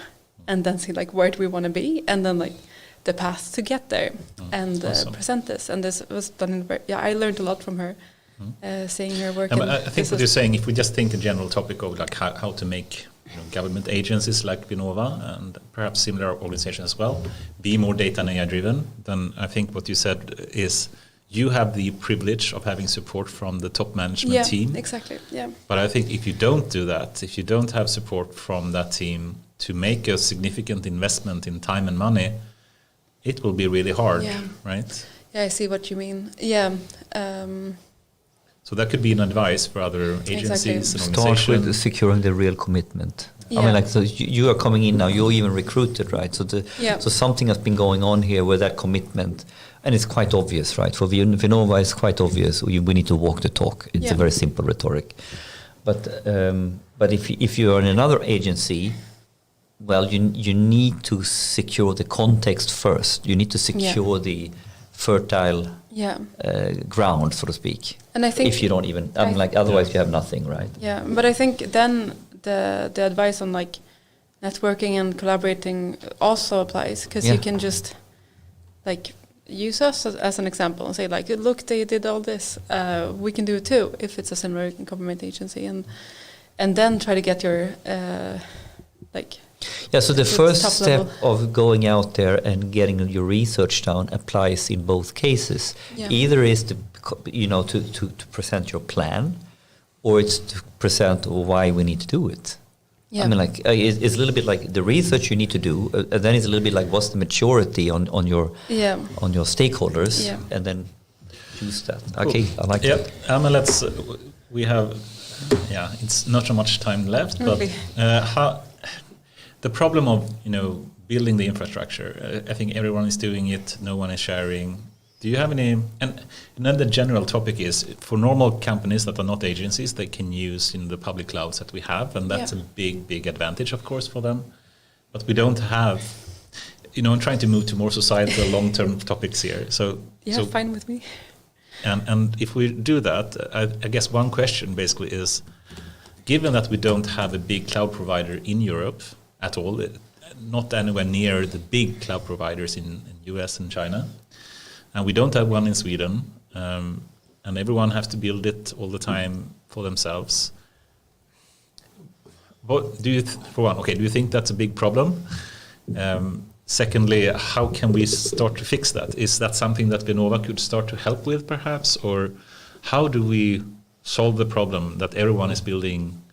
and then see like where do we want to be, and then like the path to get there, and awesome. Present this. And this was done in I learned a lot from her. Seeing her work. I think what you're saying, if we just think a general topic of like how to make government agencies like Vinnova and perhaps similar organizations as well be more data and AI driven, then I think what you said is you have the privilege of having support from the top management team. Yeah, exactly. Yeah. But I think if you don't do that, if you don't have support from that team to make a significant investment in time and money, it will be really hard, right? Yeah, I see what you mean. Yeah. So that could be an advice for other agencies and organizations. Start with securing the real commitment. Yeah. I mean, like, so you are coming in now. You're even recruited, right? So so something has been going on here with that commitment, and it's quite obvious, right? For Vinnova, it's quite obvious. We need to walk the talk. It's a very simple rhetoric. But if you are in another agency, well, you need to secure the context first. You need to secure the fertile ground, so to speak. And I think if you don't even, otherwise you have nothing, right? Yeah, but I think then the advice on like networking and collaborating also applies, because you can just like use us as an example and say like, look, they did all this, we can do it too if it's a similar government agency, and then try to get your like. Yeah, so the first step of going out there and getting your research done applies in both cases. Yeah. Either is to present your plan, or it's to present why we need to do it. Yeah. I mean, like it's a little bit like the research you need to do, and then it's a little bit like what's the maturity on your stakeholders, and then choose that. Cool. Okay, I like it. Let's. We have, it's not so much time left, but how. The problem of building the infrastructure, I think everyone is doing it. No one is sharing. Do you have any? And then the general topic is for normal companies that are not agencies, they can use the public clouds that we have, and that's a big advantage, of course, for them. But we don't have. I'm trying to move to more societal, long-term topics here. So fine with me. And if we do that, I guess one question basically is, given that we don't have a big cloud provider in Europe at all, not anywhere near the big cloud providers in US and China, and we don't have one in Sweden, and everyone has to build it all the time for themselves. What do you do you think that's a big problem? Secondly, how can we start to fix that? Is that something that Vinnova could start to help with, perhaps, or how do we solve the problem that everyone is building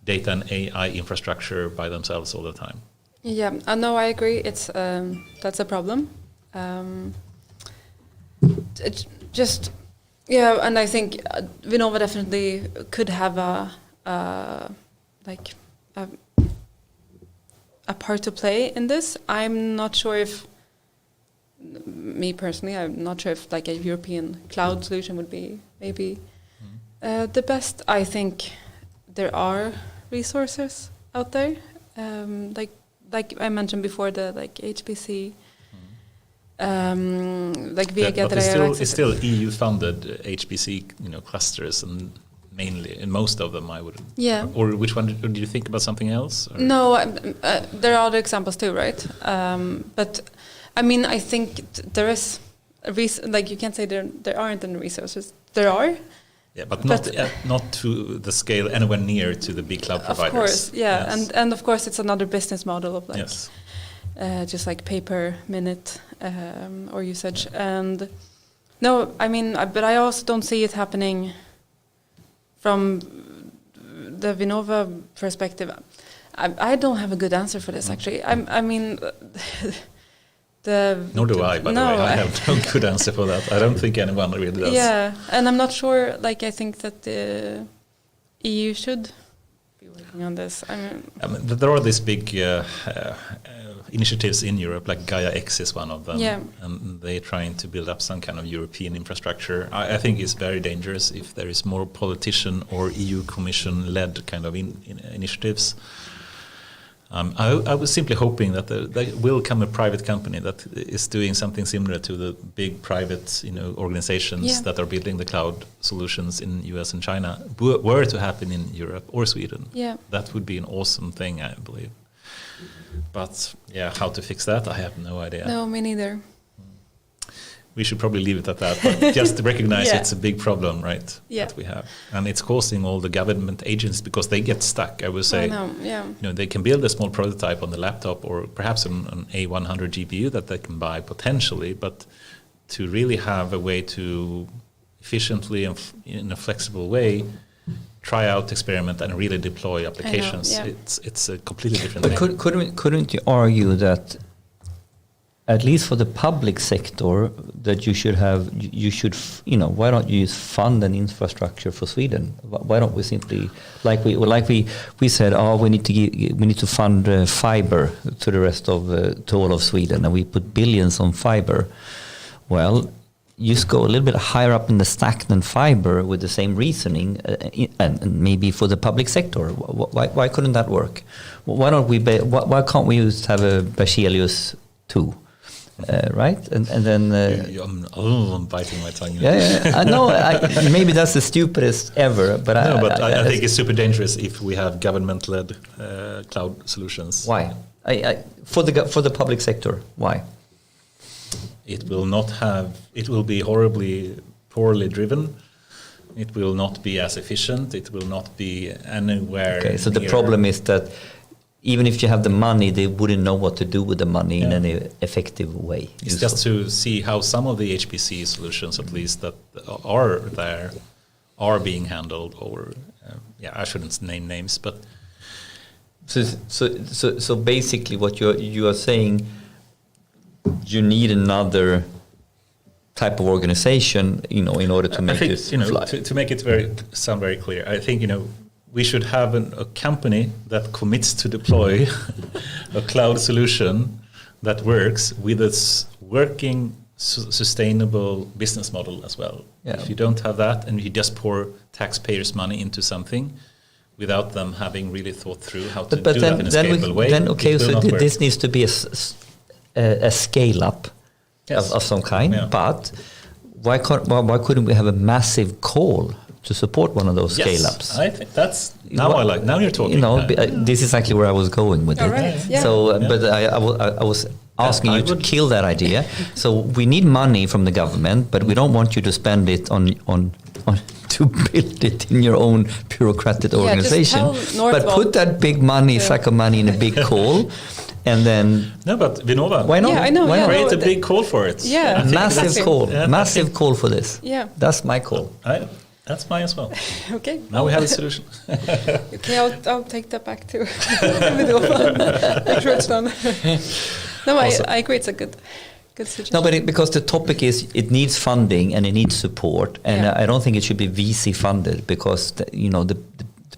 data and AI infrastructure by themselves all the time? Yeah, no, I agree. It's that's a problem. It just and I think Vinnova definitely could have a part to play in this. I'm not sure if me personally, I'm not sure if like a European cloud solution would be maybe the best. I think there are resources out there, like I mentioned before, the like HPC, like Vega. But it's still EU funded HPC, clusters, and mainly in most of them, I would. Yeah. Or which one? Or do you think about something else? Or? No, there are other examples too, right? But I mean, I think there is a reason. Like you can't say there aren't any resources. There are. Yeah, but not to the scale anywhere near to the big cloud providers. Of course, yes. and of course it's another business model of like just like pay per minute or usage. And no, I mean, but I also don't see it happening from the Vinnova perspective. I don't have a good answer for this, actually. I mean, Nor do I, by the way. I have no good answer for that. I don't think anyone really does. Yeah, and I'm not sure, like, I think that the EU should be working on this. I mean, there are these big initiatives in Europe, like Gaia X is one of them. Yeah. And they're trying to build up some kind of European infrastructure. I think it's very dangerous if there is more politician or EU Commission-led kind of initiatives. I was simply hoping that there will come a private company that is doing something similar to the big private, organizations that are building the cloud solutions in US and China were to happen in Europe or Sweden. Yeah. That would be an awesome thing, I believe. But how to fix that, I have no idea. No, me neither. We should probably leave it at that, but just to recognize it's a big problem, right? Yeah. That we have, and it's causing all the government agencies because they get stuck. I would say, they can build a small prototype on the laptop or perhaps an A100 GPU that they can buy potentially, but to really have a way to efficiently and in a flexible way try out, experiment, and really deploy applications. It's a completely different thing. But couldn't you argue that, at least for the public sector, that why don't you fund an infrastructure for Sweden? Why don't we simply, like we said, we need to fund fiber to the rest of to all of Sweden, and we put billions on fiber. Well, you just go a little bit higher up in the stack than fiber with the same reasoning, and maybe for the public sector. Why couldn't that work? Why why can't we just have a Berzelius 2? Right, and then I'm biting my tongue. I know. Maybe that's the stupidest ever, but I think it's super dangerous if we have government-led cloud solutions. Why? For the public sector, why? It will be horribly poorly driven. It will not be as efficient. It will not be anywhere. Okay, so the problem is that even if you have the money, they wouldn't know what to do with the money in any effective way. It's just to see how some of the HPC solutions, at least that are there, are being handled. Or I shouldn't name names, but so basically, what you are saying, you need another type of organization, in order to make this fly. To make it sound very clear, I think we should have a company that commits to deploy a cloud solution that works with its working sustainable business model as well. Yeah. If you don't have that and you just pour taxpayers' money into something without them having really thought through how to do that in a scalable way, this needs to be a scale up of some kind. Yeah. But why couldn't we have a massive call to support one of those scale-ups? I think that's now you're talking. This is actually where I was going with it. Right. Yeah. So, but I was asking you to kill that idea. So we need money from the government, but we don't want you to spend it on to build it in your own bureaucratic organization. But put that big money, sack of money, in a big call. And then but Vinnova, why not? Yeah, I know. Why not? Create a big call for it. Yeah, massive call. Yeah, massive call for this. Yeah, that's my call. That's mine as well. Okay. Now we have a solution. Okay, I'll take that back too. Make sure it's done. No, awesome. I agree. It's a good suggestion. No, but because the topic is it needs funding and it needs support, and I don't think it should be VC funded because the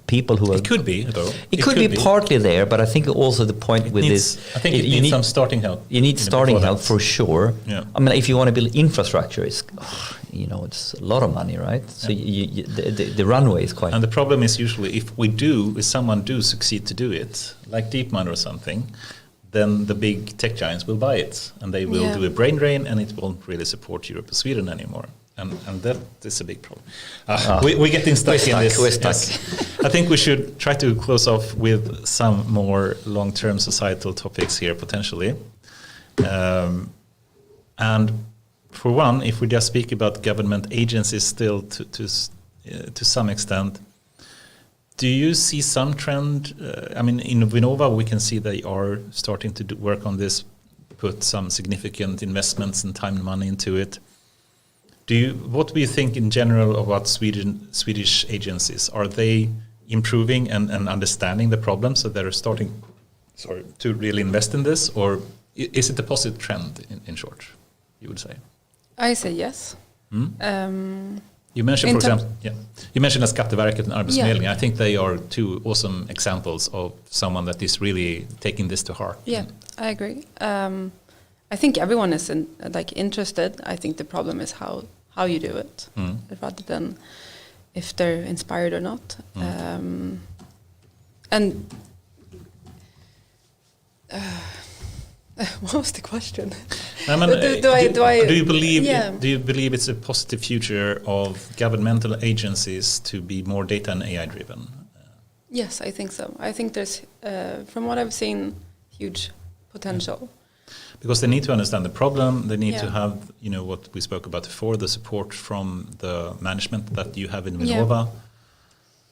people who are... It could be, though. It could be partly there, but I think also the point with this... I think it needs some starting help. You need starting help for sure. Yeah. I mean, if you want to build infrastructure, it's a lot of money, right? So the runway is quite... And the problem is usually if someone do succeed to do it, like DeepMind or something, then the big tech giants will buy it, and they will do a brain drain, and it won't really support Europe or Sweden anymore. And that is a big problem. We're getting stuck in this. We're stuck. Yes. I think we should try to close off with some more long-term societal topics here, potentially. And for one, if we just speak about government agencies still to some extent, do you see some trend? In Vinnova, we can see they are starting to work on this, put some significant investments and time and money into it. What do you think in general about Swedish agencies? Are they improving and understanding the problem, so they're starting to really invest in this, or is it a positive trend in short, you would say? I say yes. You mentioned, for example, you mentioned Skatteverket and Arbetsförmedlingen. I think they are two awesome examples of someone that is really taking this to heart. Yeah, I agree. I think everyone is interested. I think the problem is how you do it, rather than if they're inspired or not. And what was the question? Do you believe it's a positive future of governmental agencies to be more data and AI driven? Yes, I think so. I think there's, from what I've seen, huge potential. Because they need to understand the problem. They need to have, what we spoke about before, the support from the management that you have in Vinnova.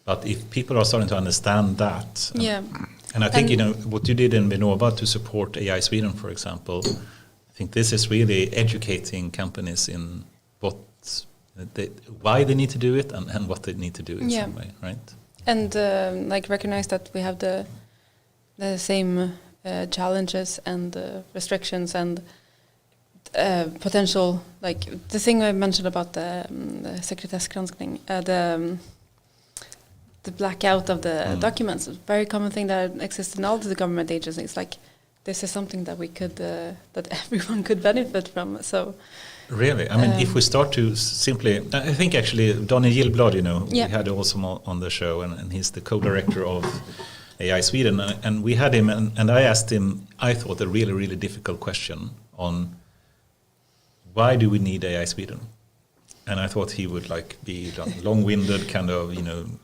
But if people are starting to understand that, and I think what you did in Vinnova to support AI Sweden, for example, I think this is really educating companies in why they need to do it and what they need to do in some way, right? And recognize that we have the same challenges and restrictions and potential, like the thing I mentioned about the sekretessgranskning, the blackout of the documents, a very common thing that exists in all of the government agencies. Like, this is something that we could, that everyone could benefit from. So, really, I mean, if we start to simply, I think actually Daniel Gillblad, we had also on the show, and he's the co-director of AI Sweden, and we had him, and I asked him, I thought, a really, really difficult question on why do we need AI Sweden? And I thought he would be long-winded, kind of,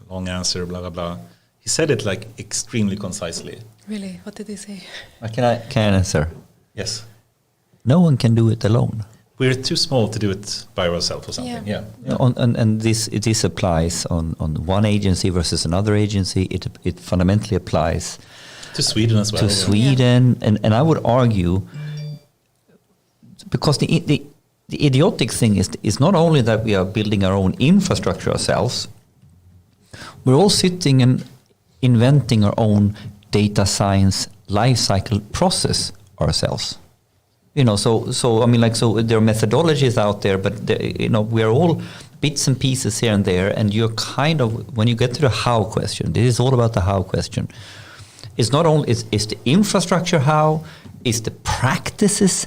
long answer, blah, blah, blah. He said it extremely concisely. Really? What did he say? Can I answer? Yes. No one can do it alone. We're too small to do it by ourselves or something. Yeah. And this applies on one agency versus another agency. It fundamentally applies to Sweden as well. To Sweden, and I would argue, because the idiotic thing is not only that we are building our own infrastructure ourselves, we're all sitting and inventing our own data science lifecycle process ourselves. So I mean, so there are methodologies out there, but we are all bits and pieces here and there, and you're kind of, when you get to the how question, this is all about the how question. It's not only, it's the infrastructure how, it's the practices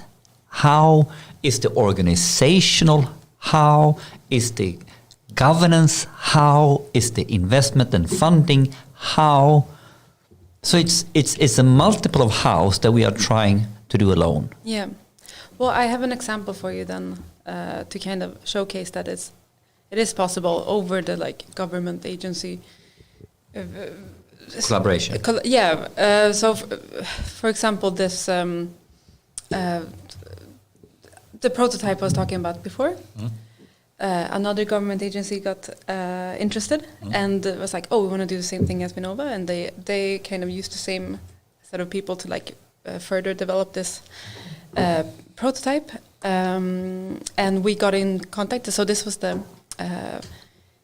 how, is the organizational how, is the governance how, is the investment and funding how. So it's a multiple of hows that we are trying to do alone. Yeah. Well, I have an example for you then to kind of showcase that it is possible over the government agency collaboration. So for example, this the prototype I was talking about before, another government agency got interested and was like, oh, we want to do the same thing as Vinnova, and they kind of used the same set of people to further develop this prototype, and we got in contact. So this was the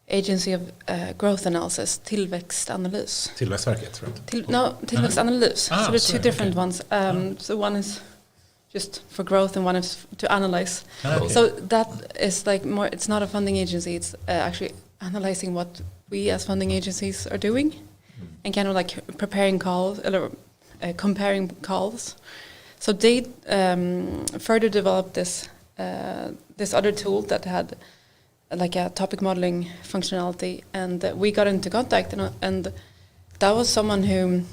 Agency of Growth Analysis, Tillväxtanalys. Tillväxtverket, right? Tillväxtanalys. So there's two different ones. So one is just for growth, and one is to analyze. So that is more. It's not a funding agency. It's actually analyzing what we as funding agencies are doing, and kind of preparing calls or comparing calls. So they further developed this other tool that had a topic modeling functionality, and we got into contact, and that was someone who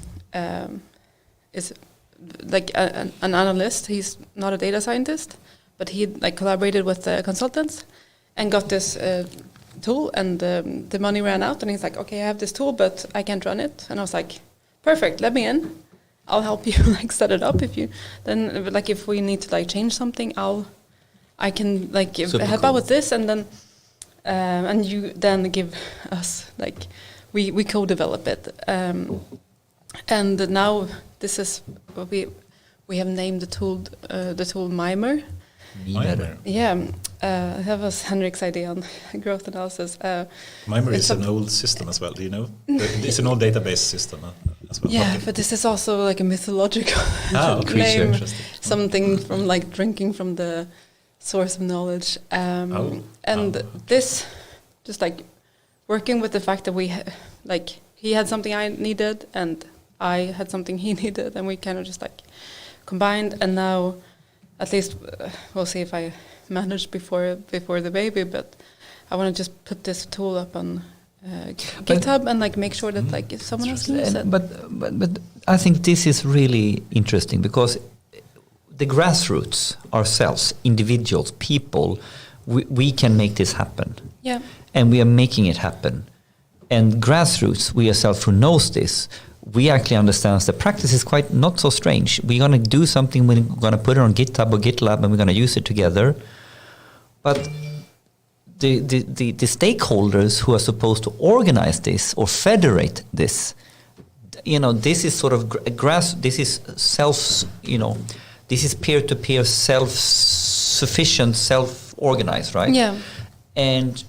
is an analyst. He's not a data scientist, but he collaborated with the consultants and got this tool, and the money ran out, and he's like, okay, I have this tool, but I can't run it. And I was like, perfect, let me in. I'll help you set it up. If you then if we need to change something, I can help out with this, and then and you then give us we co-develop it, and now this is what we have named the tool Mimer. Mimer. Yeah, That was Henrik's idea on growth analysis. Mimer is an old system as well. Do you know? It's an old database system as well. Yeah, but this is also like a mythological creature. name. Something from like drinking from the source of knowledge. This, just like working with the fact that he had something I needed and I had something he needed, and we kind of just like combined. And now, at least, we'll see if I manage before the baby. But I want to just put this tool up on GitHub and like make sure that like if someone else can use it. But I think this is really interesting because the grassroots, ourselves, individuals, people, we can make this happen. Yeah. And we are making it happen. And grassroots, we ourselves who knows this, we actually understand the practice is quite not so strange. We're going to do something, we're going to put it on GitHub or GitLab, and we're going to use it together. But the stakeholders who are supposed to organize this or federate this, this is sort of this is this is peer-to-peer, self-sufficient, self-organized, right? Yeah. And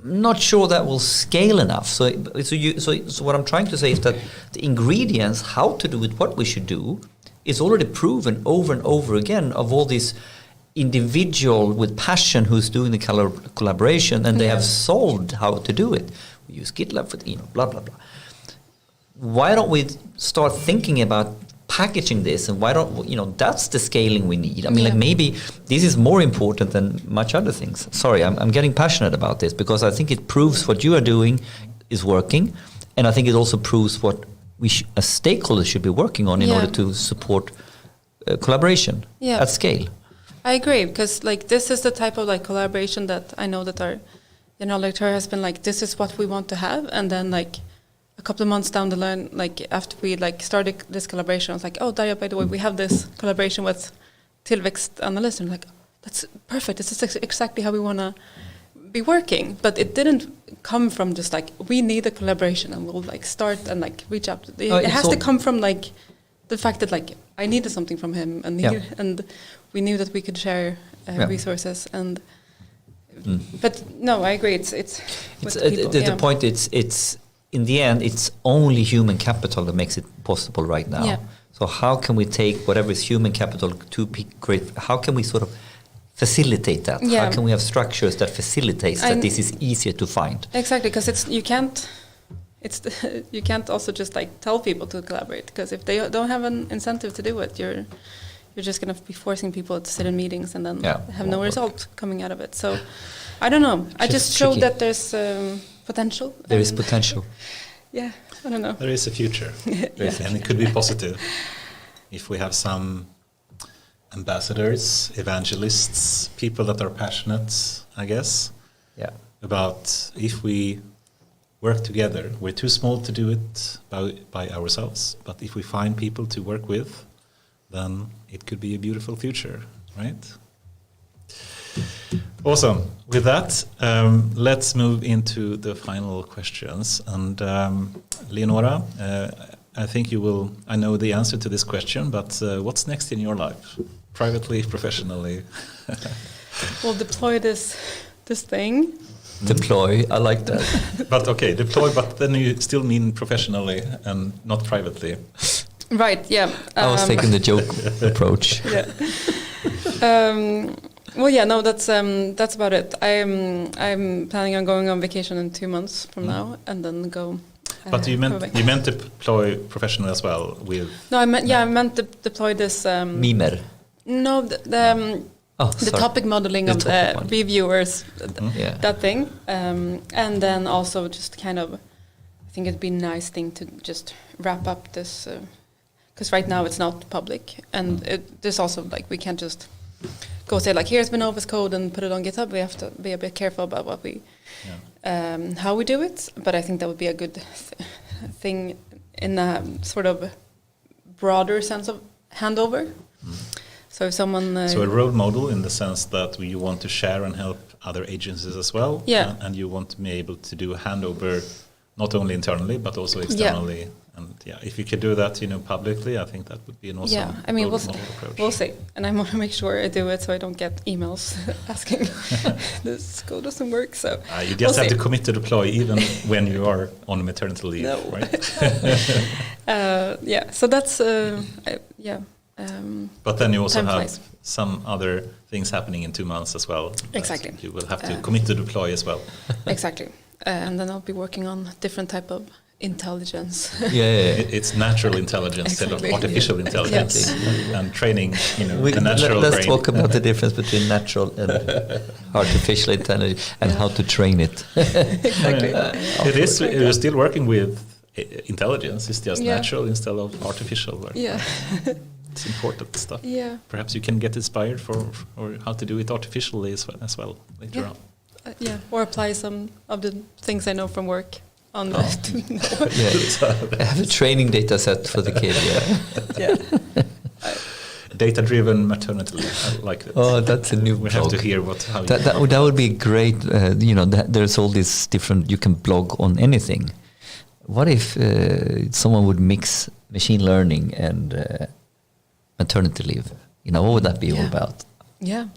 not sure that will scale enough. So what I'm trying to say is that the ingredients, how to do it, what we should do, is already proven over and over again of all these individual with passion who's doing the collaboration, and they have solved how to do it. We use GitLab for blah blah blah. Why don't we start thinking about packaging this, and why don't that's the scaling we need? I mean, like maybe this is more important than much other things. Sorry, I'm getting passionate about this because I think it proves what you are doing is working, and I think it also proves what we as stakeholders should be working on in order to support collaboration at scale. I agree, because like this is the type of like collaboration that I know that our general lecturer has been like, this is what we want to have, and then like a couple of months down the line, like after we like started this collaboration, I was like, oh, Darja, by the way, we have this collaboration with tillväxtanalyst, and like, that's perfect. This is exactly how we want to be working. But it didn't come from just like, we need a collaboration and we'll like start and like reach out. It has to come from like the fact that like I needed something from him, and we knew that we could share resources. And but no, I agree. It's the point. It's in the end, it's only human capital that makes it possible right now. Yeah. So how can we take whatever is human capital to great? How can we sort of facilitate that? Yeah. How can we have structures that facilitates that this is easier to find? Exactly, because you can't also just like tell people to collaborate, because if they don't have an incentive to do it, you're just going to be forcing people to sit in meetings and then have no result coming out of it. So I don't know. I just showed that there's potential. There is potential. Yeah, I don't know. There is a future, and it could be positive if we have some ambassadors, evangelists, people that are passionate, I guess, about if we work together. We're too small to do it by ourselves, but if we find people to work with, then it could be a beautiful future, right? Awesome. With that, let's move into the final questions. And Leonora, I think I know the answer to this question, but what's next in your life? Privately, professionally? We'll deploy this thing. Deploy, I like that. But okay, deploy, but then you still mean professionally and not privately. Right, yeah. I was taking the joke approach. Yeah. Well, yeah, no, that's about it. I'm planning on going on vacation in 2 months from now, and then go. But you meant to deploy professionally as well with. No, I meant to deploy this. Mimer. No, the topic modeling of the reviewers, that thing, and then also just kind of, I think it'd be a nice thing to just wrap up this, because right now it's not public, and there's also like we can't just go say like here's Vinnova's code and put it on GitHub. We have to be a bit careful about what we, how we do it. But I think that would be a good thing in a sort of broader sense of handover. So if someone so a role model in the sense that you want to share and help other agencies as well, and you want to be able to do a handover not only internally but also externally. And if you could do that, publicly, I think that would be an awesome approach. We'll see. And I want to make sure I do it so I don't get emails asking this code doesn't work. So you just have to commit to deploy even when you are on maternity leave, right? So that's but then you also have some other things happening in 2 months as well. Exactly. You will have to commit to deploy as well. Exactly. And then I'll be working on different type of intelligence. It's natural intelligence instead of artificial intelligence, and training. The natural let's brain. talk about the difference between natural and artificial intelligence and how to train it. Exactly. It is. You're still working with intelligence. It's just natural instead of artificial. Right? Yeah. It's important stuff. Yeah. Perhaps you can get inspired for how to do it artificially as well later on. Or apply some of the things I know from work on that. I have a training data set for the kid. Data-driven maternity leave. I like that. Oh, that's a new We blog. have to hear how that would be great. There's all these different. You can blog on anything. What if someone would mix machine learning and maternity leave? What would that be all about? Yeah.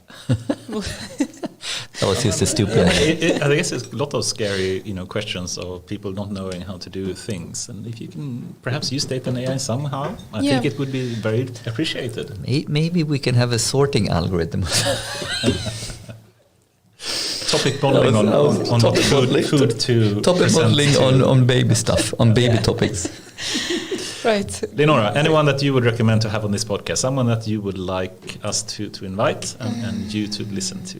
That was just a stupid idea. I guess it's a lot of scary, questions of people not knowing how to do things. And if you can perhaps use data and AI somehow, I think it would be very appreciated. Maybe we can have a sorting algorithm. Topic modeling on food to topic modeling on baby stuff, on baby topics. Right. Leonora, anyone that you would recommend to have on this podcast, someone that you would like us to invite and you to listen to?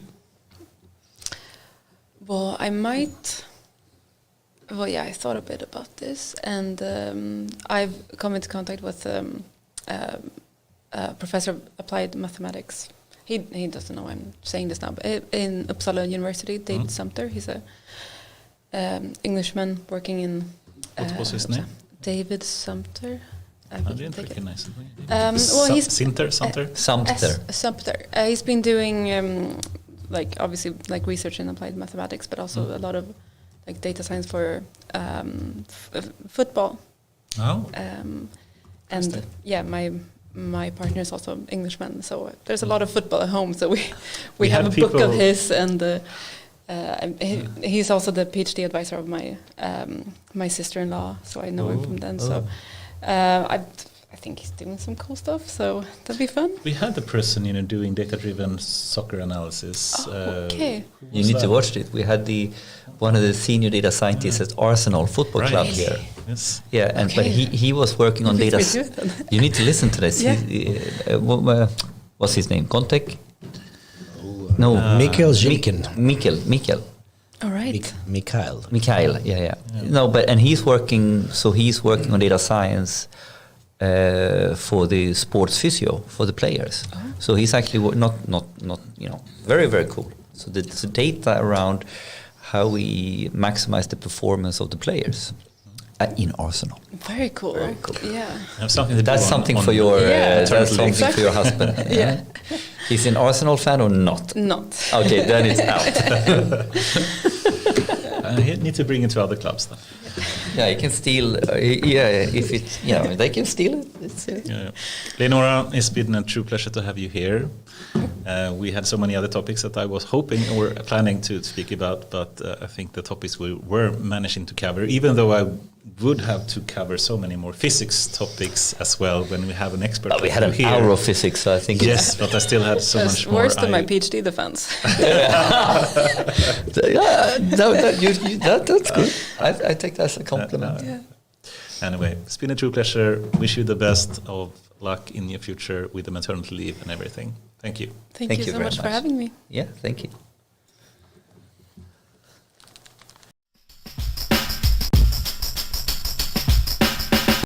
Well, I thought a bit about this, and I've come into contact with a professor of applied mathematics. He doesn't know I'm saying this now, but in Uppsala University, David Sumter. He's a Englishman working in... What was his name? David Sumter. I didn't recognize it. He's Sumter. Sumter. He's been doing obviously research in applied mathematics, but also a lot of data science for football. Oh. And my partner is also Englishman, so there's a lot of football at home. So we have a book of his, and he's also the PhD advisor of my sister-in-law, so I know him from then. So I think he's doing some cool stuff, so that'd be fun. We had the person, doing data-driven soccer analysis. Okay. You need to watch it. We had one of the senior data scientists at Arsenal Football Club here. Yes. Yeah, but he was working on data. You need to listen to this. Yeah. What's his name? Contek? No, Mikhail Zhilkin. Mikhail. All right. Mikhail, yeah. No, and he's working on data science for the sports physio for the players. Oh. So he's actually not very, very cool. So the data around how we maximize the performance of the players in Arsenal. Very cool. Very cool. Yeah. Have something to that's do something on for your that's something for your husband. Yeah. He's an Arsenal fan or not? Not. Okay, then it's out. You need to bring it to other clubs then. Yeah, you can steal. If it's they can steal it. Leonora, it's been a true pleasure to have you here. We had so many other topics that I was hoping or planning to speak about, but I think the topics we were managing to cover, even though I would have to cover so many more physics topics as well when we have an expert. We had an hour of physics, so I think. Yes, but I still had so much more. Worse than my PhD defense. That's good. I take that as a compliment. Anyway, it's been a true pleasure. Wish you the best of luck in your future with the maternity leave and everything. Thank you. Thank you so much for having me. Yeah, thank you.